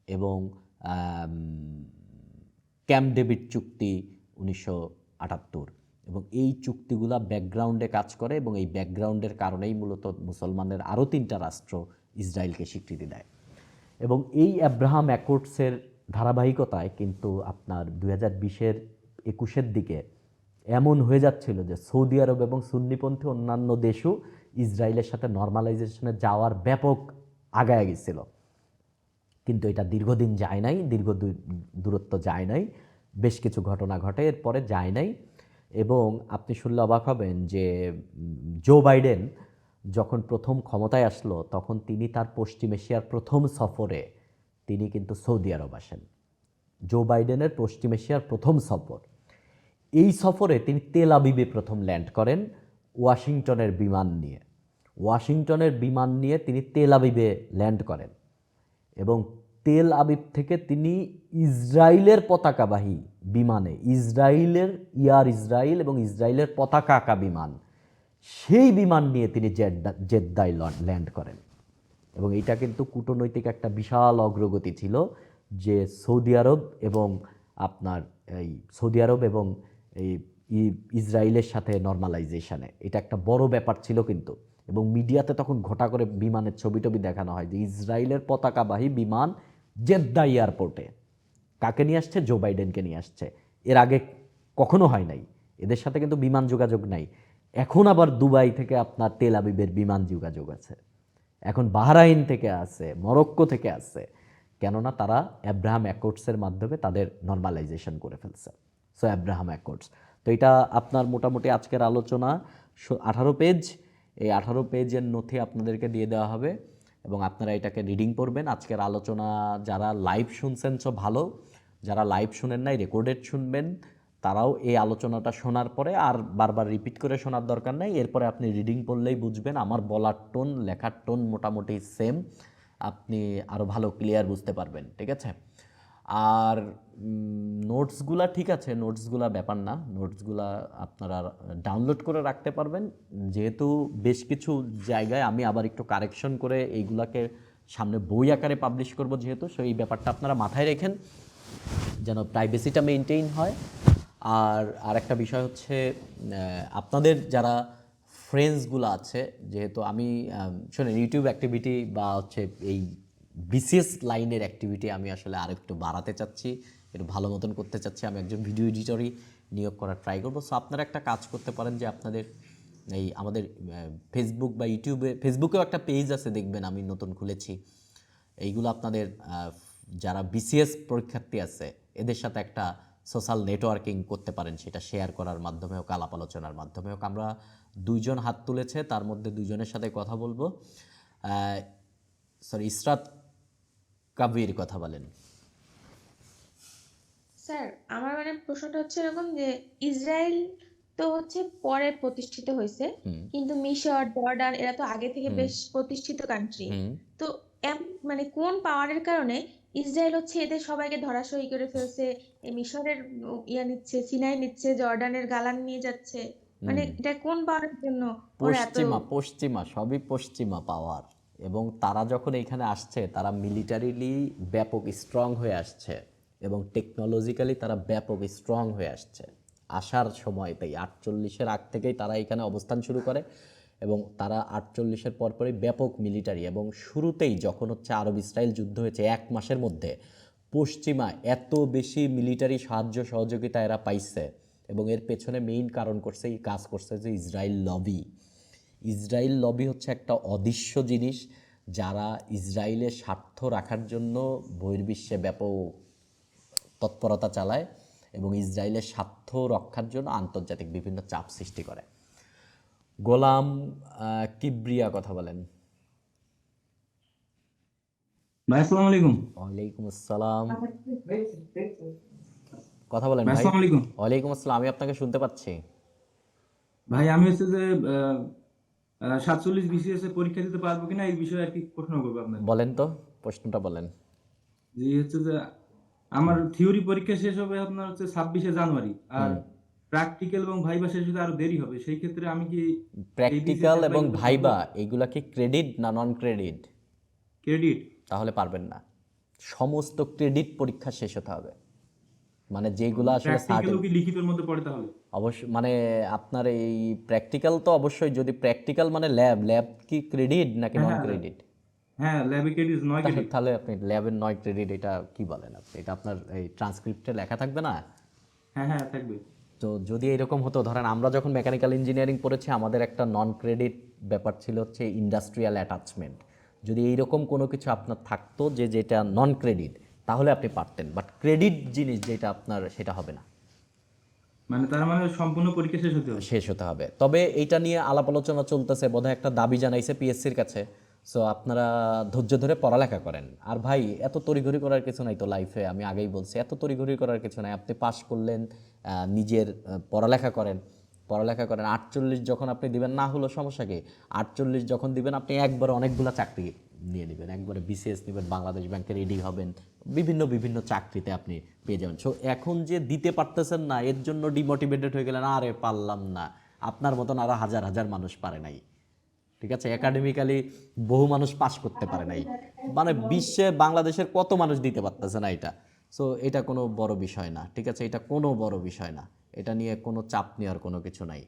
এবং ক্যাম্প ডেভিড চুক্তি 1978, এবং এই চুক্তিগুলা ব্যাকগ্রাউন্ডে কাজ করে এবং এই ব্যাকগ্রাউন্ডের কারণেই মূলত মুসলমানদের আরও 3টা রাষ্ট্র ইসরায়েলকে স্বীকৃতি দেয়। এবং এই আব্রাহাম অ্যাকর্ডসের ধারাবাহিকতায় কিন্তু আপনার 2020-21 দিকে এমন হয়ে যাচ্ছিল যে সৌদি আরব এবং সুন্নিপন্থী অন্যান্য দেশও ইসরায়েলের সাথে নরমালাইজেশনে যাওয়ার ব্যাপক আগায় গেছিল, কিন্তু এটা দীর্ঘদিন যায় নাই, দূরত্ব যায় নাই, বেশ কিছু ঘটনা ঘটে এরপরে যায় নাই। এবং আপনি শুনলে অবাক হবেন যে জো বাইডেন যখন প্রথম ক্ষমতায় আসলো তখন তিনি তার পশ্চিম এশিয়ার প্রথম সফরে তিনি কিন্তু সৌদি আরব আসেন। জো বাইডেনের পশ্চিম এশিয়ার প্রথম সফর, এই সফরে তিনি তেল আবিবে প্রথম ল্যান্ড করেন ওয়াশিংটনের বিমান নিয়ে তিনি তেল আবিবে ল্যান্ড করেন এবং তেল আবিব থেকে তিনি ইসরায়েলের পতাকাবাহী বিমানে, ইসরায়েলের ইসরায়েল এবং ইসরায়েলের পতাকা আঁকা বিমান, সেই বিমান নিয়ে তিনি জেদ্দায় ল্যান্ড করেন। এবং এটা কিন্তু কূটনৈতিক একটা বিশাল অগ্রগতি ছিল যে সৌদি আরব এবং এই ইসরায়েলের সাথে নরমালাইজেশনে এটা একটা বড় ব্যাপার ছিল কিন্তু। এবং মিডিয়াতে তখন ঘটা করে বিমানের ছবি দেখানো হয় যে ইসরায়েলের পতাকাবাহী বিমান জেদ্দা এয়ারপোর্টে কাকে নিয়ে আসছে? জো বাইডেনকে নিয়ে আসছে। এর আগে কখনো হয় নাই, এদের সাথে কিন্তু বিমান যোগাযোগ নাই। এখন আবার দুবাই থেকে আপনার তেল আবিবের বিমান যোগাযোগ আছে, এখন বাহরাইন থেকে আছে, মরক্কো থেকে আছে, কেননা তারা আব্রাহাম অ্যাকর্ডসের মাধ্যমে তাদের নরমালাইজেশন করে ফেলছে। সো আব্রাহাম অ্যাকর্ডস, তো এটা আপনার মোটামুটি আজকের আলোচনা 18 পেজ। এই 18 পেজের নথি আপনাদেরকে দিয়ে দেওয়া হবে এবং আপনারা এটাকে রিডিং করবেন। আজকের আলোচনা যারা লাইভ শুনছেন সো ভালো, যারা লাইভ শুনেন নাই রেকর্ডেড শুনবেন, তারাও এই আলোচনাটা শোনার পরে আর বারবার রিপিট করে শোনার দরকার নাই, এরপরে আপনি রিডিং পড়লেই বুঝবেন। আমার বলার টোন, লেখার টোন মোটামুটি সেম, আপনি আরও ভালো ক্লিয়ার বুঝতে পারবেন, ঠিক আছে? আর নোটসগুলা ঠিক আছে, নোটসগুলা ব্যাপার না, নোটসগুলা আপনারা ডাউনলোড করে রাখতে পারবেন। যেহেতু বেশ কিছু জায়গায় আমি আবার একটু কারেকশন করে এইগুলাকে সামনে বই আকারে পাবলিশ করব, যেহেতু সেই ব্যাপারটা আপনারা মাথায় রেখেন যেন প্রাইভেসিটা মেনটেইন হয়। আর একটা বিষয় হচ্ছে আপনাদের যারা ফ্রেন্ডসগুলো আছে, যেহেতু আমি শোনেন ইউটিউব অ্যাক্টিভিটি বা হচ্ছে এই বিসিএস লাইনের অ্যাক্টিভিটি আমি আসলে আরেকটু বাড়াতে চাচ্ছি, একটু ভালো মতন করতে চাচ্ছি। আমি একজন ভিডিও এডিটরই নিয়োগ করার ট্রাই করবো। সো আপনারা একটা কাজ করতে পারেন যে আপনাদের এই আমাদের ফেসবুক বা ইউটিউবে, ফেসবুকেও একটা পেজ আছে দেখবেন আমি নতুন খুলেছি, এইগুলো আপনাদের যারা বিসিএস পরীক্ষার্থী আছে এদের সাথে একটা সোশ্যাল নেটওয়ার্কিং করতে পারেন, সেটা শেয়ার করার মাধ্যমে হোক, আলাপ আলোচনার মাধ্যমে হোক। আমরা 2 জন হাত তুলেছে, তার মধ্যে 2 জনের সাথে কথা বলবো। ইসরাত কাবির কথা বলেন। স্যার আমার মানে প্রশ্নটা হচ্ছে এরকম যে ইসরায়েল তো হচ্ছে পরে প্রতিষ্ঠিত হয়েছে, কিন্তু মিশর জর্ডান এরা তো আগে থেকে বেশ প্রতিষ্ঠিত কান্ট্রি। তো মানে কোন পাওয়ারের কারণে ইসরায়েল হচ্ছে এদের সবাইকে ধরাশয়ী করে ফেলছে, এই মিশরের ইয়া নিচ্ছে, সিনাই নিচ্ছে, জর্ডানের গালান নিয়ে যাচ্ছে, মানে এটা কোন পাওয়ারের জন্য ওরা এত পশ্চিমা সবই পশ্চিমা পাওয়ার, এবং তারা যখন এখানে আসছে তারা মিলিটারিলি ব্যাপক স্ট্রং হয়ে আসছে এবং টেকনোলজিক্যালি তারা ব্যাপক স্ট্রং হয়ে আসছে। আসার সময়তেই 48-এর আগ থেকেই তারা এখানে অবস্থান শুরু করে এবং তারা 48-এর পরপরই ব্যাপক মিলিটারি, এবং শুরুতেই যখন হচ্ছে আরব ইসরায়েল যুদ্ধ হয়েছে 1 মাসের মধ্যে পশ্চিমা এত বেশি মিলিটারি সাহায্য সহযোগিতা এরা পাইছে, এবং এর পেছনে মেইন কারণ করছে এই কাজ করছে যে ইসরায়েল লবি। ইসরায়েল লবি হচ্ছে একটা অদৃশ্য জিনিস, যারা ইসরায়েলের স্বার্থ রাখার জন্য বহির্বিশ্বে ব্যাপক তৎপরতা চালায় এবং ইসরায়েলের স্বার্থ রক্ষার জন্য আন্তর্জাতিক বিভিন্ন চাপ সৃষ্টি করে। গোলাম কিবরিয়া কথা বলেন। ভাই আসসালামু আলাইকুম। ওয়ালাইকুম আসসালাম, কথা বলেন ভাই ভাই। আসসালামু আলাইকুম। ওয়ালাইকুম আসসালাম, আমি আপনাকে শুনতে পাচ্ছি। ভাই আমি হচ্ছে যে 47 বিসিএস এর পরীক্ষা দিতে পারবো কিনা এই বিষয়ে আর কি প্রশ্ন করবো আপনার। বলেন তো, প্রশ্নটা বলেন। যে হচ্ছে যে আমার থিওরি পরীক্ষা শেষ হবে আপনার হচ্ছে 26শে জানুয়ারি, আর প্র্যাকটিক্যাল এবং ভাইবা শেষ হতে আরো দেরি হবে, সেই ক্ষেত্রে আমি কি প্র্যাকটিক্যাল এবং ভাইবা এগুলা কি ক্রেডিট না নন ক্রেডিট? ক্রেডিট। তাহলে পারবেন না, সমস্ত ক্রেডিট পরীক্ষা শেষ হতে হবে। মানে যেগুলো আসলে প্র্যাকটিক্যালও কি লিখিতের মধ্যে পড়ে তাহলে? অবশ্যই, মানে আপনার এই প্র্যাকটিক্যাল তো অবশ্যই, যদি প্র্যাকটিক্যাল মানে ল্যাব কি ক্রেডিট নাকি নন ক্রেডিট? হ্যাঁ ল্যাবে ক্রেডিট 9 ক্রেডিট। তাহলে আপনি ল্যাবের 9 ক্রেডিট, এটা কি বলেন আপনি? এটা আপনার এই ট্রান্সক্রিপ্টে লেখা থাকবে না? হ্যাঁ হ্যাঁ থাকবে। তো যদি এরকম হতো, ধরেন আমরা যখন মেকানিক্যাল ইঞ্জিনিয়ারিং পড়েছি আমাদের একটা নন ক্রেডিট ব্যাপার ছিল হচ্ছে ইন্ডাস্ট্রিয়াল অ্যাটাচমেন্ট। যদি এইরকম কোনো কিছু আপনার থাকতো যে যেটা নন ক্রেডিট, তাহলে আপনি পারতেন, বাট ক্রেডিট জিনিস যেটা আপনার, সেটা হবে না। মানে তার মানে সম্পূর্ণ পরীক্ষা শেষ হতে হবে। শেষ হতে হবে। তবে এইটা নিয়ে আলাপ আলোচনা চলতেছে, বোধহয় একটা দাবি জানাইছে পিএসসির কাছে। সো আপনারা ধৈর্য ধরে পড়ালেখা করেন। আর ভাই এত তড়িঘড়ি করার কিছু নাই তো লাইফে, আমি আগেই বলছি এত তড়িঘড়ি করার কিছু নাই। আপনি পাস করলেন, নিজের পড়ালেখা করেন, 48 যখন আপনি দিবেন, না হলো সমস্যা কি, 48 যখন দিবেন আপনি একবারে অনেকগুলো চাকরি নিয়ে নেবেন, একবারে বিসিএস নেবেন, বাংলাদেশ ব্যাংকে রেডি হবেন, বিভিন্ন বিভিন্ন চাকরিতে আপনি পেয়ে যাবেন। সো এখন যে দিতে পারতেছেন না এর জন্য ডিমোটিভেটেড হয়ে গেলেন, আরে পারলাম না। আপনার মতন আরও হাজার হাজার মানুষ পারে নাই, ঠিক আছে? একাডেমিক্যালি বহু মানুষ পাস করতে পারে নাই, মানে বিশ্বে বাংলাদেশের কত মানুষ দিতে পারতেছে না এটা। সো এটা কোনো বড় বিষয় না, ঠিক আছে? এটা কোনো বড় বিষয় না, এটা নিয়ে কোনো চাপ নেওয়ার কোনো কিছু নাই।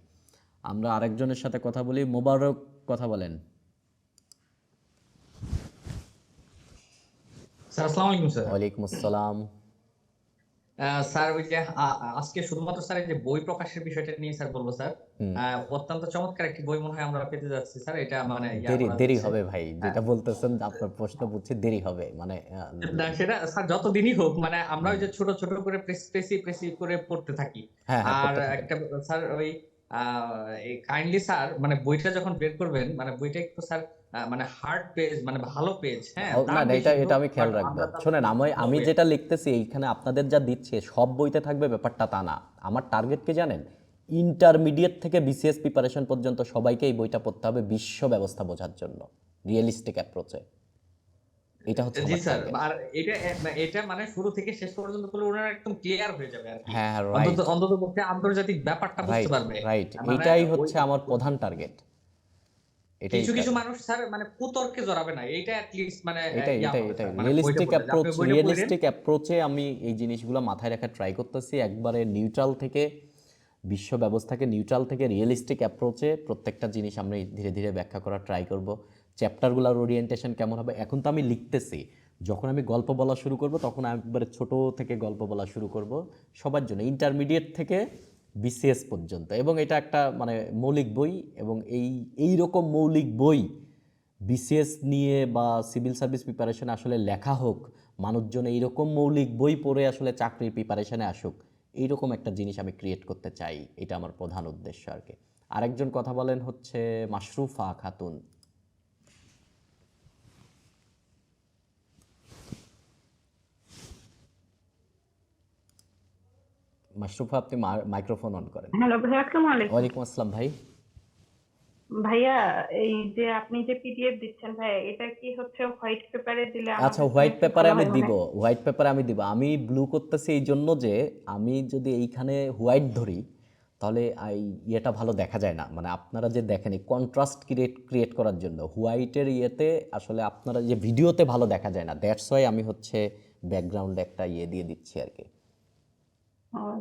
আমরা আরেকজনের সাথে কথা বলি। মোবারক কথা বলেন। স্যার আসসালামু আলাইকুম স্যার। ওয়ালাইকুম আসসালাম। স্যার ওই যে আজকে শুধুমাত্র স্যার এই যে বই প্রকাশের বিষয়টা নিয়ে স্যার বলবো স্যার। অত্যন্ত চমৎকার একটি বই মনে হয় আমরা পেতে যাচ্ছি স্যার, এটা মানে দেরি হবে ভাই, যেটা বলতেছেন আপনার প্রশ্ন বুঝছি, দেরি হবে মানে না সেটা স্যার যতদিনই হোক, মানে আমরা ওই যে ছোট ছোট করে প্রেসি করে পড়তে থাকি। আর একটা স্যার ওই কাইন্ডলি স্যার মানে বইটা যখন বের করবেন, মানে বইটা একটু স্যার মানে হার্ড পেজ, মানে ভালো পেজ। হ্যাঁ না, এটা আমি খেয়াল রাখবো। শোনেন, আমি যেটা লিখতেছি এইখানে আপনাদের যা দিচ্ছে সব বইতে থাকবে ব্যাপারটা তা না। আমার টার্গেট কি জানেন? ইন্টারমিডিয়েট থেকে বিসিএস প্রিপারেশন পর্যন্ত সবাইকে এই বইটা পড়তে হবে বিশ্ব ব্যবস্থা বোঝার জন্য, রিয়েলিস্টিক অ্যাপ্রোচে। এটা হচ্ছে জি স্যার। আর এটা মানে শুরু থেকে শেষ পর্যন্ত পুরো ওনারা একদম ক্লিয়ার হয়ে যাবে আর কি। হ্যাঁ রাইট, অন্তত আন্তর্জাতিক ব্যাপারটা বুঝতে পারবে। রাইট, এটাই হচ্ছে আমার প্রধান টার্গেট। কিছু কিছু মানুষ স্যার মানে কুতর্কে জড়াবে না, এইটা অ্যাট লিস্ট মানে এটাই রিয়েলিস্টিক অ্যাপ্রোচে আমি এই জিনিসগুলো মাথায় রাখার ট্রাই করতেছি। একবারে নিউট্রাল থেকে, বিশ্ব ব্যবস্থাকে নিউট্রাল থেকে রিয়েলিস্টিক অ্যাপ্রোচে প্রত্যেকটা জিনিস আমরা ধীরে ধীরে ব্যাখ্যা করার ট্রাই করব। চ্যাপ্টারগুলোর ওরিয়েন্টেশন কেমন হবে, এখন তো আমি লিখতেছি, যখন আমি গল্প বলা শুরু করব তখন একবারে ছোট থেকে গল্প বলা শুরু করব সবার জন্য, ইন্টারমিডিয়েট থেকে বিসিএস পর্যন্ত। এবং এটা একটা মানে মৌলিক বই, এবং এই রকম মৌলিক বই বিসিএস নিয়ে বা সিভিল সার্ভিস প্রিপারেশনে আসলে লেখা হোক, মানুষজন এইরকম মৌলিক বই পড়ে আসলে চাকরির প্রিপারেশনে আসুক, এইরকম একটা জিনিস আমি ক্রিয়েট করতে চাই। এটা আমার প্রধান উদ্দেশ্য আর কি। আরেকজন কথা বলেন হচ্ছে মাশরুফা খাতুন। মাশরুফা, আপনি মাইক্রোফোন অন করেন। হ্যালো ভাইয়া, আসসালামু আলাইকুম। ওয়ালাইকুম আসসালাম ভাই। ভাইয়া, এই যে আপনি যে পিডিএফ দিচ্ছেন ভাইয়া, এটা কি হচ্ছে হোয়াইট পেপারে দিলে আচ্ছা, আমাদের জন্য হোয়াইট একটু পেপারে ভালো আমি হয়? দিব, হোয়াইট পেপারে আমি দিব। আমি ব্লু করতেছি এই জন্য যে আমি যদি এইখানে হোয়াইট ধরি তাহলে ইয়েটা ভালো দেখা যায় না, মানে আপনারা যে দেখেন এই কন্ট্রাস্ট ক্রিয়েট করার জন্য হোয়াইটের ইয়েতে আসলে আপনারা যে ভিডিওতে ভালো দেখা যায় না, দ্যাটস ওয়াই আমি হচ্ছে ব্যাকগ্রাউন্ডে একটা ইয়ে দিয়ে দিচ্ছি আর কি।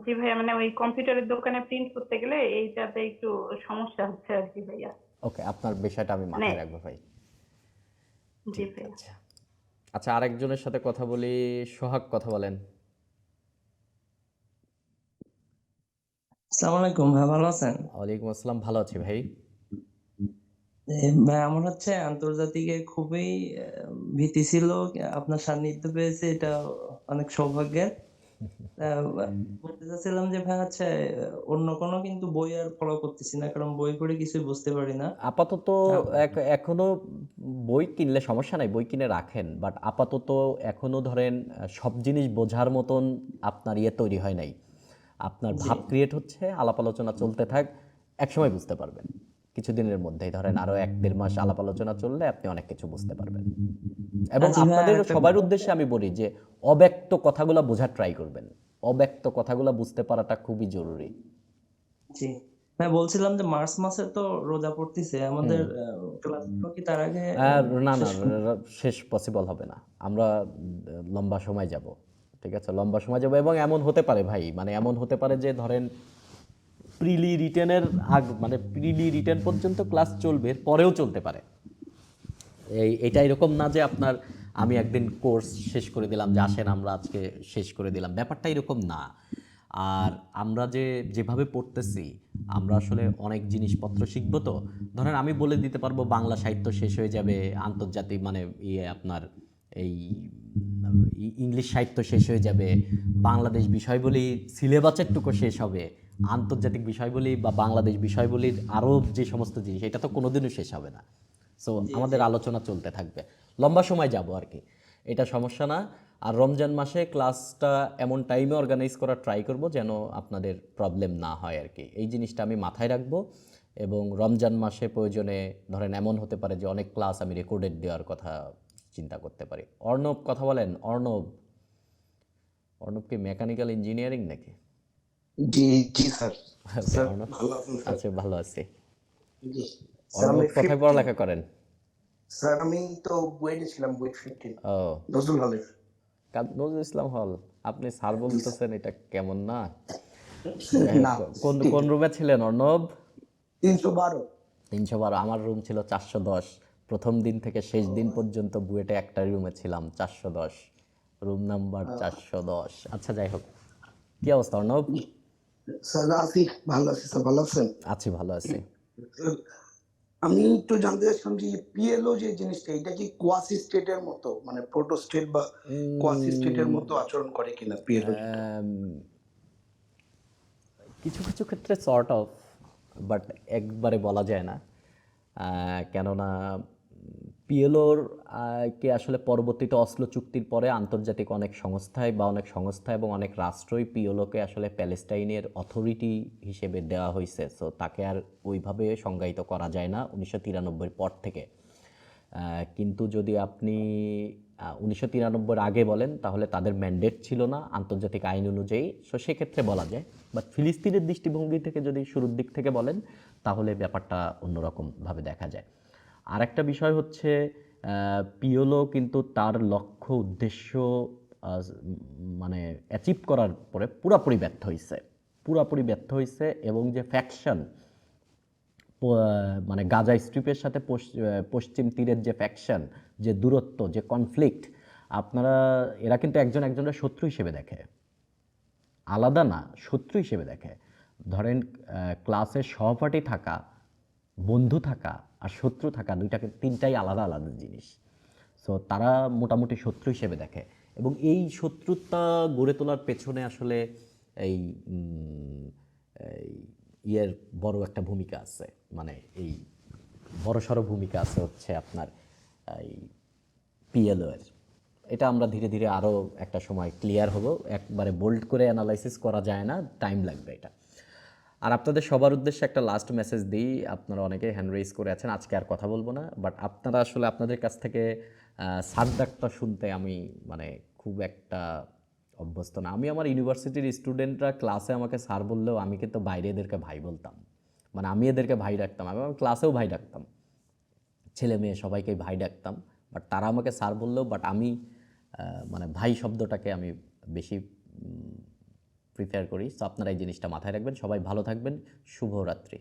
জি ভাইয়া, মানে ওই কম্পিউটারের দোকানে প্রিন্ট করতে গেলে এইটাতে একটু সমস্যা হচ্ছে আর কি ভাইয়া। ওকে, আপনার বিষয়টা আমি মানে মাথায় রাখবো ভাই। জি ঠিক ভাইয়া। আছে। আচ্ছা, আরেকজনের সাথে কথা বলি। সোহাগ, কথা বলেন। আসসালামু আলাইকুম ভাই, ভালো আছেন? ওয়ালাইকুম আসসালাম, ভালো আছি ভাই। ভাই আমার হচ্ছে আন্তর্জাতিকে খুবই ভীতি ছিল, আপনার সান্নিধ্য পেয়েছে, এটা অনেক সৌভাগ্যের। বলতে চাচ্ছিলাম যে ভাই হচ্ছে অন্য কোনো কিন্তু বই আর ফলো করতেছি না, কারণ বই পড়ে কিছুই বুঝতে পারি না। আপাতত এখনো বই কিনলে সমস্যা নাই, বই কিনে রাখেন, বাট আপাতত এখনো ধরেন সব জিনিস বোঝার মতন আপনার ইয়ে তৈরি হয় নাই। আপনার ভাব ক্রিয়েট হচ্ছে, আলাপ আলোচনা চলতে থাক, একসময় বুঝতে পারবেন। কিছুদিনের মধ্যেই ধরেন আরো 1-1.5 মাস আলাপ আলোচনা চললে আপনি অনেক কিছু বুঝতে পারবেন। এবং আচ্ছা ভাই, আপনাদের আরেকটা সবার উদ্দেশ্যে আমি বলি যে অব্যক্ত কথাগুলো বোঝার ট্রাই করবেন। অব্যক্ত কথাগুলো বুঝতে পারাটা খুবই জরুরি। জি ভাই, বলছিলাম যে মার্চ মাসে তো রোজা পড়তেছে আমাদের, ক্লাসগুলো কি তার আগে না না, শেষ করব? শেষ পসিবল হবে না। আমরা লম্বা সময় যাব, ঠিক আছে, লম্বা সময় যাব। এবং এমন হতে পারে ভাই, মানে এমন হতে পারে যে ধরেন প্রিলি রিটেনের মানে প্রিলি রিটেন পর্যন্ত ক্লাস চলবে, এর পরেও চলতে পারে। এটা এরকম না যে আপনার আমি একদিন কোর্স শেষ করে দিলাম যে আসেন আমরা আজকে শেষ করে দিলাম, ব্যাপারটা এরকম না। আর আমরা যেভাবে পড়তেছি, আমরা আসলে অনেক জিনিসপত্র শিখবো। তো ধরেন আমি বলে দিতে পারবো বাংলা সাহিত্য শেষ হয়ে যাবে, আন্তর্জাতিক মানে আপনার এই ইংলিশ সাহিত্য শেষ হয়ে যাবে, বাংলাদেশ বিষয়বলি সিলেবাসেরটুকু শেষ হবে, আন্তর্জাতিক বিষয়বলি বা বাংলাদেশ বিষয়বলির আরও যে সমস্ত জিনিস, এটা তো কোনোদিনও শেষ হবে না। সো আমাদের আলোচনা চলতে থাকবে, লম্বা সময় যাব আর কি, এটা সমস্যা না। আর রমজান মাসে ক্লাসটা এমন টাইমে অর্গানাইজ করার ট্রাই করব যেন আপনাদের প্রবলেম না হয় আর কি, এই জিনিসটা আমি মাথায় রাখবো। এবং রমজান মাসে প্রয়োজনে ধরেন এমন হতে পারে যে অনেক ক্লাস আমি রেকর্ডেড দেওয়ার কথা চিন্তা করতে পারি। অর্ণব, কথা বলেন। অর্ণব কি মেকানিক্যাল ইঞ্জিনিয়ারিং নাকি? জি জি স্যার। Okay, স্যার অর্ণব, ভালো আছেন স্যার? আচ্ছা ভালো আছি। জি স্যার, অর্ণব আমি কোথায় 15 পড়ালেখা করেন? স্যার আমি তো বুয়েটে ছিলাম, বুয়েট 15 ও, নজরুল হলে। নজরুল ইসলাম হল। আপনি স্যার জি স্যার। বলতেছেন, এটা কেমন না? না কোন রুমে ছিলেন অর্ণব? 312। 312। আমার রুম ছিল 410। প্রথম দিন থেকে শেষ দিন পর্যন্ত বুয়েটে একটা রুমে ছিলাম, 410, রুম নাম্বার 410। আচ্ছা যাই হোক, কি অবস্থা অর্ণব? স্যার আছি, ভালো আছি স্যার, ভালো আছেন? আছি, ভালো আছি। স্যার, আমি একটু জানতে চাচ্ছিলাম যে পিএলও যে জিনিসটা, এটা কি কোয়াসি স্টেটের মতো, মানে প্রোটো স্টেট বা কোয়াসি স্টেটের মতো আচরণ করে কিনা পিএলও? কিছু কিছু ক্ষেত্রে সর্ট অফ, বাট একবারে বলা যায় না। কেননা পিএলওর কে আসলে পরবর্তীতে অসলো চুক্তির পরে আন্তর্জাতিক অনেক সংস্থায় বা অনেক সংস্থা এবং অনেক রাষ্ট্রই পিএলওকে আসলে প্যালেস্টাইনের অথরিটি হিসেবে দেওয়া হয়েছে। সো তাকে আর ওইভাবে সংজ্ঞায়িত করা যায় না 1993 পর থেকে। কিন্তু যদি আপনি 1993 আগে বলেন তাহলে তাদের ম্যান্ডেট ছিল না আন্তর্জাতিক আইন অনুযায়ী, সো সেক্ষেত্রে বলা যায়। বাট ফিলিস্তিনের দৃষ্টিভঙ্গি থেকে যদি শুরুর দিক থেকে বলেন তাহলে ব্যাপারটা অন্যরকমভাবে দেখা যায়। আর একটা বিষয় হচ্ছে পিএলও কিন্তু তার লক্ষ্য উদ্দেশ্য মানে অ্যাচিভ করার পরে পুরাপুরি ব্যর্থ হয়েছে। এবং যে ফ্যাকশন, মানে গাজা স্ট্রিপের সাথে পশ্চিম তীরের যে ফ্যাকশন, যে দূরত্ব, যে কনফ্লিক্ট, এরা কিন্তু একজনের শত্রু হিসেবে দেখে, আলাদা না, শত্রু হিসেবে দেখে। ধরেন ক্লাসের সহপাঠী থাকা, বন্ধু থাকা আর শত্রু থাকা, তিনটাই আলাদা আলাদা জিনিস। সো তারা মোটামুটি শত্রু হিসেবে দেখে। এবং এই শত্রুতা গড়ে তোলার পেছনে আসলে এই ইয়ের বড় একটা ভূমিকা আছে, মানে এই বড়সড় ভূমিকা আছে হচ্ছে আপনার এই পিএলও এর। এটা আমরা ধীরে ধীরে আরও একটা সময় ক্লিয়ার হব, একবারে বোল্ড করে অ্যানালাইসিস করা যায় না, টাইম লাগবে এটা। আর আপনাদের সবার উদ্দেশ্যে একটা লাস্ট মেসেজ দিই, আপনারা অনেকেই হ্যান্ড রেজ করে আছেন, আজকে আর কথা বলবো না, বাট আপনারা আসলে আপনাদের কাছ থেকে স্যার ডাকটা শুনতে আমি মানে খুব একটা অভ্যস্ত না। আমি আমার ইউনিভার্সিটির স্টুডেন্টরা ক্লাসে আমাকে স্যার বললেও আমি কিন্তু বাইরে এদেরকে ভাই বলতাম, মানে আমি এদেরকে ভাই ডাকতাম, আমি আমার ক্লাসেও ভাই ডাকতাম, ছেলে মেয়ে সবাইকে ভাই ডাকতাম, বাট তারা আমাকে স্যার বললেও বাট আমি মানে ভাই শব্দটাকে আমি বেশি প্রিফার করি। সো আপনারা এই জিনিসটা মাথায় রাখবেন। সবাই ভালো থাকবেন। শুভরাত্রি।